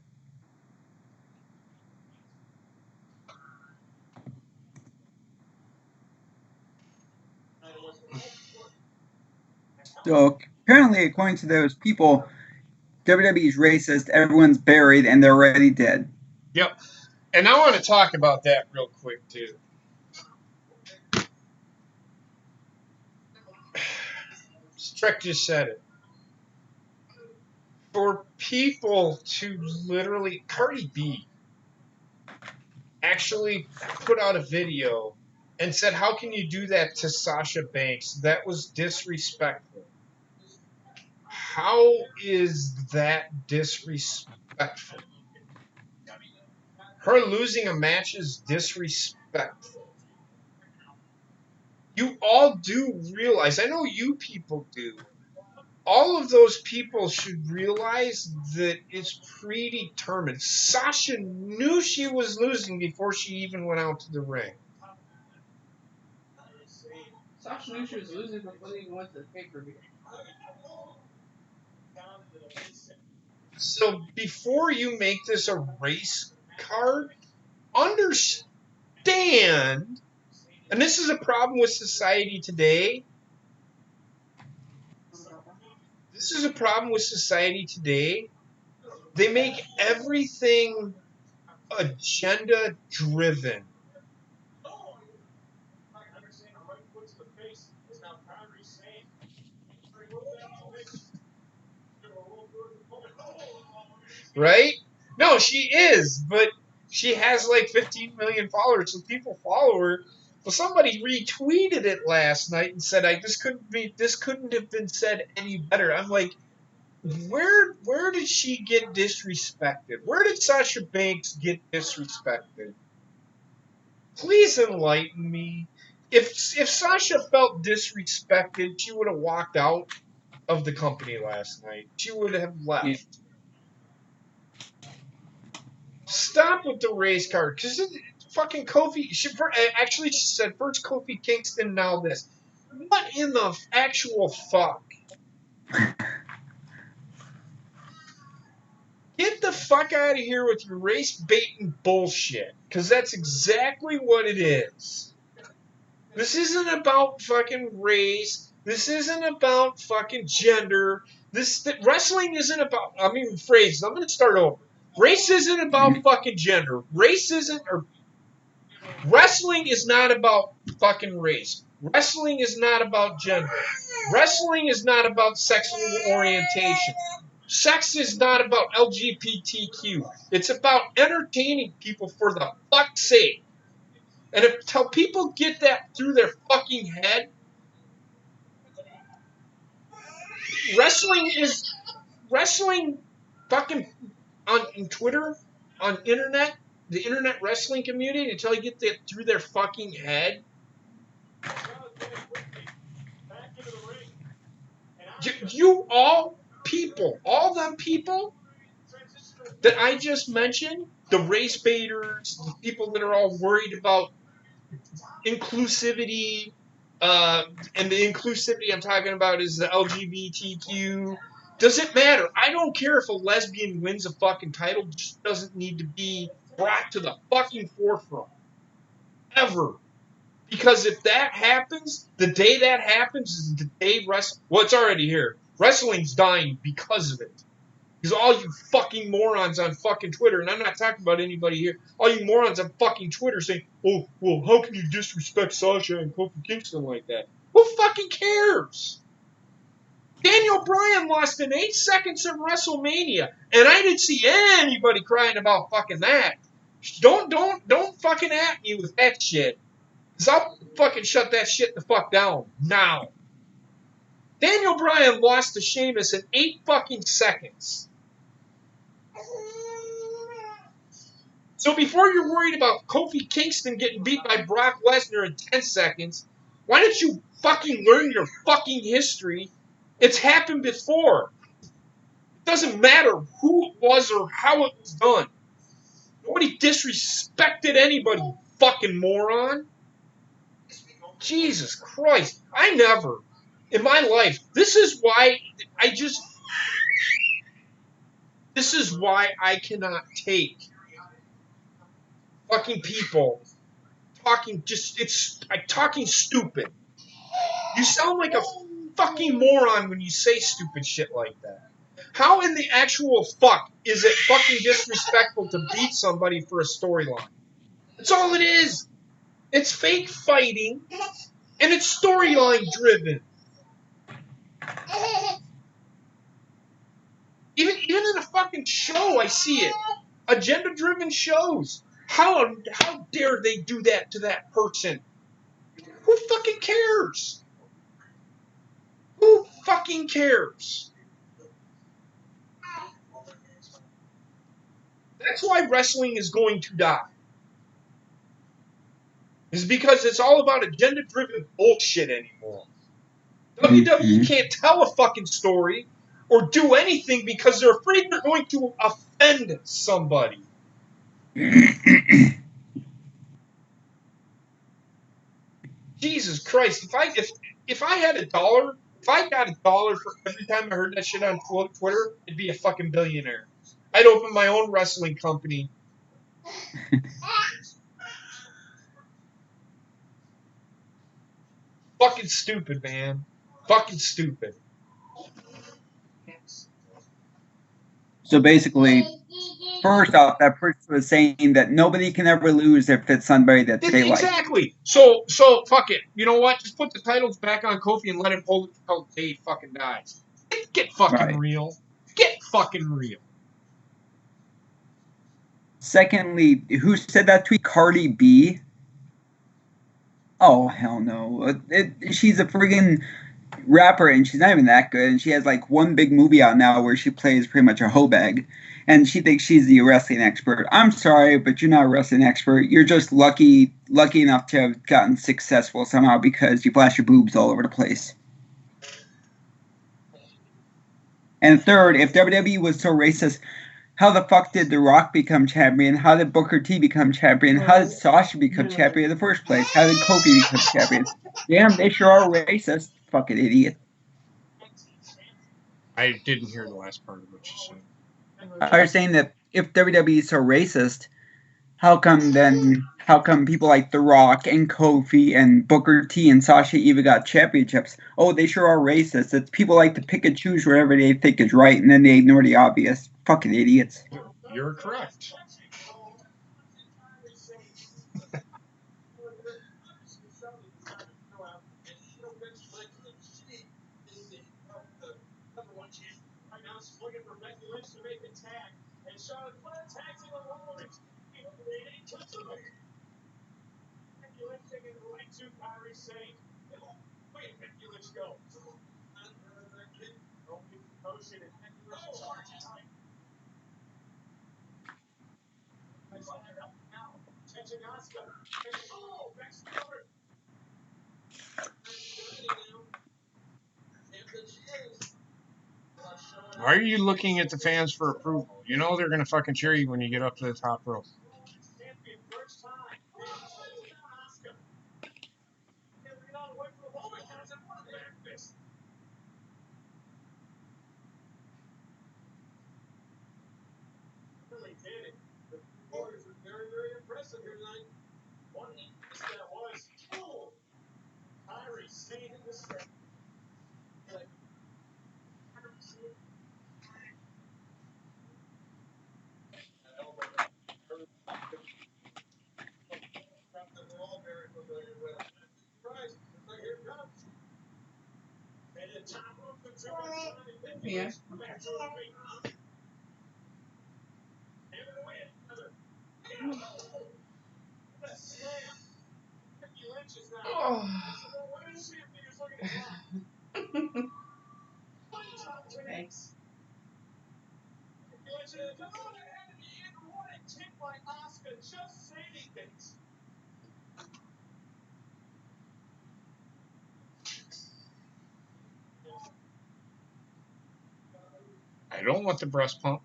So apparently, according to those people, WWE's racist. Everyone's buried and they're already dead. Yep. And I want to talk about that real quick, too. Trek just said it. For people to literally, Cardi B actually put out a video and said, how can you do that to Sasha Banks? That was disrespectful. How is that disrespectful? Her losing a match is disrespectful. You all do realize, I know you people do, all of those people should realize that it's predetermined. Sasha knew she was losing before she even went out to the ring. Sasha knew she was losing before they even went to the pay-per-view. So before you make this a race card, understand, and this is a problem with society today. This is a problem with society today. They make everything agenda driven. Right? No, she is, but she has like 15 million followers, so people follow her. But somebody retweeted it last night and said, this couldn't have been said any better." I'm like, where did she get disrespected? Where did Sasha Banks get disrespected? Please enlighten me. If Sasha felt disrespected, she would have walked out of the company last night. She would have left. Yeah. Stop with the race card, because fucking Kofi. She said first Kofi Kingston, now this. What in the actual fuck? Get the fuck out of here with your race baiting bullshit, because that's exactly what it is. This isn't about fucking race. This isn't about fucking gender. Wrestling isn't about. I'm going to start over. Race isn't about fucking gender. Wrestling is not about fucking race. Wrestling is not about gender. Wrestling is not about sexual orientation. Sex is not about LGBTQ. It's about entertaining people, for the fuck's sake. And until people get that through their fucking head, wrestling fucking on Twitter, on internet, the internet wrestling community, until you get that through their fucking head. You all them people that I just mentioned, the race baiters, the people that are all worried about inclusivity, and the inclusivity I'm talking about is the LGBTQ. Doesn't matter. I don't care if a lesbian wins a fucking title. It just doesn't need to be brought to the fucking forefront. Ever. Because if that happens, the day that happens is the day well, it's already here. Wrestling's dying because of it. Because all you fucking morons on fucking Twitter, and I'm not talking about anybody here, all you morons on fucking Twitter saying, "Oh, well, how can you disrespect Sasha and Kofi Kingston like that?" Who fucking cares? Daniel Bryan lost in 8 seconds at WrestleMania, and I didn't see anybody crying about fucking that. Don't fucking at me with that shit. Because I'll fucking shut that shit the fuck down now. Daniel Bryan lost to Sheamus in 8 fucking seconds. So before you're worried about Kofi Kingston getting beat by Brock Lesnar in 10 seconds, why don't you fucking learn your fucking history? It's happened before. It doesn't matter who it was or how it was done. Nobody disrespected anybody, you fucking moron. Jesus Christ. I never, in my life, this is why I cannot take fucking people talking talking stupid. You sound like a fucking moron when you say stupid shit like that. How in the actual fuck is it fucking disrespectful to beat somebody for a storyline? That's all it is. It's fake fighting, and it's storyline driven. Even in a fucking show, I see it. Agenda-driven shows. How dare they do that to that person? Who fucking cares? Who fucking cares? That's why wrestling is going to die. Is because it's all about agenda-driven bullshit anymore. WWE can't tell a fucking story or do anything because they're afraid they're going to offend somebody. Jesus Christ! If I had $1, if I got $1 for every time I heard that shit on Twitter, I'd be a fucking billionaire. I'd open my own wrestling company. Fucking stupid, man. Fucking stupid. So basically, First off, that person was saying that nobody can ever lose if it's somebody that they like. Exactly. So fuck it. You know what? Just put the titles back on Kofi and let him hold it until the day he fucking dies. Get fucking real. Get fucking real. Secondly, who said that tweet? Cardi B? Oh, hell no. She's a friggin' rapper and she's not even that good. And she has like one big movie out now where she plays pretty much a hoe bag. And she thinks she's the wrestling expert. I'm sorry, but you're not a wrestling expert. You're just lucky enough to have gotten successful somehow because you flash your boobs all over the place. And third, if WWE was so racist, how the fuck did The Rock become champion? How did Booker T become champion? How did Sasha become champion in the first place? How did Kofi become champion? Damn, they sure are racist. Fucking idiot. I didn't hear the last part of what you said. I was saying that if WWE is so racist, how come people like The Rock and Kofi and Booker T and Sasha even got championships? Oh, they sure are racist. It's people like to pick and choose whatever they think is right and then they ignore the obvious. Fucking idiots. You're correct. Why are you looking at the fans for approval? You know they're gonna fucking cheer you when you get up to the top rope. Yeah. Oh. Thanks. I don't want the breast pump.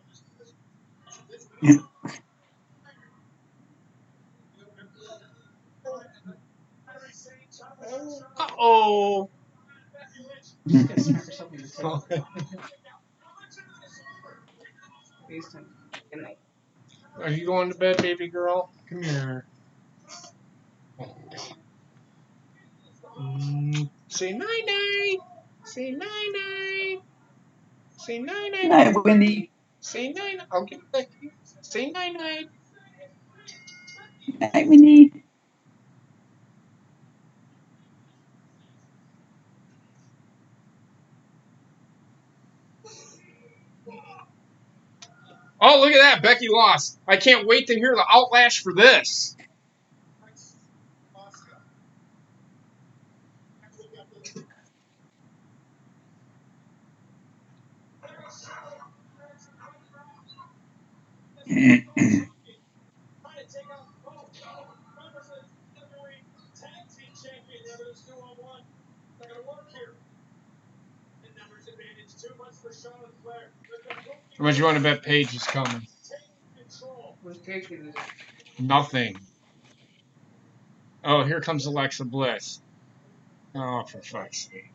Uh-oh. She's gonna smack herself in the face. FaceTime. Good night. Are you going to bed, baby girl? Come here. Say night-night. Say night-night. Say night-night. Night, Wendy. Say night-night. I'll get back to you. Say night-night. Night, Wendy. Oh, look at that. Becky lost. I can't wait to hear the outlash for this. How much you want to bet Paige is coming? Who's taking it? Nothing. Oh, here comes Alexa Bliss. Oh, for fuck's sake.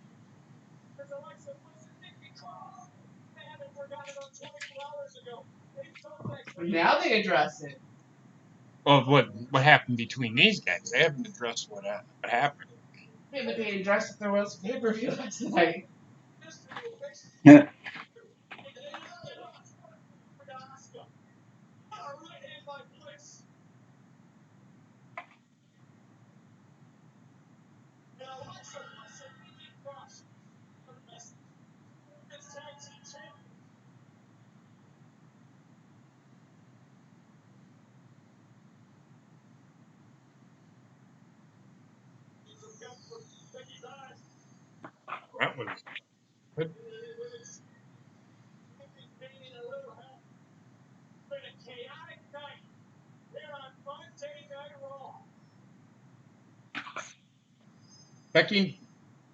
Now they address it. Oh, what happened between these guys? They haven't addressed what happened. Yeah, but they addressed it there was pay-per-view last night. That was good. Becky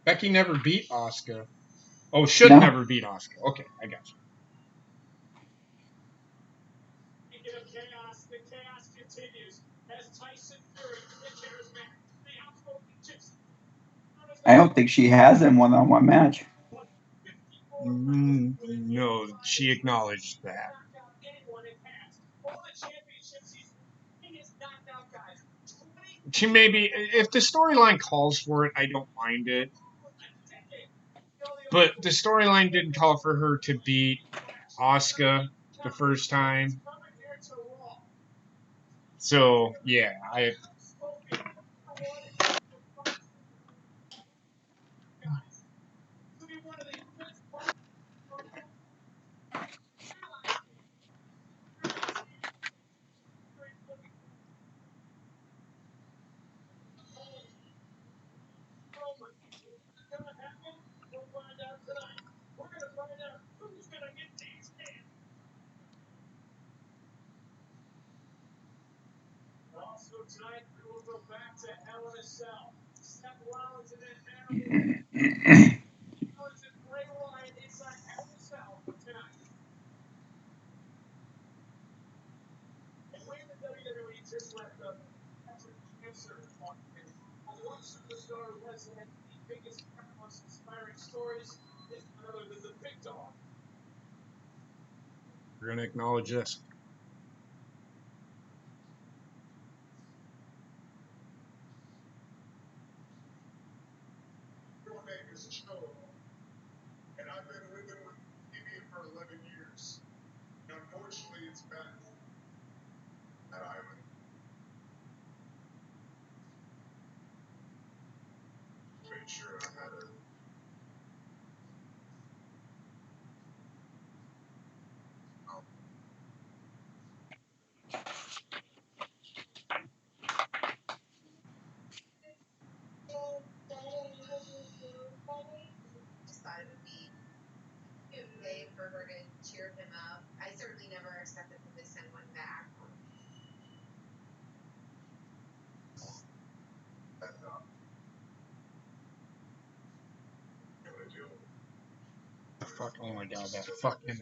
Becky never beat Asuka. Oh, should No. never beat Asuka. Okay, I got you. I don't think she has in one-on-one match. No, she acknowledged that. She maybe, if the storyline calls for it, I don't mind it. But the storyline didn't call for her to beat Asuka the first time. So yeah, I. We're gonna acknowledge this. Fuck! Oh my god, that fucking.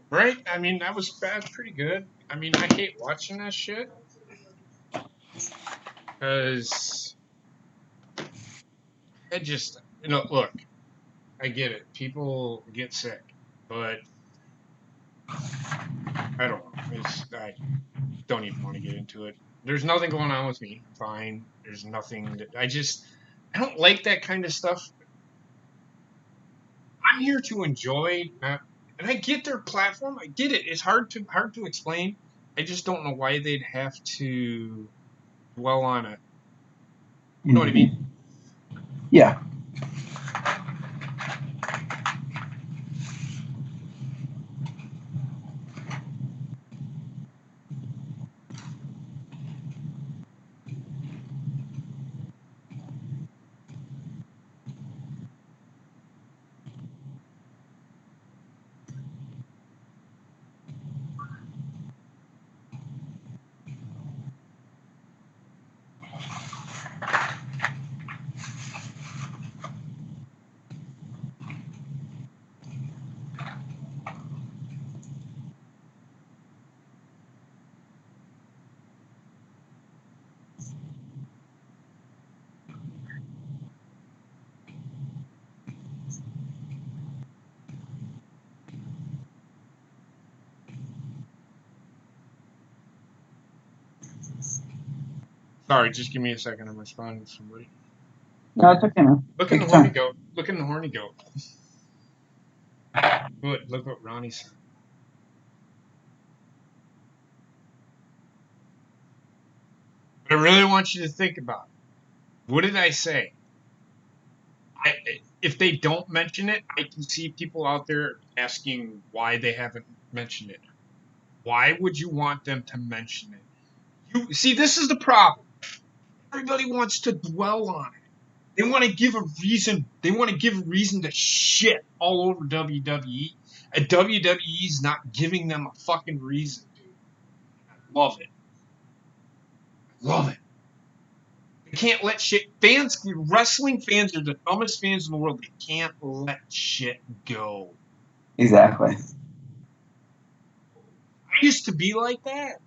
Right? I mean, that was pretty good. I mean, I hate watching that shit because it just, look, I get it. People get sick, but I don't know. I don't even want to get into it. There's nothing going on with me. I'm fine. There's nothing that I don't like that kind of stuff. I'm here to enjoy, and I get their platform. I get it. It's hard to explain. I just don't know why they'd have to dwell on it. You know what I mean? Yeah. Sorry, just give me a second. I'm responding to somebody. No, it's okay, man. Look in Take the your horny time. goat. Look in the horny goat. Good. Look what Ronnie said. But I really want you to think about it. What did I say? If they don't mention it, I can see people out there asking why they haven't mentioned it. Why would you want them to mention it? You see, this is the problem. Everybody wants to dwell on it. They want to give a reason. They want to give a reason to shit all over WWE. And WWE's not giving them a fucking reason, dude. I love it. I love it. They can't let shit. Wrestling fans are the dumbest fans in the world. They can't let shit go. Exactly. I used to be like that.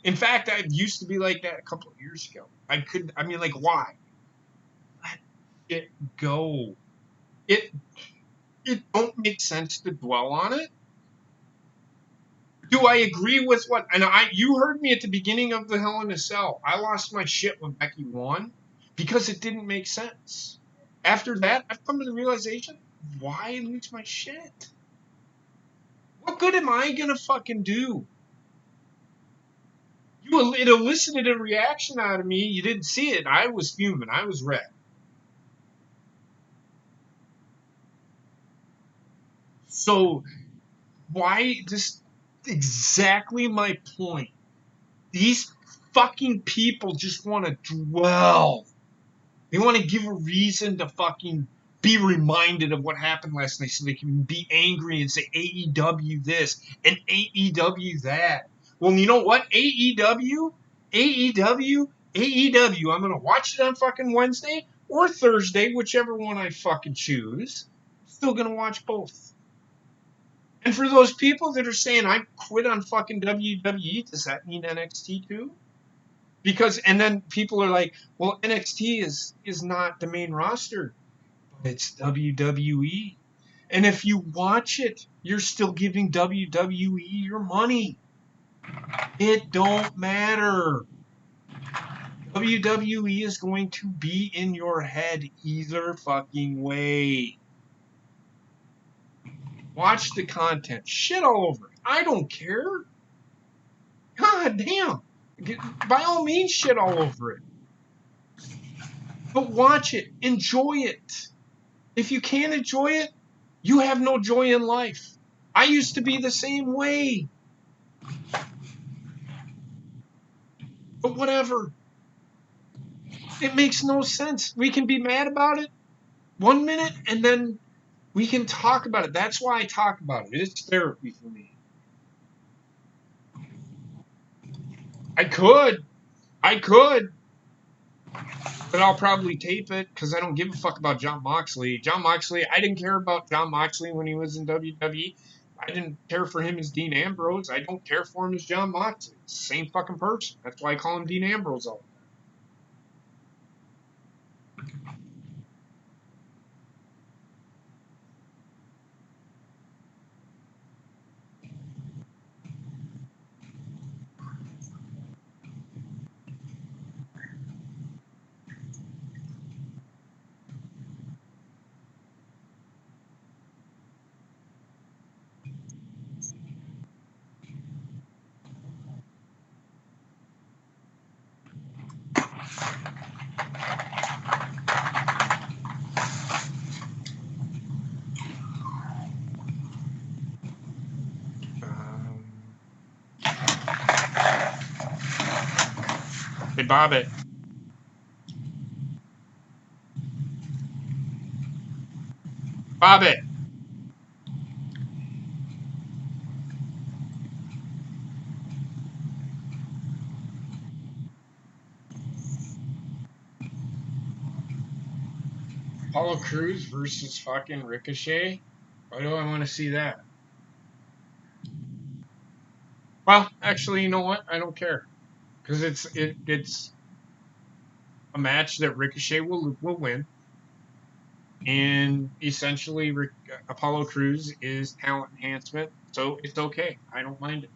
In fact, I used to be like that a couple of years ago. Like, why? Let shit go. It don't make sense to dwell on it. Do I agree with what? And you heard me at the beginning of the Hell in a Cell. I lost my shit when Becky won because it didn't make sense. After that, I've come to the realization: why lose my shit? What good am I gonna fucking do? It elicited a reaction out of me. You didn't see it. I was fuming. I was red. So why? Just exactly my point. These fucking people just want to dwell. They want to give a reason to fucking be reminded of what happened last night so they can be angry and say AEW this and AEW that. Well, you know what? AEW. I'm going to watch it on fucking Wednesday or Thursday, whichever one I fucking choose. I'm still going to watch both. And for those people that are saying I quit on fucking WWE, does that mean NXT too? And then people are like, well, NXT is not the main roster, but it's WWE. And if you watch it, you're still giving WWE your money. It don't matter. WWE is going to be in your head either fucking way. Watch the content. Shit all over it. I don't care. God damn. By all means, shit all over it. But watch it. Enjoy it. If you can't enjoy it, you have no joy in life. I used to be the same way. But whatever. It makes no sense. We can be mad about it 1 minute and then we can talk about it. That's why I talk about it. It's therapy for me. I could, but I'll probably tape it because I don't give a fuck about Jon Moxley. I didn't care about Jon Moxley when he was in WWE. I didn't care for him as Dean Ambrose. I don't care for him as Jon Moxley. It's the same fucking person. That's why I call him Dean Ambrose all the time. Hey, Bobbitt. Bobbitt. Apollo Crews versus fucking Ricochet? Why do I want to see that? Well, actually, you know what? I don't care. Because it's a match that Ricochet will win. And essentially, Apollo Crews is talent enhancement, so it's okay. I don't mind it.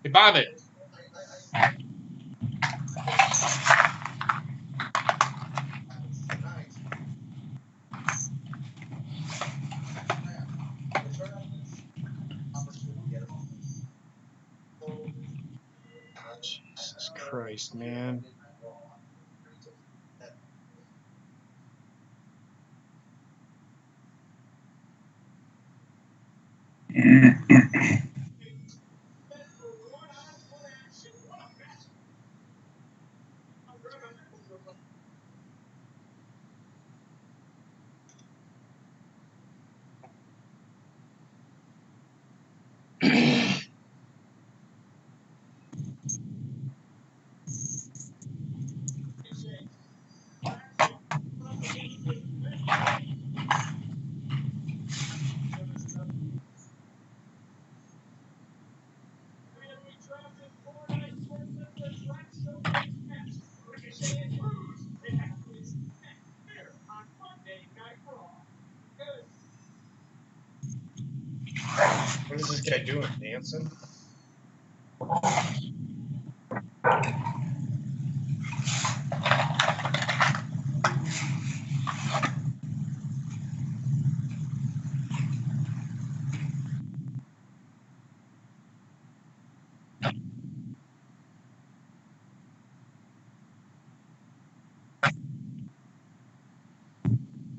Hey, Bobby. Jesus Christ, man. What is this guy doing? Dancing?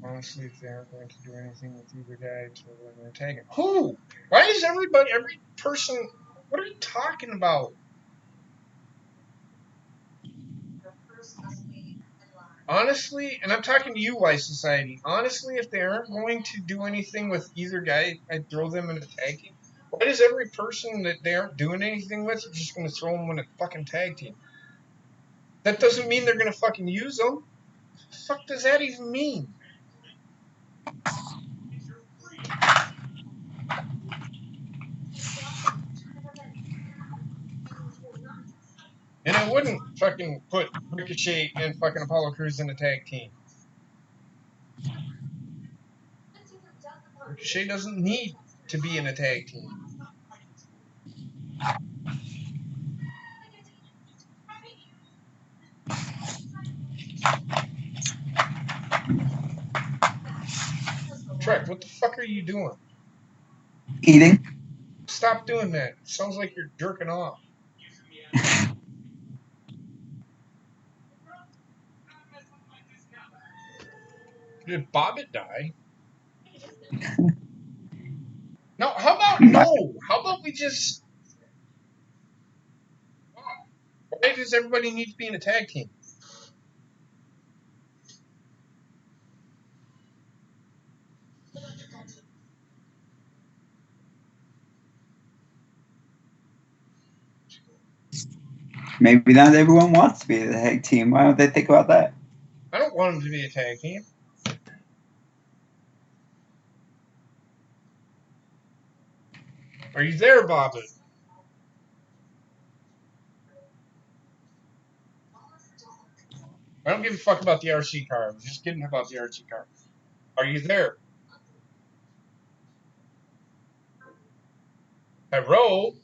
Honestly, if they aren't going to do anything with either guy to win their tag. Who? Why is every person? What are you talking about? Honestly, and I'm talking to you, Wise Society. Honestly, if they aren't going to do anything with either guy, I'd throw them in a tag team. Why does every person that they aren't doing anything with just going to throw them in a fucking tag team? That doesn't mean they're going to fucking use them. What the fuck does that even mean? And I wouldn't fucking put Ricochet and fucking Apollo Crews in a tag team. Ricochet doesn't need to be in a tag team. Trek, what the fuck are you doing? Eating. Stop doing that. It sounds like you're jerking off. Did Bobbit die? No, how about no? How about we just... Why does everybody need to be in a tag team? Maybe not everyone wants to be the tag team. Why don't they think about that? I don't want them to be a tag team. Are you there, Bobbit? I don't give a fuck about the RC car. I'm just kidding about the RC car. Are you there? Hello?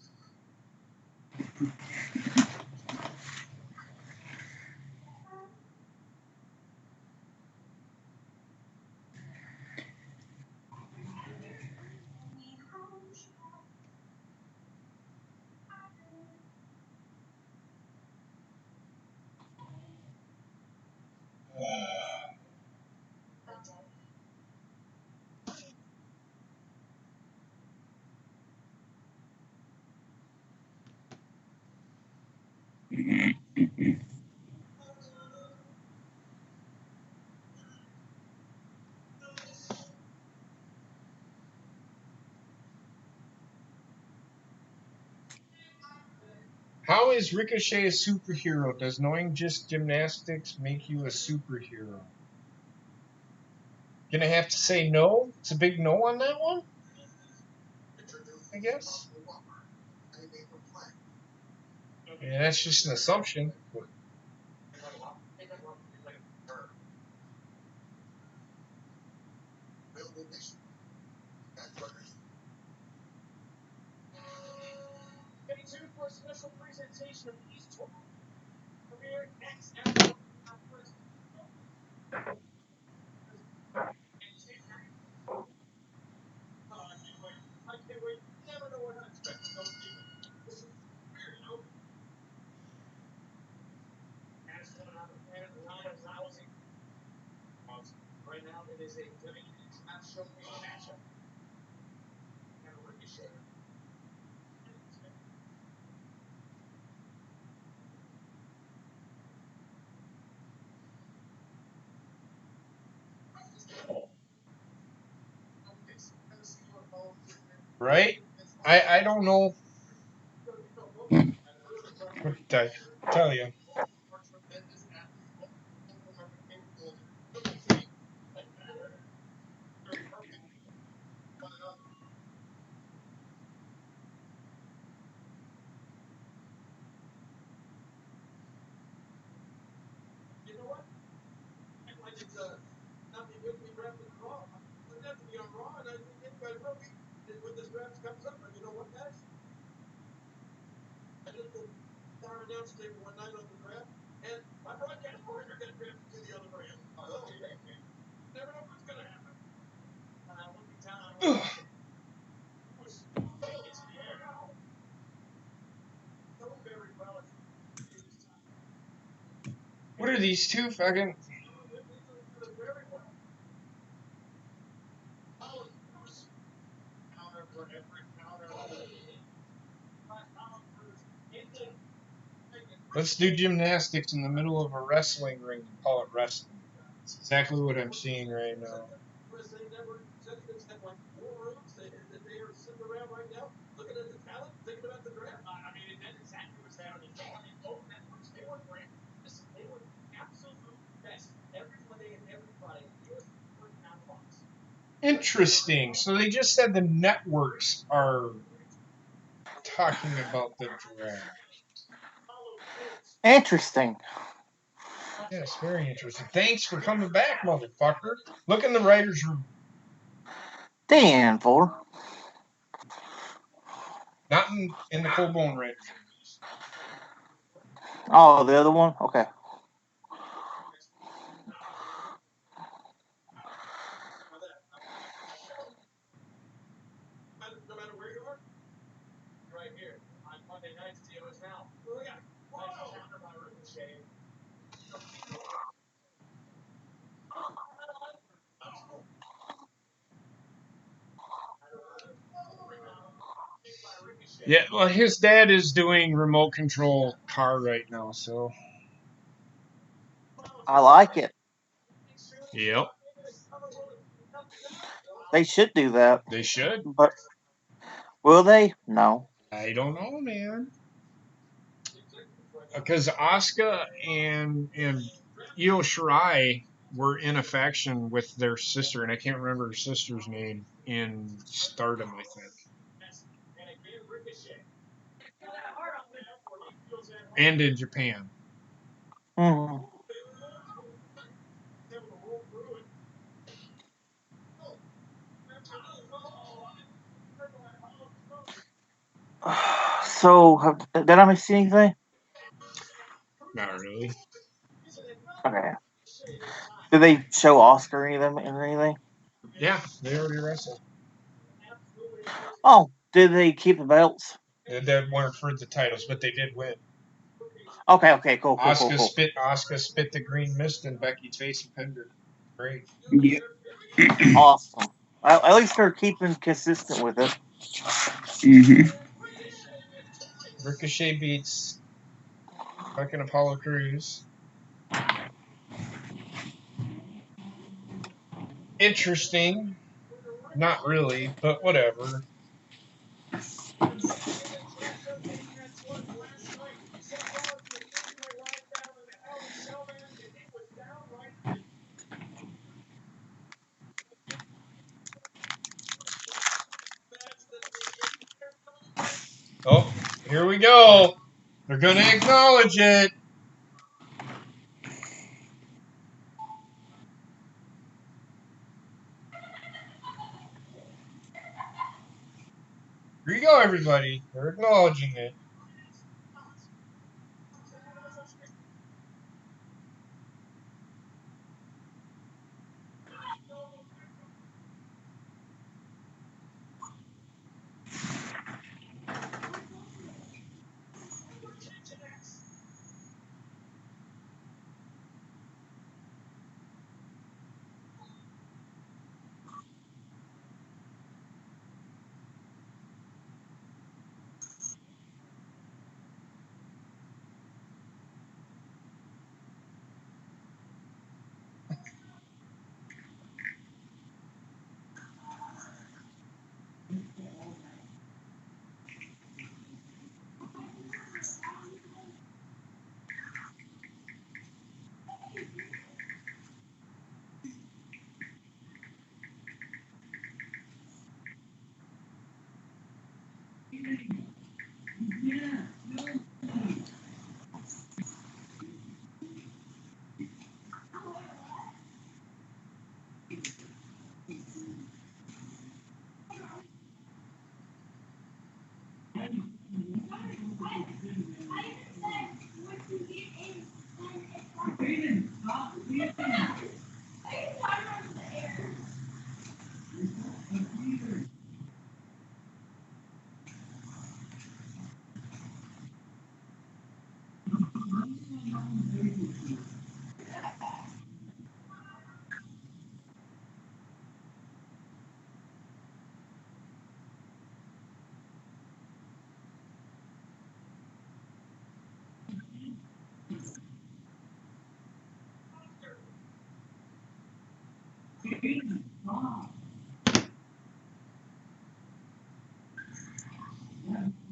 How is Ricochet a superhero? Does knowing just gymnastics make you a superhero? Gonna have to say no? It's a big no on that one? I guess. Yeah, that's just an assumption. Right? I don't know what to tell you. Ugh. What are these two fucking? Let's do gymnastics in the middle of a wrestling ring and call it wrestling. That's exactly what I'm seeing right now. Interesting. So they just said the networks are talking about the draft. Interesting. Yes, very interesting. Thanks for coming back, motherfucker. Look in the writer's room. Dan for. Not in the cold bone writer's room. Oh, the other one? Okay. Yeah, well, his dad is doing remote control car right now, so. I like it. Yep. They should do that. They should. But will they? No. I don't know, man. Because Asuka and Io Shirai were in a faction with their sister, and I can't remember her sister's name in Stardom, I think. And in Japan. Hmm. So, did I miss anything? Not really. Okay. Did they show Oscar anything? Yeah, they already wrestled. Oh, did they keep the belts? They weren't for the titles, but they did win. Okay, cool. Asuka spit the green mist in Becky's face and pinned her. Great. Yeah. Awesome. At least they're keeping consistent with it. Mm-hmm. Ricochet beats fucking Apollo Crews. Interesting. Not really, but whatever. Oh, here we go. They're going to acknowledge it. Here you go, everybody. They're acknowledging it.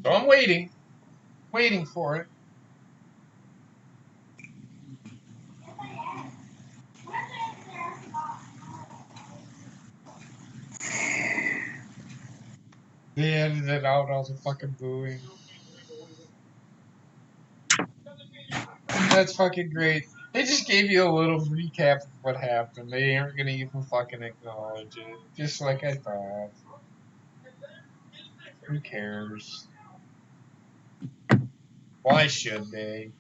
So I'm waiting for it. They edited out all the fucking booing. That's fucking great. They just gave you a little recap of what happened. They aren't gonna even fucking acknowledge it. Just like I thought. Who cares? Why should they?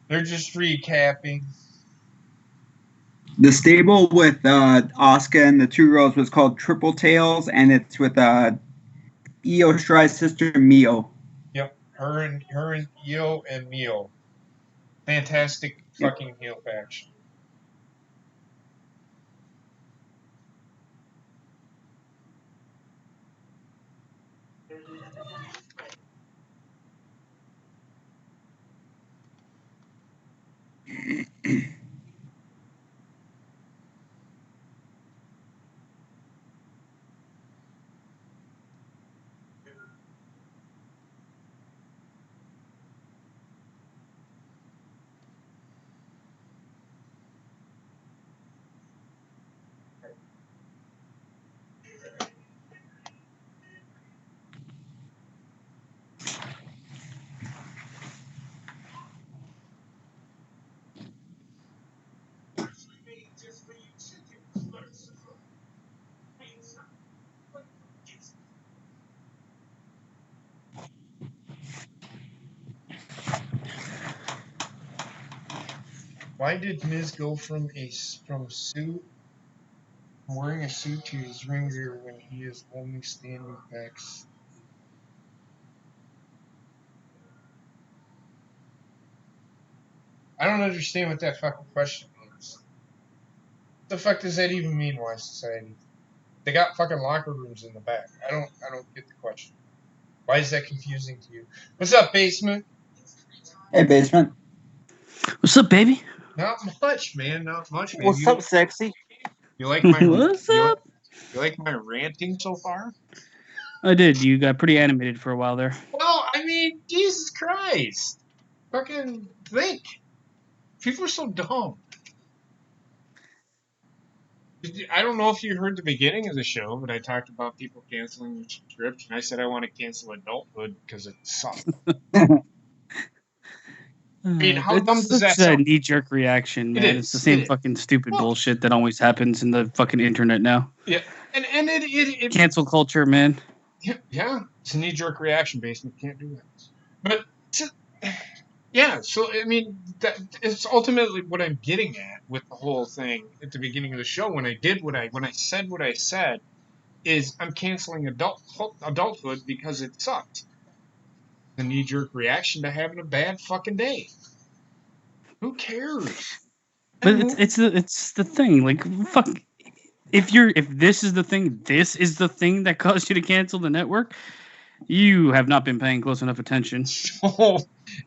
They're just recapping. The stable with Asuka and the two girls was called Triple Tails, and it's with Io Shirai's sister Mio. Yep, her and Io and Mio. Fantastic fucking heel faction. There's an epidemic spreading. Why did Miz go from wearing a suit to his ring gear when he is only standing next? I don't understand what that fucking question means. What the fuck does that even mean, Why Society? They got fucking locker rooms in the back. I don't get the question. Why is that confusing to you? What's up, Basement? Hey, Basement. What's up, baby? Not much, man. Not much, man. What's up, sexy? You like my What's up? You like my ranting so far? I did. You got pretty animated for a while there. Well, I mean, Jesus Christ. Fucking think. People are so dumb. I don't know if you heard the beginning of the show, but I talked about people canceling their subscription. I said I want to cancel adulthood because it sucks. I mean, how dumb does that It's a sound? knee-jerk reaction, It man. is, It's the same it is. fucking stupid Well- bullshit that always happens in the fucking internet now. Yeah, and it Cancel culture, man. yeah. It's a knee-jerk reaction. Basement can't do that. But yeah, so I mean, that it's ultimately what I'm getting at with the whole thing at the beginning of the show. When I said what I said, is I'm canceling adulthood because it sucked. The knee-jerk reaction to having a bad fucking day. Who cares? But it's the thing. Like fuck. If this is the thing that caused you to cancel the network, you have not been paying close enough attention.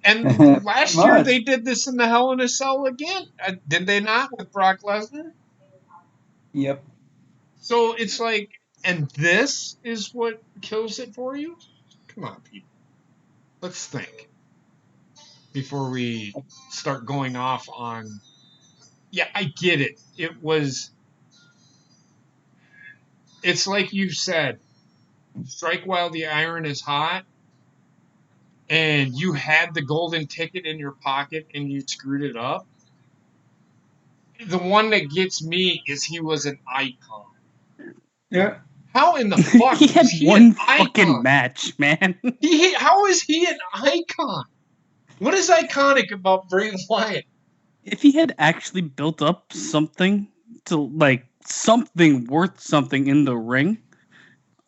And last year Much. they did this in the Hell in a Cell again. Did they not with Brock Lesnar? Yep. So it's like, and this is what kills it for you? Come on, people. Let's think before we start going off on. Yeah, I get it. It's like you said, strike while the iron is hot, and you had the golden ticket in your pocket and you screwed it up. The one that gets me is he was an icon. Yeah. How in the fuck He had was he one an fucking icon? match, man. How is he an icon? What is iconic about Bray Wyatt? If he had actually built up something to like something worth something in the ring,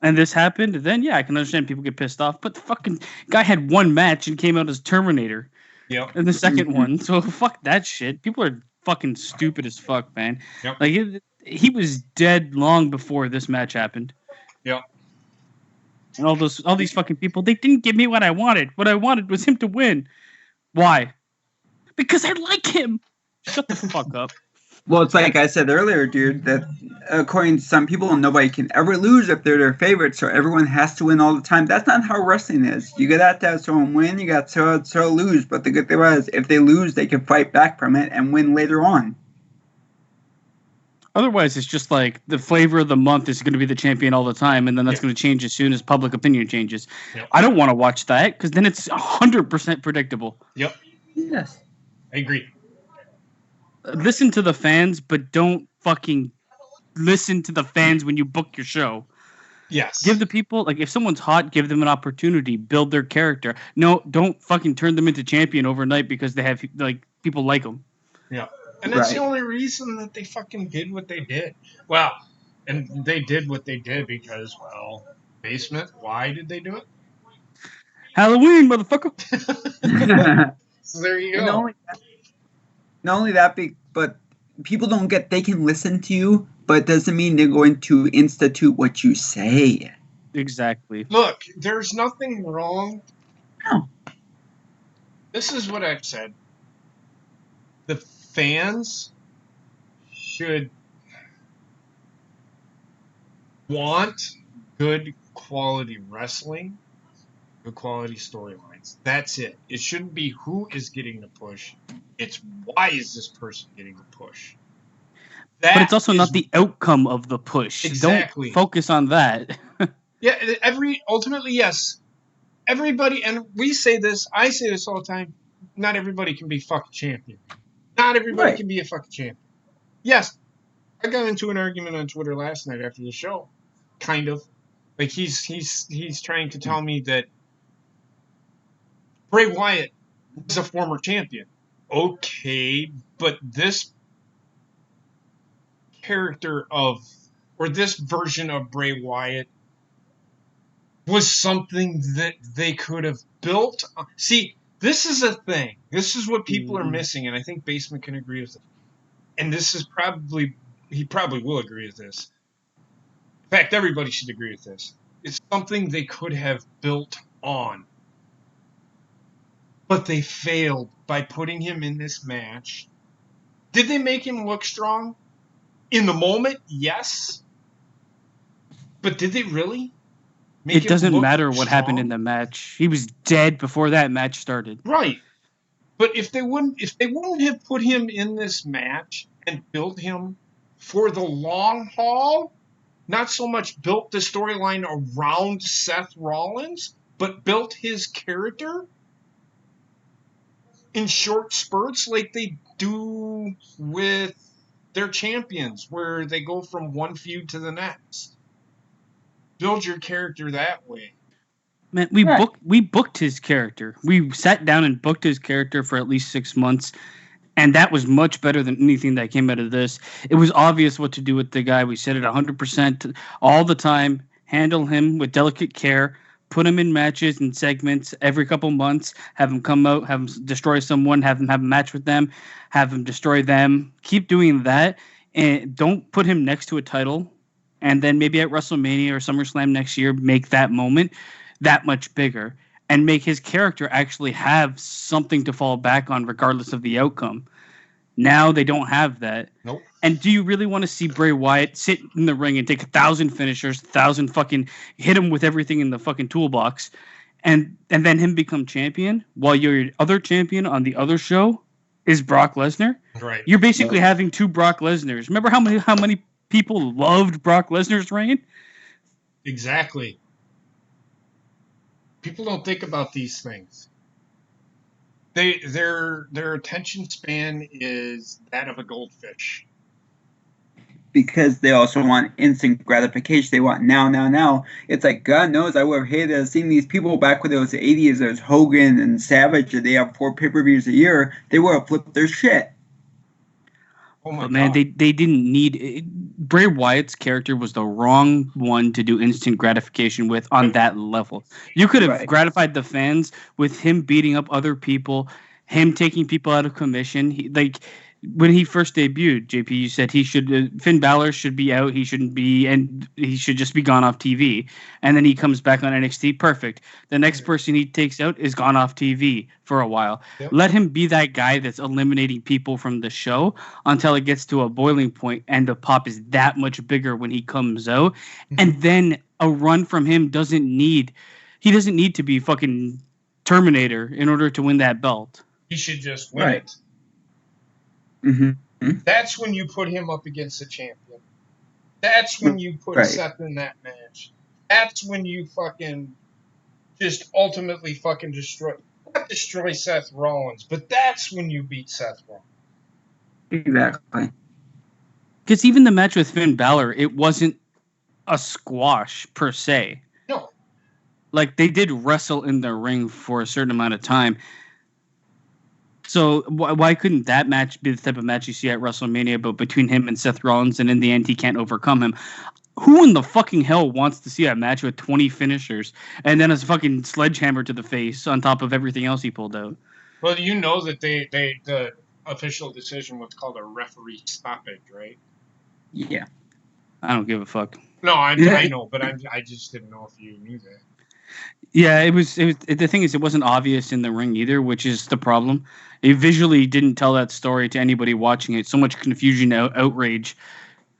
and this happened, then yeah, I can understand people get pissed off. But the fucking guy had one match and came out as Terminator Yep. in the second one, so fuck that shit. People are fucking stupid as fuck, man. Yep. Like he was dead long before this match happened. Yep. And all these fucking people, they didn't give me what I wanted. What I wanted was him to win. Why? Because I like him. Shut the fuck up. Well, it's like I said earlier, dude, that according to some people, nobody can ever lose if they're their favorite, so everyone has to win all the time. That's not how wrestling is. You got to have someone win, you got to lose. But the good thing was, if they lose, they can fight back from it and win later on. Otherwise, it's just like the flavor of the month is going to be the champion all the time, and then that's going to change as soon as public opinion changes. Yep. I don't want to watch that because then it's 100% predictable. Yep. Yes. I agree. Listen to the fans, but don't fucking listen to the fans when you book your show. Yes. Give the people, like, if someone's hot, give them an opportunity, build their character. No, don't fucking turn them into champion overnight because they have, like, people like them. Yeah. And that's the Right. only reason that they fucking did what they did. Well, and they did what they did because, well, basement, why did they do it? Halloween, motherfucker. So there you And go. not only that, but people don't get, they can listen to you, but it doesn't mean they're going to institute what you say. Exactly. Look, there's nothing wrong. No. This is what I've said. The fans should want good quality wrestling, good quality storylines. That's it. It shouldn't be who is getting the push. It's why is this person getting the push. But it's also not the outcome of the push. Exactly. Don't focus on that. Yeah, ultimately, yes. Everybody, and we say this, I say this all the time, not everybody can be fucking champion. Not everybody Right. can be a fucking champion. Yes, I got into an argument on Twitter last night after the show. Kind of. Like he's trying to tell me that Bray Wyatt was a former champion. Okay, but this character or this version of Bray Wyatt was something that they could have built. See, this is a thing. This is what people are missing, and I think Basement can agree with it. And this is he probably will agree with this. In fact, everybody should agree with this. It's something they could have built on. But they failed by putting him in this match. Did they make him look strong? In the moment, yes. But did they really? It doesn't matter what happened in the match. He was dead before that match started. Right. But if they wouldn't have put him in this match and built him for the long haul, not so much built the storyline around Seth Rollins, but built his character in short spurts like they do with their champions, where they go from one feud to the next. Build your character that way. Man, Right. we booked his character. We sat down and booked his character for at least 6 months, and that was much better than anything that came out of this. It was obvious what to do with the guy. We said it 100% all the time. Handle him with delicate care. Put him in matches and segments every couple months. Have him come out. Have him destroy someone. Have him have a match with them. Have him destroy them. Keep doing that, and don't put him next to a title. And then maybe at WrestleMania or SummerSlam next year, make that moment that much bigger and make his character actually have something to fall back on regardless of the outcome. Now they don't have that. Nope. And do you really want to see Bray Wyatt sit in the ring and take 1,000 finishers, 1,000 fucking hit him with everything in the fucking toolbox, and then him become champion while your other champion on the other show is Brock Lesnar? Right. You're basically having two Brock Lesnars. Remember how many people loved Brock Lesnar's reign? Exactly. People don't think about these things. Their attention span is that of a goldfish. Because they also want instant gratification. They want now. It's like, God knows, I would have hated to have seen these people back when it was the 80s. There's Hogan and Savage, and they have 4 pay-per-views a year. They would have flipped their shit. Oh my But man, God. they didn't need it. Bray Wyatt's character was the wrong one to do instant gratification with on that level. You could have Right. gratified the fans with him beating up other people, him taking people out of commission. When he first debuted, JP, you said Finn Balor should be out. He shouldn't be, and he should just be gone off TV. And then he comes back on NXT. Perfect. The next person he takes out is gone off TV for a while. Yep. Let him be that guy that's eliminating people from the show until it gets to a boiling point and the pop is that much bigger when he comes out. And then a run from him doesn't need to be fucking Terminator in order to win that belt. He should just win Right. it. Mm-hmm. That's when you put him up against a champion. That's when you put Right. Seth in that match. That's when you fucking just ultimately fucking not destroy Seth Rollins, but that's when you beat Seth Rollins. Exactly. Because even the match with Finn Balor, it wasn't a squash per se. No. Like, they did wrestle in the ring for a certain amount of time. So why couldn't that match be the type of match you see at WrestleMania, but between him and Seth Rollins, and in the end he can't overcome him? Who in the fucking hell wants to see a match with 20 finishers and then a fucking sledgehammer to the face on top of everything else he pulled out? Well, you know that the official decision was called a referee stoppage, right? Yeah. I don't give a fuck. No, I know, but I just didn't know if you knew that. Yeah, it was. The thing is, it wasn't obvious in the ring either, which is the problem. It visually didn't tell that story to anybody watching it. So much confusion, outrage.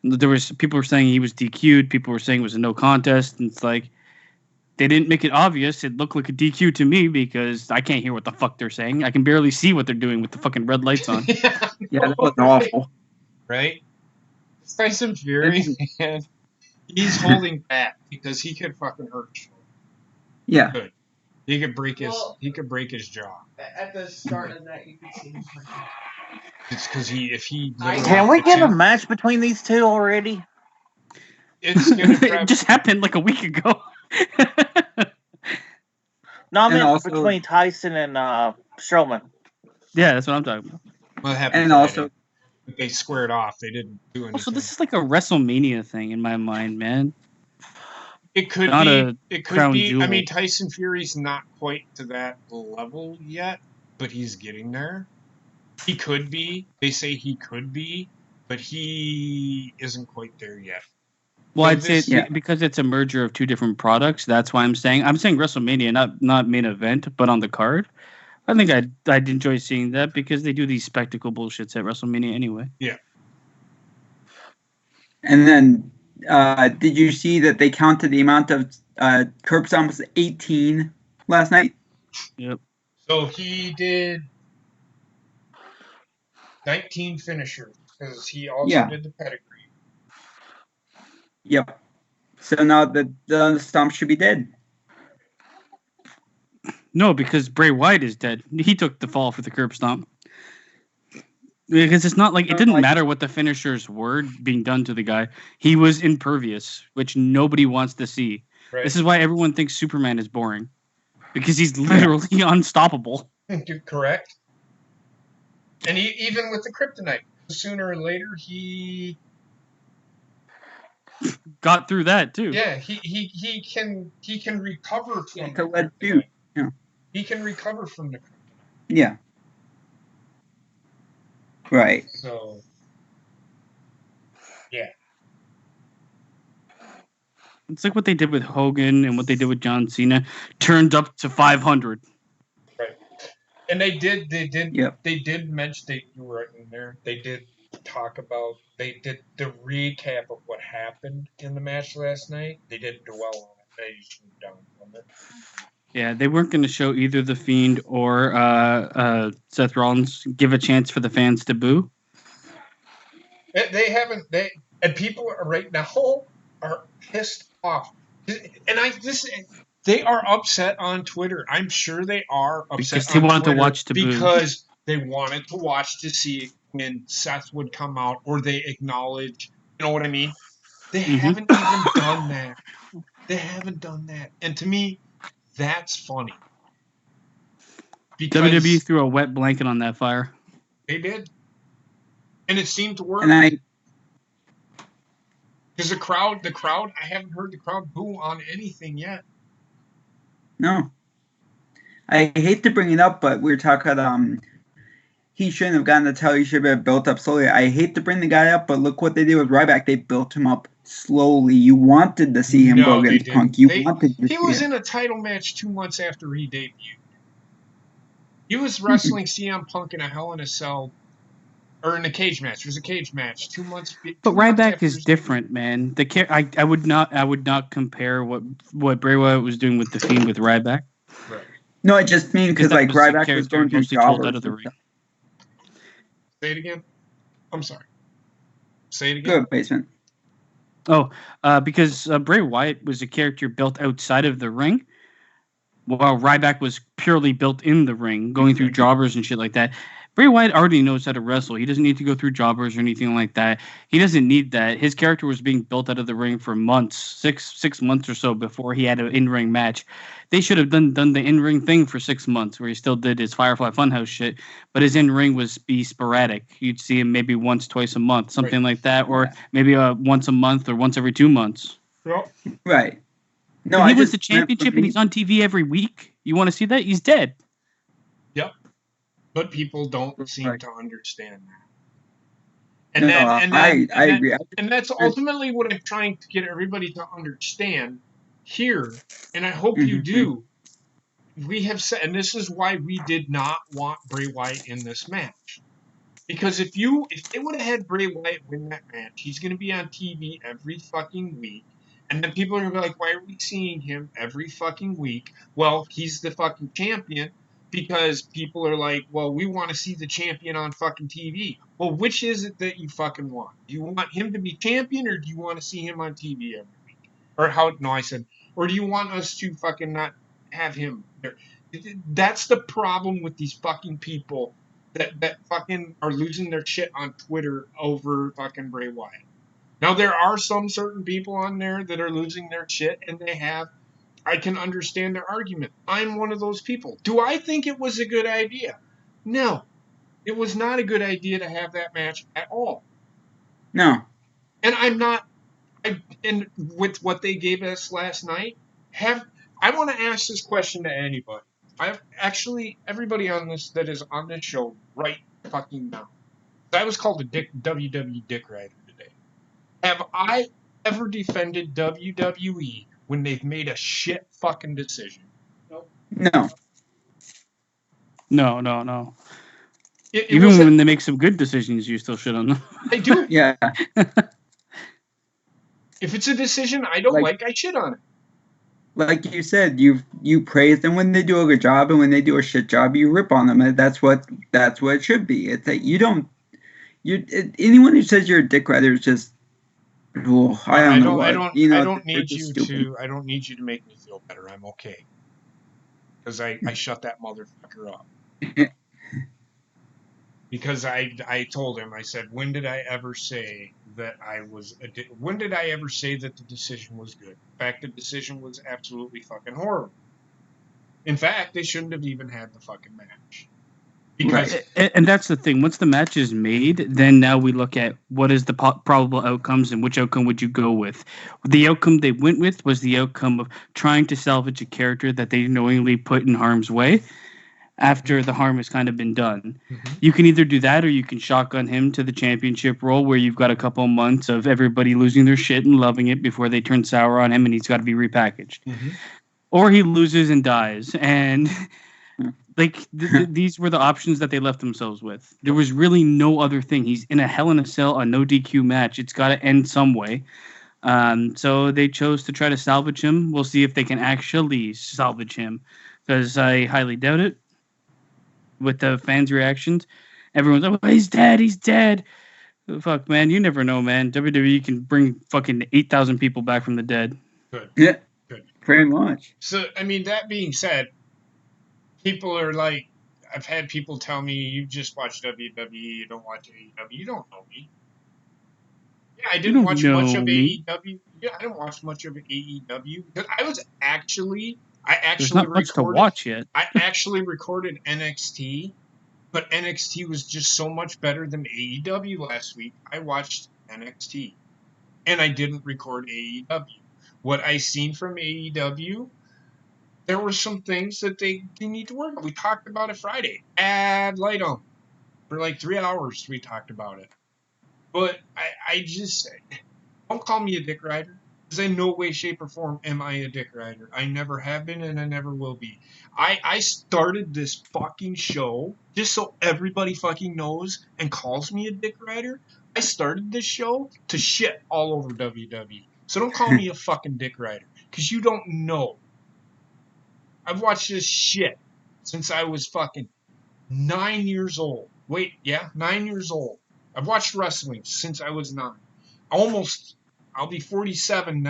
People were saying he was DQ'd. People were saying it was a no contest. And it's like, they didn't make it obvious. It looked like a DQ to me because I can't hear what the fuck they're saying. I can barely see what they're doing with the fucking red lights on. Yeah, that was awful. Right? Tyson Fury, man, he's holding back because he could fucking hurt you. Yeah. Good. He could break his Well- jaw. At the start of that, you could see him. It's because if he Can we get a match between these two already? It's gonna It just happened like a week ago. No, I And meant also- between Tyson and Strowman. Yeah, that's what I'm talking about. what happened. And also, They squared off. They didn't do anything. Also, this is like a WrestleMania thing in my mind, man. It could not be. a It could crown be. I jewel. mean, Tyson Fury's not quite to that level yet, but he's getting there. He could be. They say he could be, but he isn't quite there yet. Well, So I'd say this- it's because it's a merger of two different products. That's why I'm saying WrestleMania, not main event, but on the card. I think I'd enjoy seeing that because they do these spectacle bullshits at WrestleMania anyway. and then, did you see that they counted the amount of curb stomps? 18 last night. So he did 19 finishers because he also Yeah. did the pedigree. Yep. So now the stomp should be dead. No, because Bray Wyatt is dead. He took the fall for the curb stomp. Because it's not like it didn't matter what the finishers were being done to the guy. He was impervious, which nobody wants to see. Right. This is why everyone thinks Superman is boring. because he's literally unstoppable. Correct. And even with the kryptonite, sooner or later he got through that too. Yeah, he can recover from to let you. Yeah. He can recover from the kryptonite. Yeah. Right. So yeah. It's like what they did with Hogan and what they did with John Cena. Turned up to 500. Right. And they did Yep. they did mention you were in there. They did talk about they did the recap of what happened in the match last night. They didn't dwell on it. They just moved down from it. Yeah, they weren't going to show either the Fiend or Seth Rollins give a chance for the fans to boo. They haven't. And people are right now are pissed off. And they are upset on Twitter. I'm sure they are upset because they wanted Twitter to watch to boo. because they wanted to watch to see when Seth would come out or they acknowledge. You know what I mean? They haven't even done that. They haven't done that. And to me, that's funny. Because WWE threw a wet blanket on that fire. They did. And it seemed to work. And because the crowd, I haven't heard the crowd boo on anything yet. No. I hate to bring it up, but we were talking he shouldn't have gotten the title. He should have built up slowly. I hate to bring the guy up, but look what they did with Ryback. They built him up slowly. You wanted to see him go against Punk. He was in a title match 2 months after he debuted. He was wrestling CM Punk in a Hell in a Cell, or in a cage match. It was a cage match 2 months. But Ryback is different, man. I would not compare what Bray Wyatt was doing with the Fiend with Ryback. Right. No, I just mean because like Ryback was going through jobbers out of the ring. Say it again. I'm sorry. Say it again. Good basement. Oh, because Bray Wyatt was a character built outside of the ring, while Ryback was purely built in the ring, going through jobbers and shit like that. Bray Wyatt already knows how to wrestle. He doesn't need to go through jobbers or anything like that. He doesn't need that. His character was being built out of the ring for months, six months or so before he had an in-ring match. They should have done the in-ring thing for 6 months where he still did his Firefly Funhouse shit, but his in-ring was be sporadic. You'd see him maybe once, twice a month, something like that, or maybe once a month or once every 2 months. Yep. Right. No, he was the championship and he's on TV every week. You want to see that? He's dead. Yep. But people don't seem to understand that. I agree. And that's ultimately what I'm trying to get everybody to understand here, and I hope you do. We have said, and this is why we did not want Bray Wyatt in this match. Because if they would have had Bray Wyatt win that match, he's going to be on TV every fucking week. And then people are going to be like, why are we seeing him every fucking week? Well, he's the fucking champion. Because people are like, well, we want to see the champion on fucking TV. Well, which is it that you fucking want? Do you want him to be champion, or do you want to see him on TV every week? Or do you want us to fucking not have him there? That's the problem with these fucking people that fucking are losing their shit on Twitter over fucking Bray Wyatt. Now, there are some certain people on there that are losing their shit, and I can understand their argument. I'm one of those people. Do I think it was a good idea? No. It was not a good idea to have that match at all. No. And and with what they gave us last night, I want to ask this question to anybody. Everybody on this that is on this show right fucking now. I was called a WWE dick rider today. Have I ever defended WWE when they've made a shit fucking decision? No. No. Even when they make some good decisions, you still shit on them. They do. Yeah. If it's a decision I don't like, I shit on it. Like you said, you praise them when they do a good job, and when they do a shit job, you rip on them. And that's what it should be. It's that anyone who says you're a dick rider is just. Well, I don't need you to make me feel better. I'm okay. Because I shut that motherfucker up. Because I told him, I said, when did I ever say that when did I ever say that the decision was good? In fact, the decision was absolutely fucking horrible. In fact, they shouldn't have even had the fucking match. Because And that's the thing. Once the match is made, then now we look at what is the probable outcomes and which outcome would you go with. The outcome they went with was the outcome of trying to salvage a character that they knowingly put in harm's way after the harm has kind of been done. Mhm. You can either do that or you can shotgun him to the championship role where you've got a couple of months of everybody losing their shit and loving it before they turn sour on him and he's got to be repackaged. Mhm. Or he loses and dies. And like these were the options that they left themselves with. There was really no other thing. He's in a Hell in a Cell, a no DQ match. It's got to end some way. So they chose to try to salvage him. We'll see if they can actually salvage him, because I highly doubt it. With the fans' reactions, everyone's like, oh, he's dead, he's dead. Fuck, man, you never know, man. WWE can bring fucking 8,000 people back from the dead. Good. Yeah, Good. pretty much. So, I mean, that being said, people are like, I've had people tell me, you just watch WWE, you don't watch AEW. You don't know me. Yeah, I didn't don't watch much know of me. AEW. Yeah, I didn't watch much of AEW because I There's actually not much to recorded. watch yet. I actually recorded NXT, but NXT was just so much better than AEW last week. I watched NXT, and I didn't record AEW. What I seen from AEW, there were some things that they need to work on. We talked about it Friday ad litem for like 3 hours. We talked about it, but I just don't call me a dick rider. Because in no way, shape, or form am I a dick rider. I never have been and I never will be. I started this fucking show just so everybody fucking knows and calls me a dick rider. I started this show to shit all over WWE. So don't call me a fucking dick rider. Because you don't know. I've watched this shit since I was fucking 9 years old. Wait, yeah, 9 years old. I've watched wrestling since I was 9. I'll be 47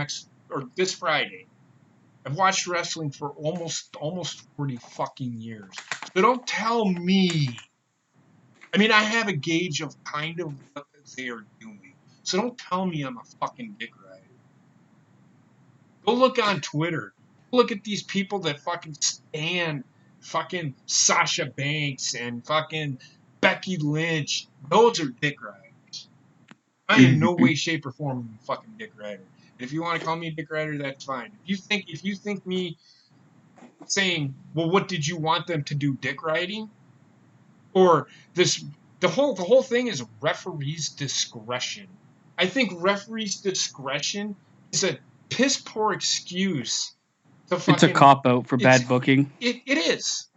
this Friday. I've watched wrestling for almost 40 fucking years. So don't tell me. I mean, I have a gauge of kind of what they are doing. So don't tell me I'm a fucking dick rider. Go look on Twitter. Look at these people that fucking stand fucking Sasha Banks and fucking Becky Lynch. Those are dick riders. I in no way, shape, or form am a fucking dick rider. And if you want to call me a dick rider, that's fine. If you think me saying, well, what did you want them to do, dick riding? Or the whole thing is referee's discretion. I think referee's discretion is a piss poor excuse to It's a fucking cop out for bad booking. it is.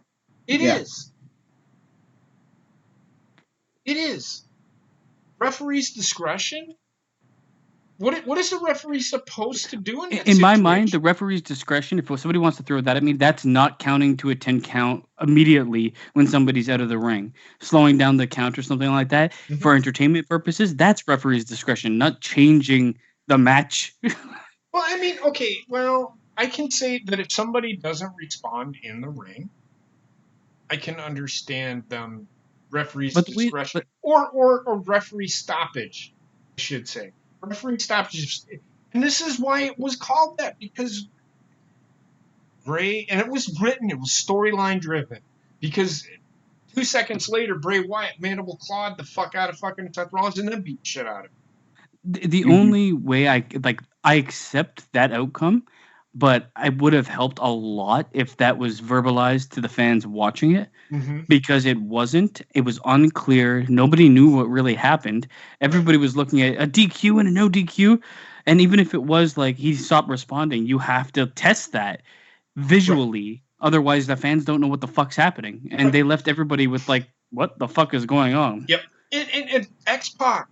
It Yeah. is. It is. Referee's discretion? What is the referee supposed to do in that In my situation? mind, the referee's discretion, if somebody wants to throw that at me, that's not counting to a 10 count immediately when somebody's out of the ring. Slowing down the count or something like that Mhm. for entertainment purposes, that's referee's discretion, not changing the match. Well, I mean, okay, well, I can say that if somebody doesn't respond in the ring, I can understand them referee's discretion or referee stoppage, I should say. Referee stoppage, and this is why it was called that, because Bray, and it was written, it was storyline driven, because 2 seconds later, Bray Wyatt mandible clawed the fuck out of fucking Seth Rollins and then beat the shit out of him. The only way I accept that outcome, but I would have helped a lot if that was verbalized to the fans watching it. Mm-hmm. Because it wasn't. It was unclear. Nobody knew what really happened. Everybody was looking at a DQ and a no DQ. And even if it was like he stopped responding, you have to test that visually. Right. Otherwise, the fans don't know what the fuck's happening. And they left everybody with like, what the fuck is going on? Yep. And X-Pac.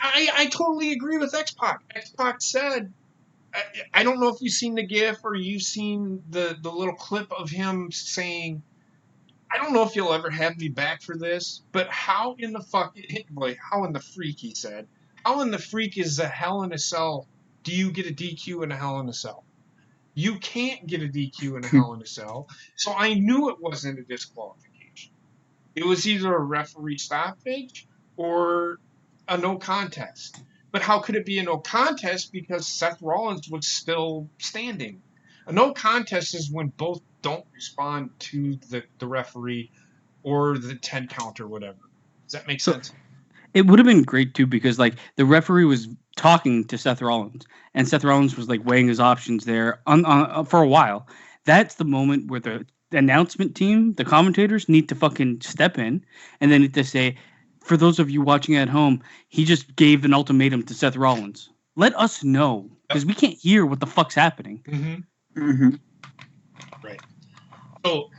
I totally agree with X-Pac. X-Pac said, I don't know if you've seen the GIF or you've seen the little clip of him saying, I don't know if you'll ever have me back for this, but how in the freak, he said, how in the freak is a Hell in a Cell, do you get a DQ in a Hell in a Cell? You can't get a DQ in a Hell in a Cell, so I knew it wasn't a disqualification. It was either a referee stoppage or a no contest. But how could it be a no contest? Because Seth Rollins was still standing. A no contest is when both don't respond to the referee or the 10 count or whatever. Does that make sense? It would have been great too because like the referee was talking to Seth Rollins and Seth Rollins was like weighing his options there for a while. That's the moment where the announcement team, the commentators need to fucking step in and then need to say, for those of you watching at home, he just gave an ultimatum to Seth Rollins. Let us know because we can't hear what the fuck's happening. Mm-hmm. Mm-hmm. Right. So,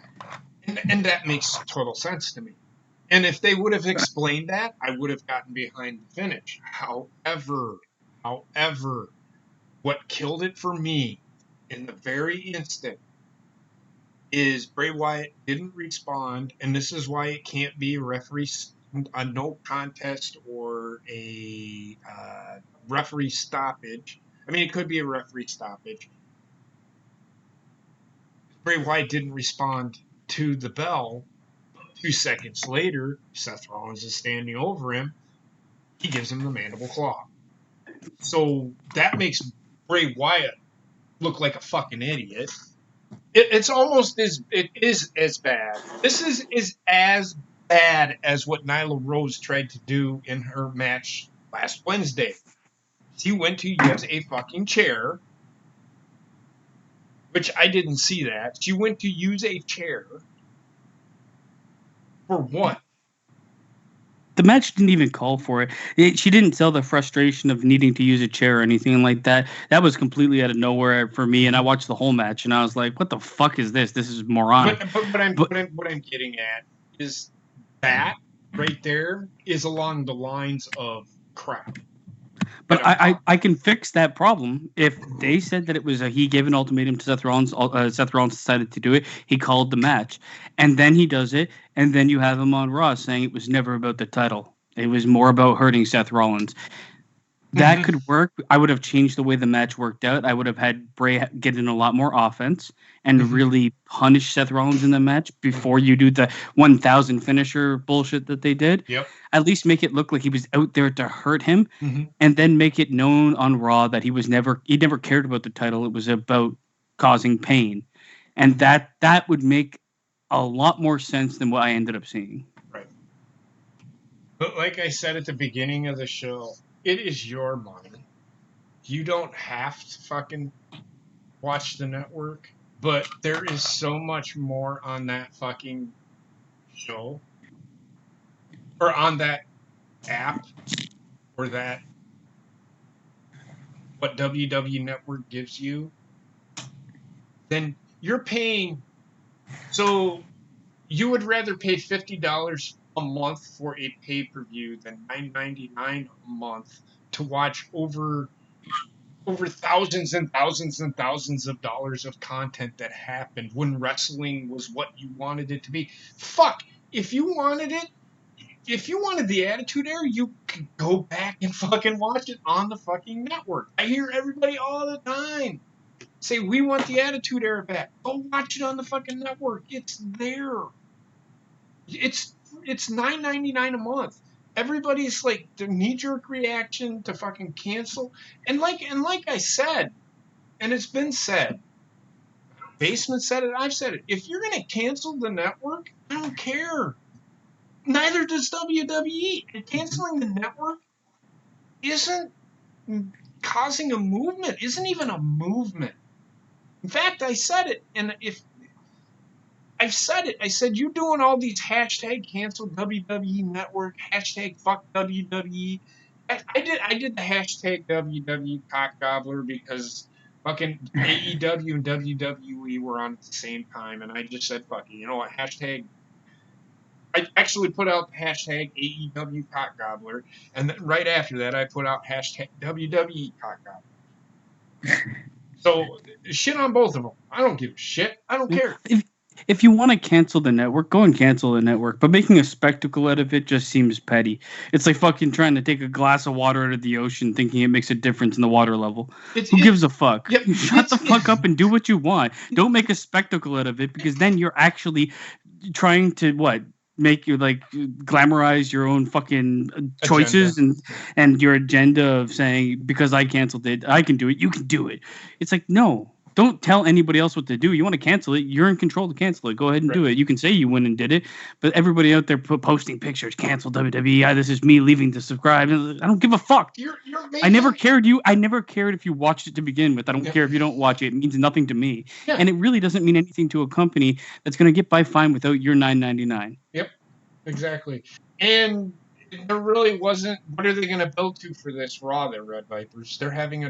and that makes total sense to me. And if they would have explained that, I would have gotten behind the finish. However, what killed it for me in the very instant is Bray Wyatt didn't respond, and this is why it can't be a no contest or a referee stoppage. I mean, it could be a referee stoppage. Bray Wyatt didn't respond to the bell. 2 seconds later, Seth Rollins is standing over him. He gives him the mandible claw. So that makes Bray Wyatt look like a fucking idiot. It's almost it is as bad. This is as bad as what Nyla Rose tried to do in her match last Wednesday. She went to use a fucking chair, which I didn't see that. She went to use a chair for what? The match didn't even call for it. She didn't sell the frustration of needing to use a chair or anything like that. That was completely out of nowhere for me. And I watched the whole match and I was like, "What the fuck is this? This is moronic." But what I'm getting at is that right there is along the lines of crap. But I can fix that problem if they said that it was he gave an ultimatum to Seth Rollins. Seth Rollins decided to do it. He called the match, and then he does it, and then you have him on Raw saying it was never about the title. It was more about hurting Seth Rollins. That could work. I would have changed the way the match worked out. I would have had Bray get in a lot more offense and really punish Seth Rollins in the match before you do the 1,000 finisher bullshit that they did. Yep. At least make it look like he was out there to hurt him, and then make it known on Raw that he never cared about the title. It was about causing pain, and that would make a lot more sense than what I ended up seeing. Right. But like I said at the beginning of the show, it is your money. You don't have to fucking watch the network, but there is so much more on that fucking show or on that app or that what WWE Network gives you, then you're paying. So you would rather pay $50 a month for a pay-per-view than $9.99 a month to watch over thousands and thousands and thousands of dollars of content that happened when wrestling was what you wanted it to be. Fuck, if you wanted the Attitude Era, you could go back and fucking watch it on the fucking network. I hear everybody all the time say, we want the Attitude Era back. Go watch it on the fucking network. It's there. It's $9.99 a month. Everybody's like the knee-jerk reaction to fucking cancel. And like I said, and it's been said, Basement said it, I've said it. If you're gonna cancel the network, I don't care. Neither does WWE. And canceling the network isn't causing a movement, isn't even a movement. In fact, I said it, and I've said it. I said, you doing all these hashtag cancel WWE network, hashtag fuck WWE. I did the hashtag WWE cock gobbler because fucking AEW and WWE were on at the same time, and I just said, fuck it. You know what? Hashtag. I actually put out the hashtag AEW cock gobbler, and then right after that, I put out hashtag WWE cock gobbler. So shit on both of them. I don't give a shit. I don't care. If you want to cancel the network, go and cancel the network. But making a spectacle out of it just seems petty. It's like fucking trying to take a glass of water out of the ocean thinking it makes a difference in the water level. Who gives a fuck? Yep, Shut the fuck up and do what you want. Don't make a spectacle out of it because then you're actually trying to, make you like glamorize your own fucking choices and your agenda of saying, because I canceled it, I can do it, you can do it. It's like, no. Don't tell anybody else what to do. You want to cancel it, you're in control to cancel it. Go ahead and do it. You can say you went and did it, but everybody out there posting pictures, cancel WWE. This is me leaving to subscribe. I don't give a fuck. You're I never cared if you watched it to begin with. I don't care if you don't watch it. It means nothing to me. Yeah. And it really doesn't mean anything to a company that's going to get by fine without your $9.99. Yep, exactly. And there really wasn't. What are they going to build to for this Raw? There, Red Vipers. They're having a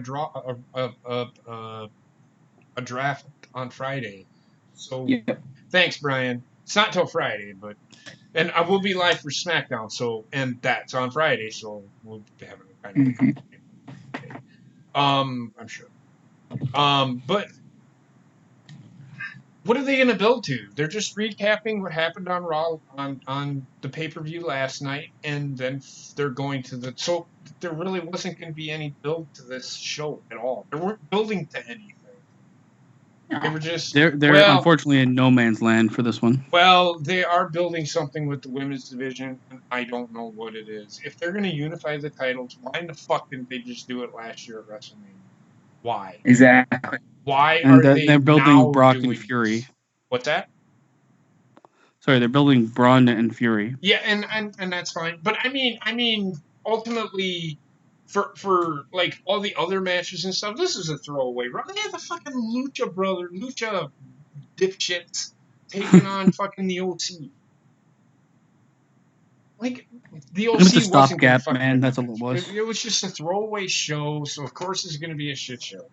draft on Friday. So thanks, Brian. It's not till Friday, and I will be live for Smackdown. So and that's on Friday. So we'll be having a kind of conversation. I'm sure. But what are they going to build to? They're just recapping what happened on Raw on the pay-per-view last night, and then they're going to so there really wasn't going to be any build to this show at all. They weren't building to anything. They were just they're unfortunately in no man's land for this one. Well, they are building something with the women's division, and I don't know what it is. If they're going to unify the titles, why in the fuck didn't they just do it last year at WrestleMania? Why? Exactly. Why and are they they're building now Brock doing and Fury? This? What's that? Sorry, they're building Braun and Fury. Yeah, and that's fine. But I mean, ultimately, for like all the other matches and stuff, this is a throwaway. They have the fucking Lucha dipshits taking on fucking the OC. Like the OC It was a wasn't gonna stopgap, fucking man. That's all it was. It was just a throwaway show, so of course it's gonna be a shit show.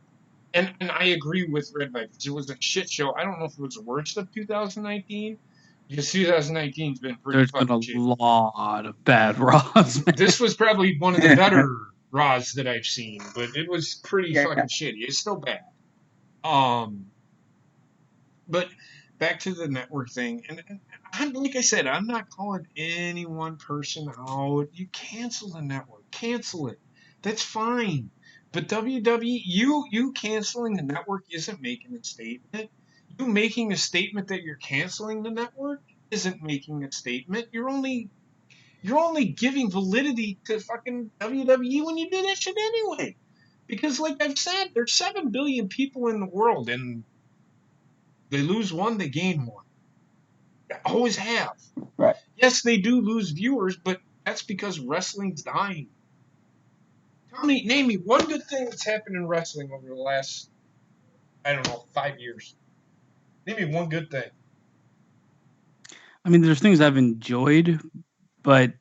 And I agree with Red Vipers. It was a shit show. I don't know if it was the worst of 2019. Because 2019's been pretty There's fucking been a shitty. lot of bad Raws, man. This was probably one of the better Raws that I've seen, but it was pretty fucking shitty. It's still bad. But back to the network thing, and like I said, I'm not calling any one person out. You cancel the network, cancel it. That's fine. But WWE, you canceling the network isn't making a statement. You making a statement that you're canceling the network isn't making a statement. You're only giving validity to fucking WWE when you do that shit anyway. Because like I've said, there's 7 billion people in the world, and they lose one, they gain one. They always have. Right. Yes, they do lose viewers, but that's because wrestling's dying. Name me one good thing that's happened in wrestling over the last, 5 years. Name me one good thing. I mean, there's things I've enjoyed, but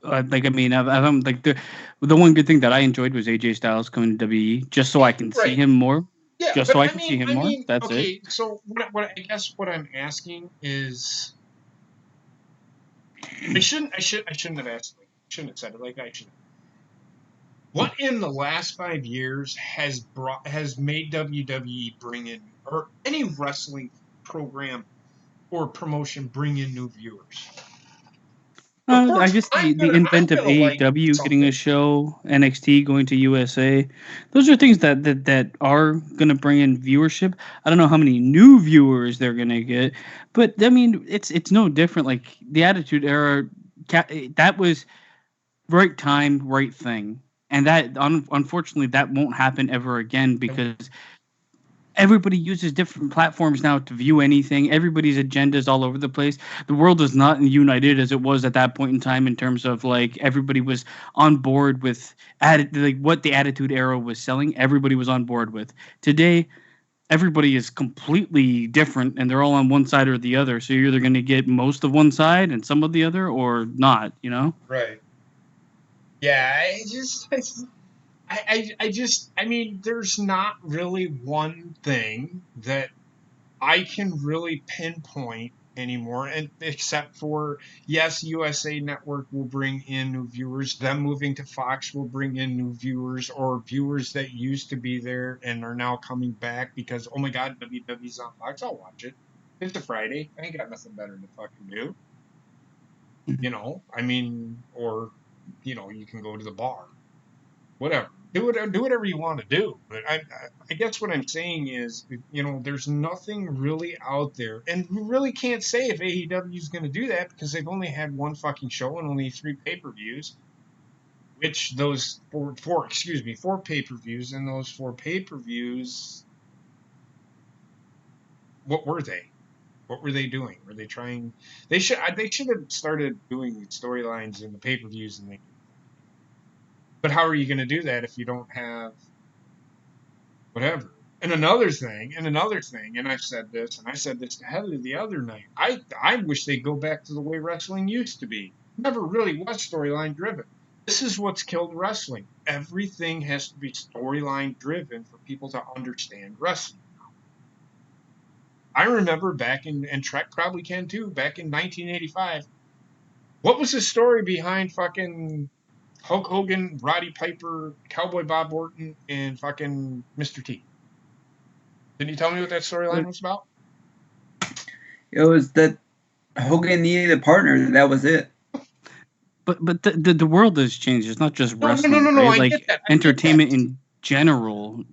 I've like the one good thing that I enjoyed was AJ Styles coming to WWE just so I can see him more. Yeah, just so I can see him more. That's it. Okay, so what I guess what I'm asking is, I shouldn't have asked. Shouldn't have said it like I should. What in the last 5 years has made WWE bring in, or any wrestling program or promotion bring in new viewers? I guess the invent of AEW getting a show, NXT going to USA, those are things that are going to bring in viewership. I don't know how many new viewers they're going to get, but I mean, it's no different. Like the Attitude Era, that was right time, right thing. And that, unfortunately, that won't happen ever again because everybody uses different platforms now to view anything. Everybody's agenda is all over the place. The world is not united as it was at that point in time in terms of like everybody was on board with what the Attitude Era was selling. Everybody was on board with. Today, everybody is completely different and they're all on one side or the other. So you're either going to get most of one side and some of the other or not, you know? Right. Yeah, I mean, there's not really one thing that I can really pinpoint anymore, and except for, yes, USA Network will bring in new viewers. Them moving to Fox will bring in new viewers, or viewers that used to be there and are now coming back because, oh my God, WWE's on Fox. I'll watch it. It's a Friday. I ain't got nothing better to fucking do. You know, I mean, or you can go to the bar, whatever. Do whatever you want to do. But I guess what I'm saying is, there's nothing really out there, and we really can't say if AEW is going to do that because they've only had one fucking show and only 3 pay-per-views. Which those four pay-per-views, and those 4 pay-per-views, What were they? What were they doing? Were they trying? They should have started doing storylines in the pay-per-views and but how are you going to do that if you don't have whatever? And another thing, and I said this to Heather the other night. I wish they'd go back to the way wrestling used to be. Never really was storyline driven. This is what's killed wrestling. Everything has to be storyline driven for people to understand wrestling. I remember back in, and Trek probably can too, back in 1985. What was the story behind fucking Hulk Hogan, Roddy Piper, Cowboy Bob Orton, and fucking Mr. T? Can you tell me what that storyline was about? It was that Hogan needed a partner. That was it. But the world has changed. It's not just wrestling. No. Right? I Like get that. entertainment in general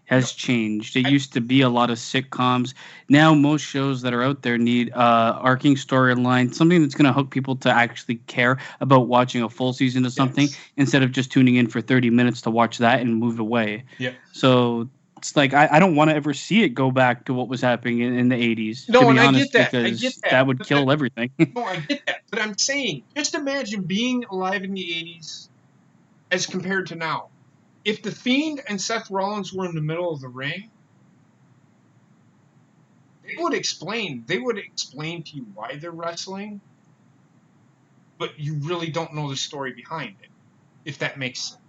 has No. changed. It used to be a lot of sitcoms. Now most shows that are out there need arcing storyline, something that's going to hook people to actually care about watching a full season of something instead of just tuning in for 30 minutes to watch that and move away. Yeah. So it's like I don't want to ever see it go back to what was happening in the 80s. No, to be and honest, I get that. because that would kill everything. No, I get that. But I'm saying, just imagine being alive in the 80s as compared to now. If The Fiend and Seth Rollins were in the middle of the ring, they would explain to you why they're wrestling, but you really don't know the story behind it, if that makes sense.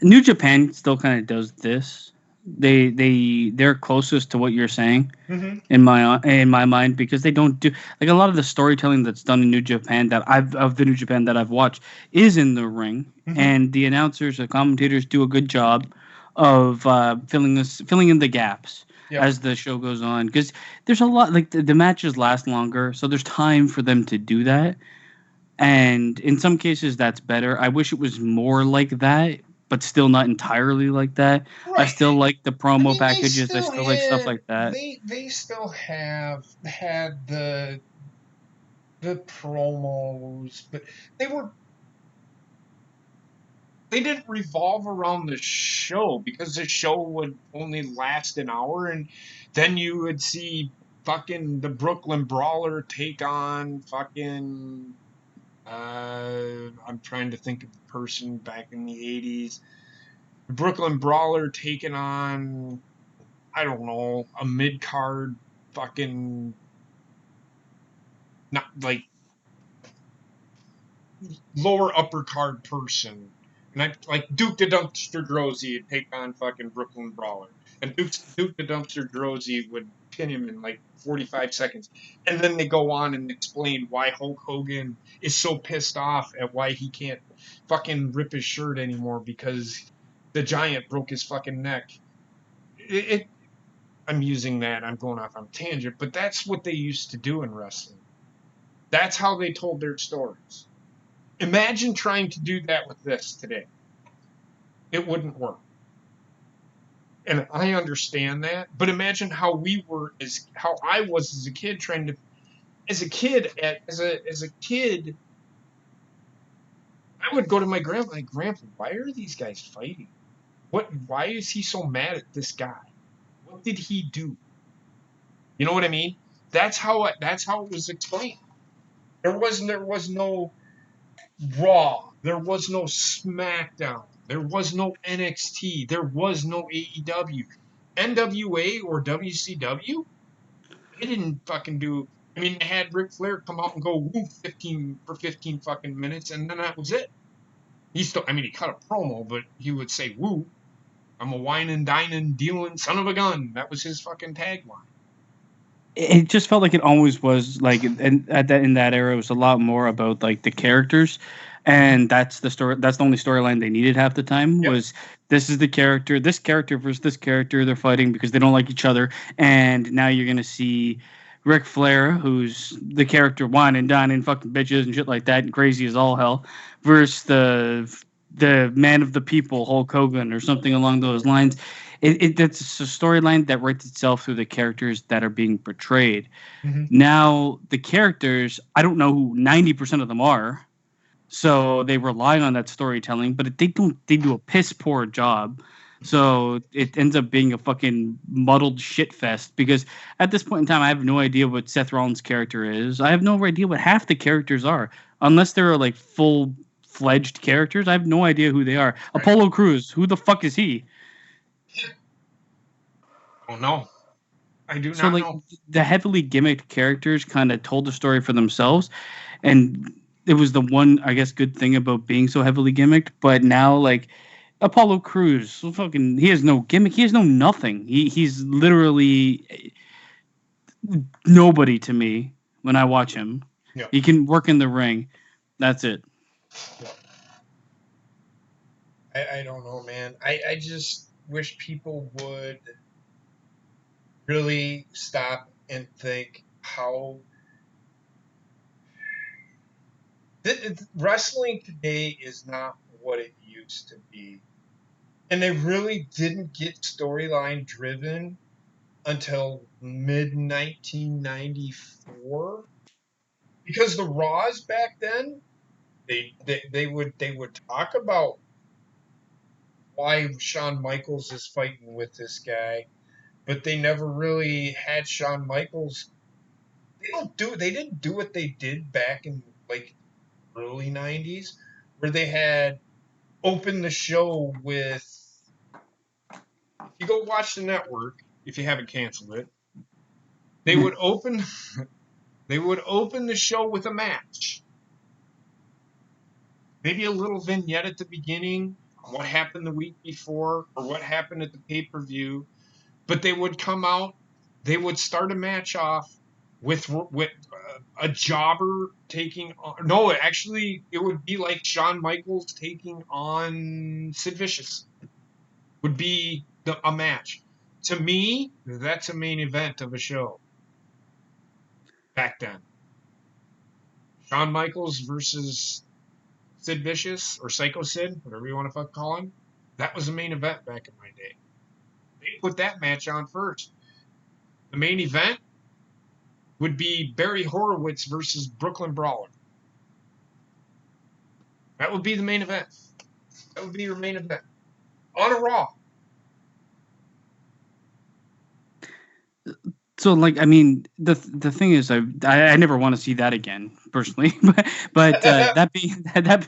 New Japan still kind of does this. They're closest to what you're saying in my mind, because they don't do like a lot of the storytelling that's done in New Japan that I've watched is in the ring, and the announcers, the commentators do a good job of filling in the gaps as the show goes on, because there's a lot, like the matches last longer, so there's time for them to do that, and in some cases that's better. I wish it was more like that, but still not entirely like that. Right. I still like the promo packages. I still like stuff like that. They still have had the promos, but they didn't revolve around the show, because the show would only last an hour, and then you would see fucking the Brooklyn Brawler take on fucking I'm trying to think of the person back in the 80s. The Brooklyn Brawler taking on, I don't know, a mid-card fucking, not like lower upper card person. And like Duke the Dumpster Droese would take on fucking Brooklyn Brawler. And Duke the Dumpster Droese would pin him in like 45 seconds. And then they go on and explain why Hulk Hogan is so pissed off at why he can't fucking rip his shirt anymore because the Giant broke his fucking neck. I'm using that. I'm going off on a tangent. But that's what they used to do in wrestling. That's how they told their stories. Imagine trying to do that with this today. It wouldn't work. And I understand that, but imagine how I was as a kid as a kid, I would go to my grandpa, like, Grandpa, why are these guys fighting? Why is he so mad at this guy? What did he do? You know what I mean? That's how it was explained. There was no Raw. There was no Smackdown. There was no NXT. There was no AEW. NWA or WCW, they didn't fucking do. I mean, they had Ric Flair come out and go woo 15 fucking minutes, and then that was it. He cut a promo, but he would say woo. I'm a whining, dining, dealing son of a gun. That was his fucking tagline. It just felt like it always was, like, in that era, it was a lot more about like the characters, and that's the story. That's the only storyline they needed half the time. Yep. Was this is the character, this character versus this character. They're fighting because they don't like each other, and now you're gonna see Ric Flair, who's the character whining, dining, fucking bitches and shit like that, and crazy as all hell, versus the man of the people, Hulk Hogan, or something along those lines. It's a storyline that writes itself through the characters that are being portrayed. Mm-hmm. Now, the characters, I don't know who 90% of them are, so they rely on that storytelling, but they do a piss poor job. So it ends up being a fucking muddled shit fest because at this point in time, I have no idea what Seth Rollins' character is. I have no idea what half the characters are, unless they're like full-fledged characters. I have no idea who they are. Right. Apollo Crews, who the fuck is he? Oh no, I do So not like know. the heavily gimmicked characters kind of told the story for themselves, and it was the one I guess good thing about being so heavily gimmicked. But now like Apollo Crews, fucking, he has no gimmick. He has no nothing. He's literally nobody to me when I watch him. Yeah. He can work in the ring. That's it. I don't know, man. I just wish people would really stop and think how wrestling today is not what it used to be. And they really didn't get storyline driven until mid 1994 because the Raws back then they would talk about why Shawn Michaels is fighting with this guy, but they never really had Shawn Michaels. They didn't do what they did back in like early 90s where they had opened the show with, if you go watch the network if you haven't canceled it, they would open the show with a match. Maybe a little vignette at the beginning on what happened the week before or what happened at the pay-per-view, but they would come out, they would start a match off with a jobber taking on, no, actually it would be like Shawn Michaels taking on Sid Vicious would be a match. To me, that's a main event of a show back then. Shawn Michaels versus Sid Vicious or Psycho Sid, whatever you want to call him. That was the main event back in my day. They put that match on first. The main event would be Barry Horowitz versus Brooklyn Brawler. That would be the main event. That would be your main event on a Raw. So like I mean the thing is I never want to see that again personally, but that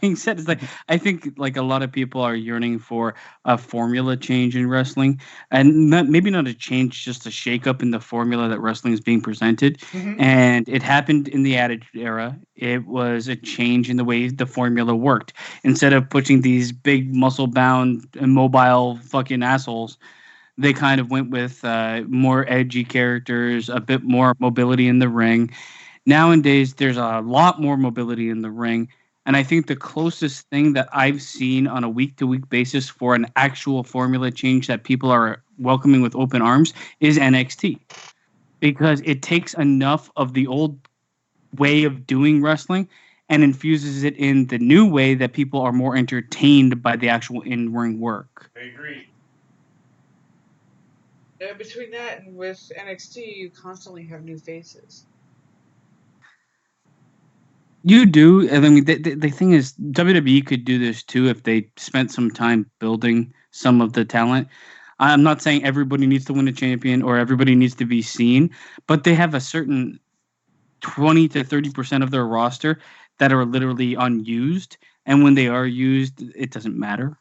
being said, it's like I think like a lot of people are yearning for a formula change in wrestling, and maybe not a change, just a shake up in the formula that wrestling is being presented. Mm-hmm. And it happened in the Attitude Era. It was a change in the way the formula worked. Instead of pushing these big muscle bound immobile fucking assholes, they kind of went with more edgy characters, a bit more mobility in the ring. Nowadays, there's a lot more mobility in the ring. And I think the closest thing that I've seen on a week to week basis for an actual formula change that people are welcoming with open arms is NXT. Because it takes enough of the old way of doing wrestling and infuses it in the new way that people are more entertained by the actual in ring work. I agree. Between that and with NXT, you constantly have new faces. You do. I mean, the thing is, WWE could do this too if they spent some time building some of the talent. I'm not saying everybody needs to win a champion or everybody needs to be seen, but they have a certain 20 to 30% of their roster that are literally unused. And when they are used, it doesn't matter.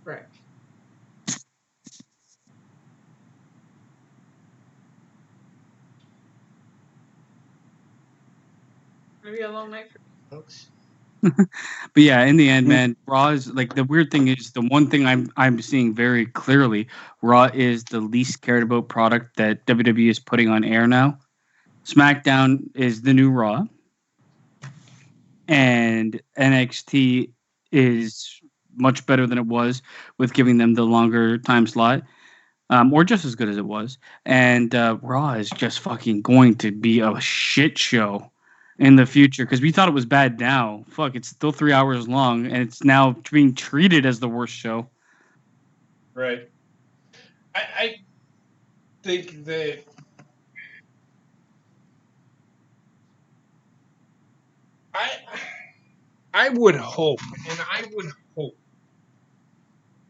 Right. Maybe a long night for you folks. But yeah, in the end, man, Raw is like the weird thing is the one thing I'm seeing very clearly. Raw is the least cared about product that WWE is putting on air now. SmackDown is the new Raw, and NXT is much better than it was with giving them the longer time slot, or just as good as it was. And Raw is just fucking going to be a shit show in the future because we thought it was bad now. Fuck, it's still 3 hours long, and it's now being treated as the worst show. Right. I think that I would hope, and I would hope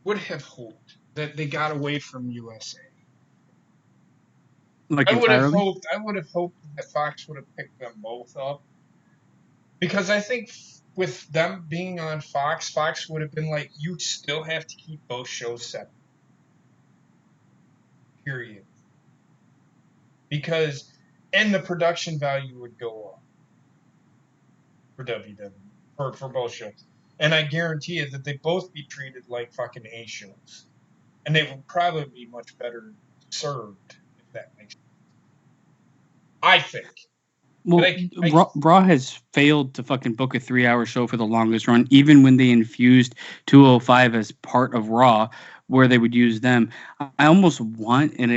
would have hoped that they got away from USA. Like I would have entirely. hoped that Fox would have picked them both up. Because I think with them being on Fox, Fox would have been like, you still have to keep both shows separate. Period. And the production value would go up for WWE, for both shows. And I guarantee you that they both be treated like fucking A shows. And they would probably be much better served, if that makes sense. I think. Well, Raw has failed to fucking book a 3-hour show for the longest run, even when they infused 205 as part of Raw, where they would use them. I almost want, and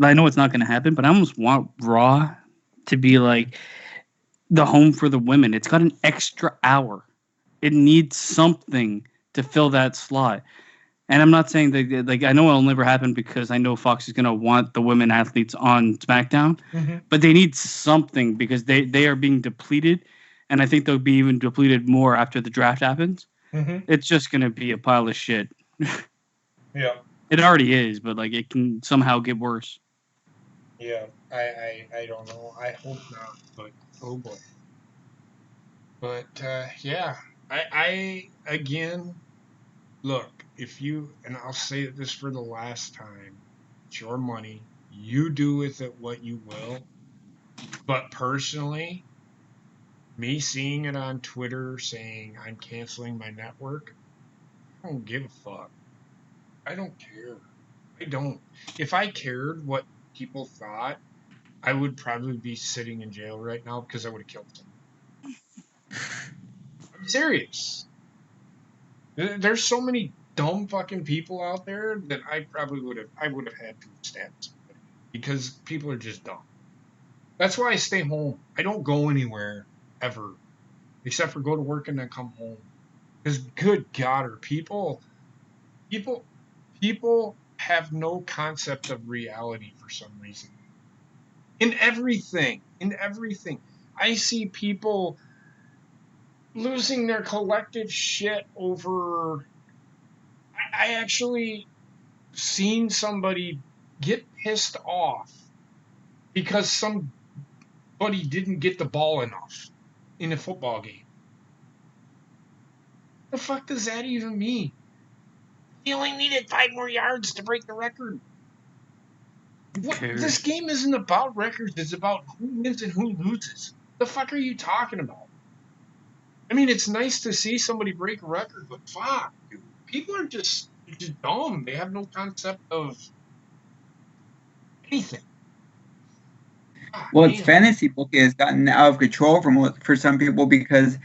I know it's not going to happen, but I almost want Raw to be like the home for the women. It's got an extra hour. It needs something to fill that slot. And I'm not saying that, like, I know it'll never happen because I know Fox is going to want the women athletes on Smackdown, but they need something because they are being depleted, and I think they'll be even depleted more after the draft happens. It's just going to be a pile of shit. Yeah. It already is, but, like, it can somehow get worse. Yeah, I don't know. I hope not, but oh boy. But, yeah, I again, look, and I'll say this for the last time, it's your money. You do with it what you will. But personally, me seeing it on Twitter saying I'm canceling my network, I don't give a fuck. I don't care. I don't. If I cared what people thought, I would probably be sitting in jail right now because I would have killed them. I'm serious. There's so many dumb fucking people out there that I would have had to stab somebody because people are just dumb. That's why I stay home. I don't go anywhere ever, except for go to work and then come home. Because good God, are people have no concept of reality for some reason. In everything. I see people losing their collective shit over. I actually seen somebody get pissed off because somebody didn't get the ball enough in a football game. The fuck does that even mean? He only needed 5 more yards to break the record. This game isn't about records. It's about who wins and who loses. The fuck are you talking about? I mean, it's nice to see somebody break a record, but fuck, dude. People are just dumb. They have no concept of anything. Well, it's fantasy booking has gotten out of control for some people because,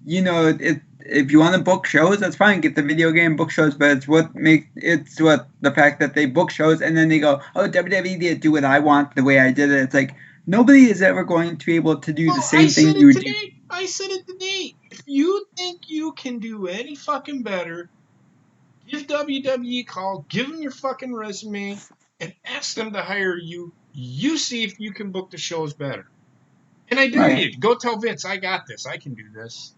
if you want to book shows, that's fine. Get the video game book shows, but it's what the fact that they book shows and then they go, oh, WWE didn't do what I want the way I did it. It's like nobody is ever going to be able to do the same thing you do. I said it today. If you think you can do any fucking better, give WWE a call, give them your fucking resume, and ask them to hire you. You see if you can book the shows better. And I dare you. Go tell Vince, I got this. I can do this.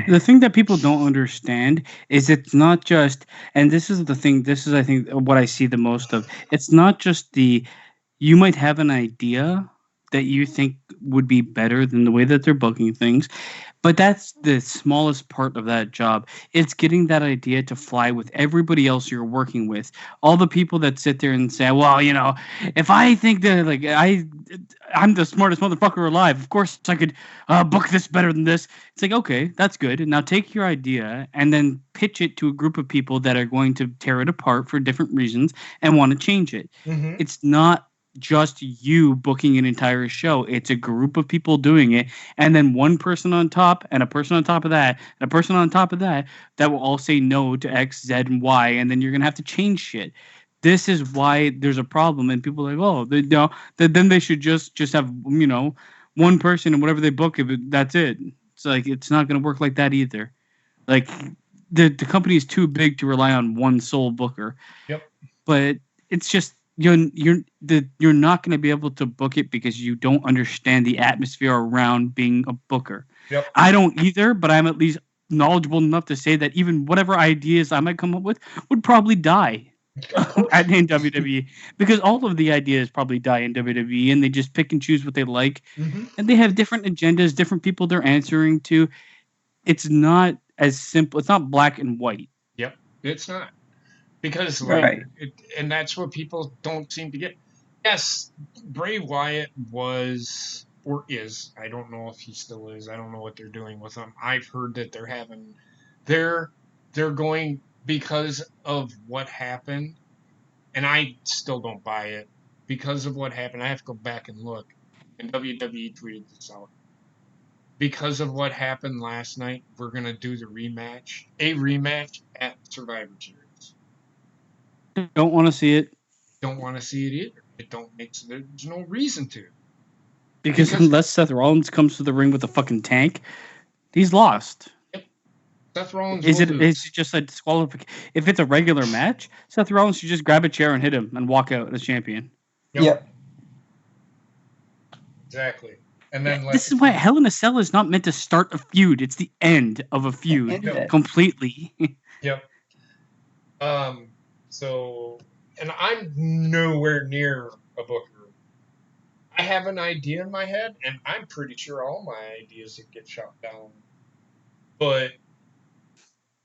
The thing that people don't understand is it's not just, and this is the thing, this is, I think, what I see the most of. It's not just you might have an idea that you think would be better than the way that they're booking things, but that's the smallest part of that job. It's getting that idea to fly with everybody else you're working with. All the people that sit there and say, well, if I think that I'm the smartest motherfucker alive, of course I could book this better than this. It's like, okay, that's good. And now take your idea and then pitch it to a group of people that are going to tear it apart for different reasons and want to change it. Mm-hmm. It's not just you booking an entire show. It's a group of people doing it, and then one person on top, and a person on top of that, and a person on top of that will all say no to X, Z, and Y, and then you're gonna have to change shit. This is why there's a problem, and people are like, oh, then they should just have one person and whatever they book, that's it. It's like it's not gonna work like that either. Like the company is too big to rely on one sole booker. Yep. But it's just. You're not going to be able to book it because you don't understand the atmosphere around being a booker. Yep. I don't either, but I'm at least knowledgeable enough to say that even whatever ideas I might come up with would probably die in WWE, because all of the ideas probably die in WWE, and they just pick and choose what they like, and they have different agendas, different people they're answering to. It's not as simple. It's not black and white. Yep, it's not, because Right. and that's what people don't seem to get. Yes, Bray Wyatt was or is. I don't know if he still is. I don't know what they're doing with him. I've heard that they're going because of what happened, and I still don't buy it. Because of what happened, I have to go back and look. And WWE tweeted this out. Because of what happened last night, we're gonna do a rematch at Survivor Series. Don't want to see it. Don't want to see it either. There's no reason to. Because unless Seth Rollins comes to the ring with a fucking tank, he's lost. Yep. Seth Rollins Is will it lose. just a disqualification? If it's a regular match, Seth Rollins should just grab a chair and hit him and walk out as champion. Yep. Exactly. And then This is why Hell in a Cell is not meant to start a feud. It's the end of a feud End it. completely. Yep. So, and I'm nowhere near a booker. I have an idea in my head, and I'm pretty sure all my ideas would get shot down. But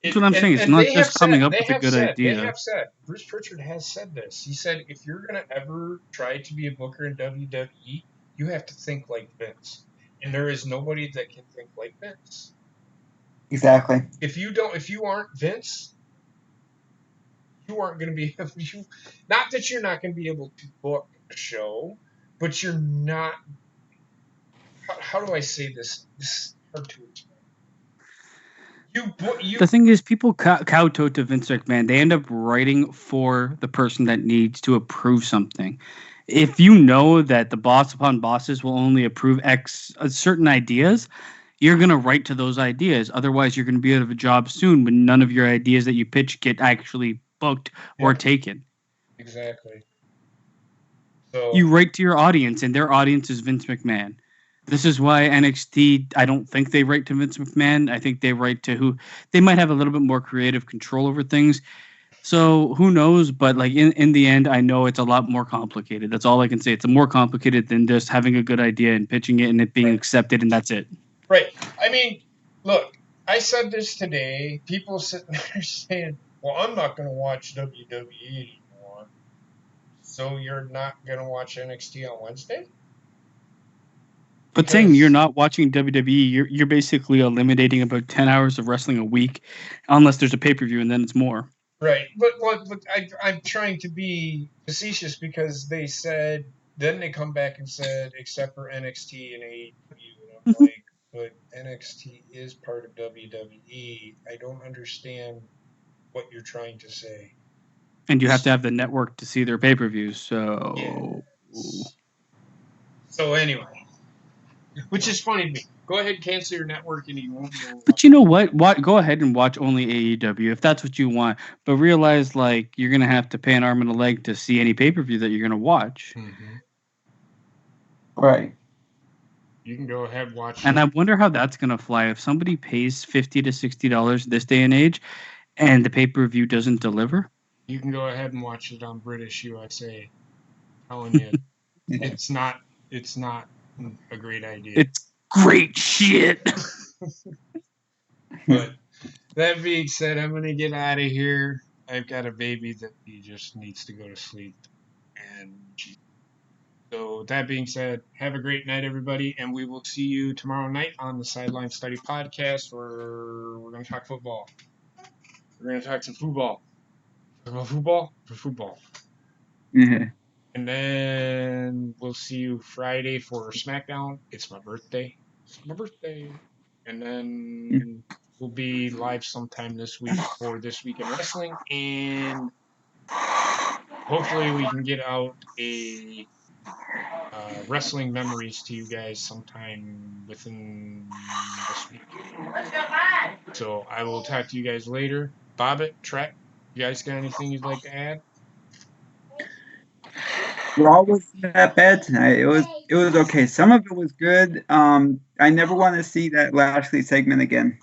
That's what I'm saying. It's not just coming up with a good idea. They have said, Bruce Pritchard has said this. He said, if you're going to ever try to be a booker in WWE, you have to think like Vince. And there is nobody that can think like Vince. Exactly. If you aren't Vince, you aren't going to be able to, not that you're not going to be able to book a show, but you're not, how do I say this? This is hard to explain. The thing is, people kowtow to Vince McMahon. They end up writing for the person that needs to approve something. If you know that the boss upon bosses will only approve certain ideas, you're going to write to those ideas. Otherwise, you're going to be out of a job soon when none of your ideas that you pitch get actually booked or taken. Exactly. So you write to your audience, and their audience is Vince McMahon. This is why NXT, I don't think they write to Vince McMahon. I think they write to who they might have a little bit more creative control over things. So who knows? But like in the end, I know it's a lot more complicated. That's all I can say. It's more complicated than just having a good idea and pitching it and it being accepted, and that's it. Right. I mean, look, I said this today. People sitting there saying, well, I'm not going to watch WWE anymore. So you're not going to watch NXT on Wednesday? But saying you're not watching WWE, you're basically eliminating about 10 hours of wrestling a week, unless there's a pay-per-view, and then it's more. Right. But I'm trying to be facetious because they said, then they come back and said, except for NXT and AEW. And I'm like, but NXT is part of WWE. I don't understand what you're trying to say. And you have to have the network to see their pay-per-views, so... Yes. So anyway, which is funny to me. Go ahead and cancel your network and you won't know. But you know what? Go ahead and watch only AEW if that's what you want. But realize, like, you're going to have to pay an arm and a leg to see any pay-per-view that you're going to watch. Mm-hmm. Right. You can go ahead and watch. And I wonder how that's going to fly. If somebody pays $50 to $60 this day and age and the pay-per-view doesn't deliver. You can go ahead and watch it on British USA. I'm telling you, it's not a great idea. It's great shit. But that being said, I'm going to get out of here. I've got a baby that he just needs to go to sleep. And so that being said, have a great night, everybody. And we will see you tomorrow night on the Sideline Study Podcast where we're going to talk football. We're going to talk some football. Talk about football. Yeah. And then we'll see you Friday for Smackdown. It's my birthday. And then we'll be live sometime this week for This Week in Wrestling. And hopefully we can get out a wrestling memories to you guys sometime within this week. So I will talk to you guys later. Bobbit, Trek, you guys got anything you'd like to add? Raw wasn't that bad tonight. It was okay. Some of it was good. I never want to see that Lashley segment again.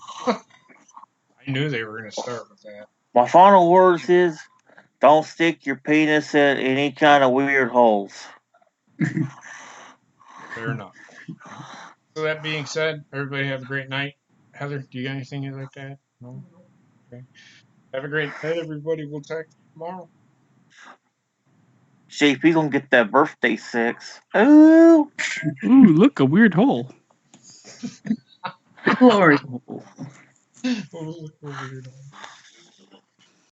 I knew they were going to start with that. My final words is, don't stick your penis in any kind of weird holes. Fair enough. So that being said, everybody have a great night. Heather, do you got anything you'd like to add? No? Okay. Have a great night, everybody. We'll talk tomorrow. JP gonna get that birthday sex. Ooh. Ooh, look, a weird hole. Glory. Weird.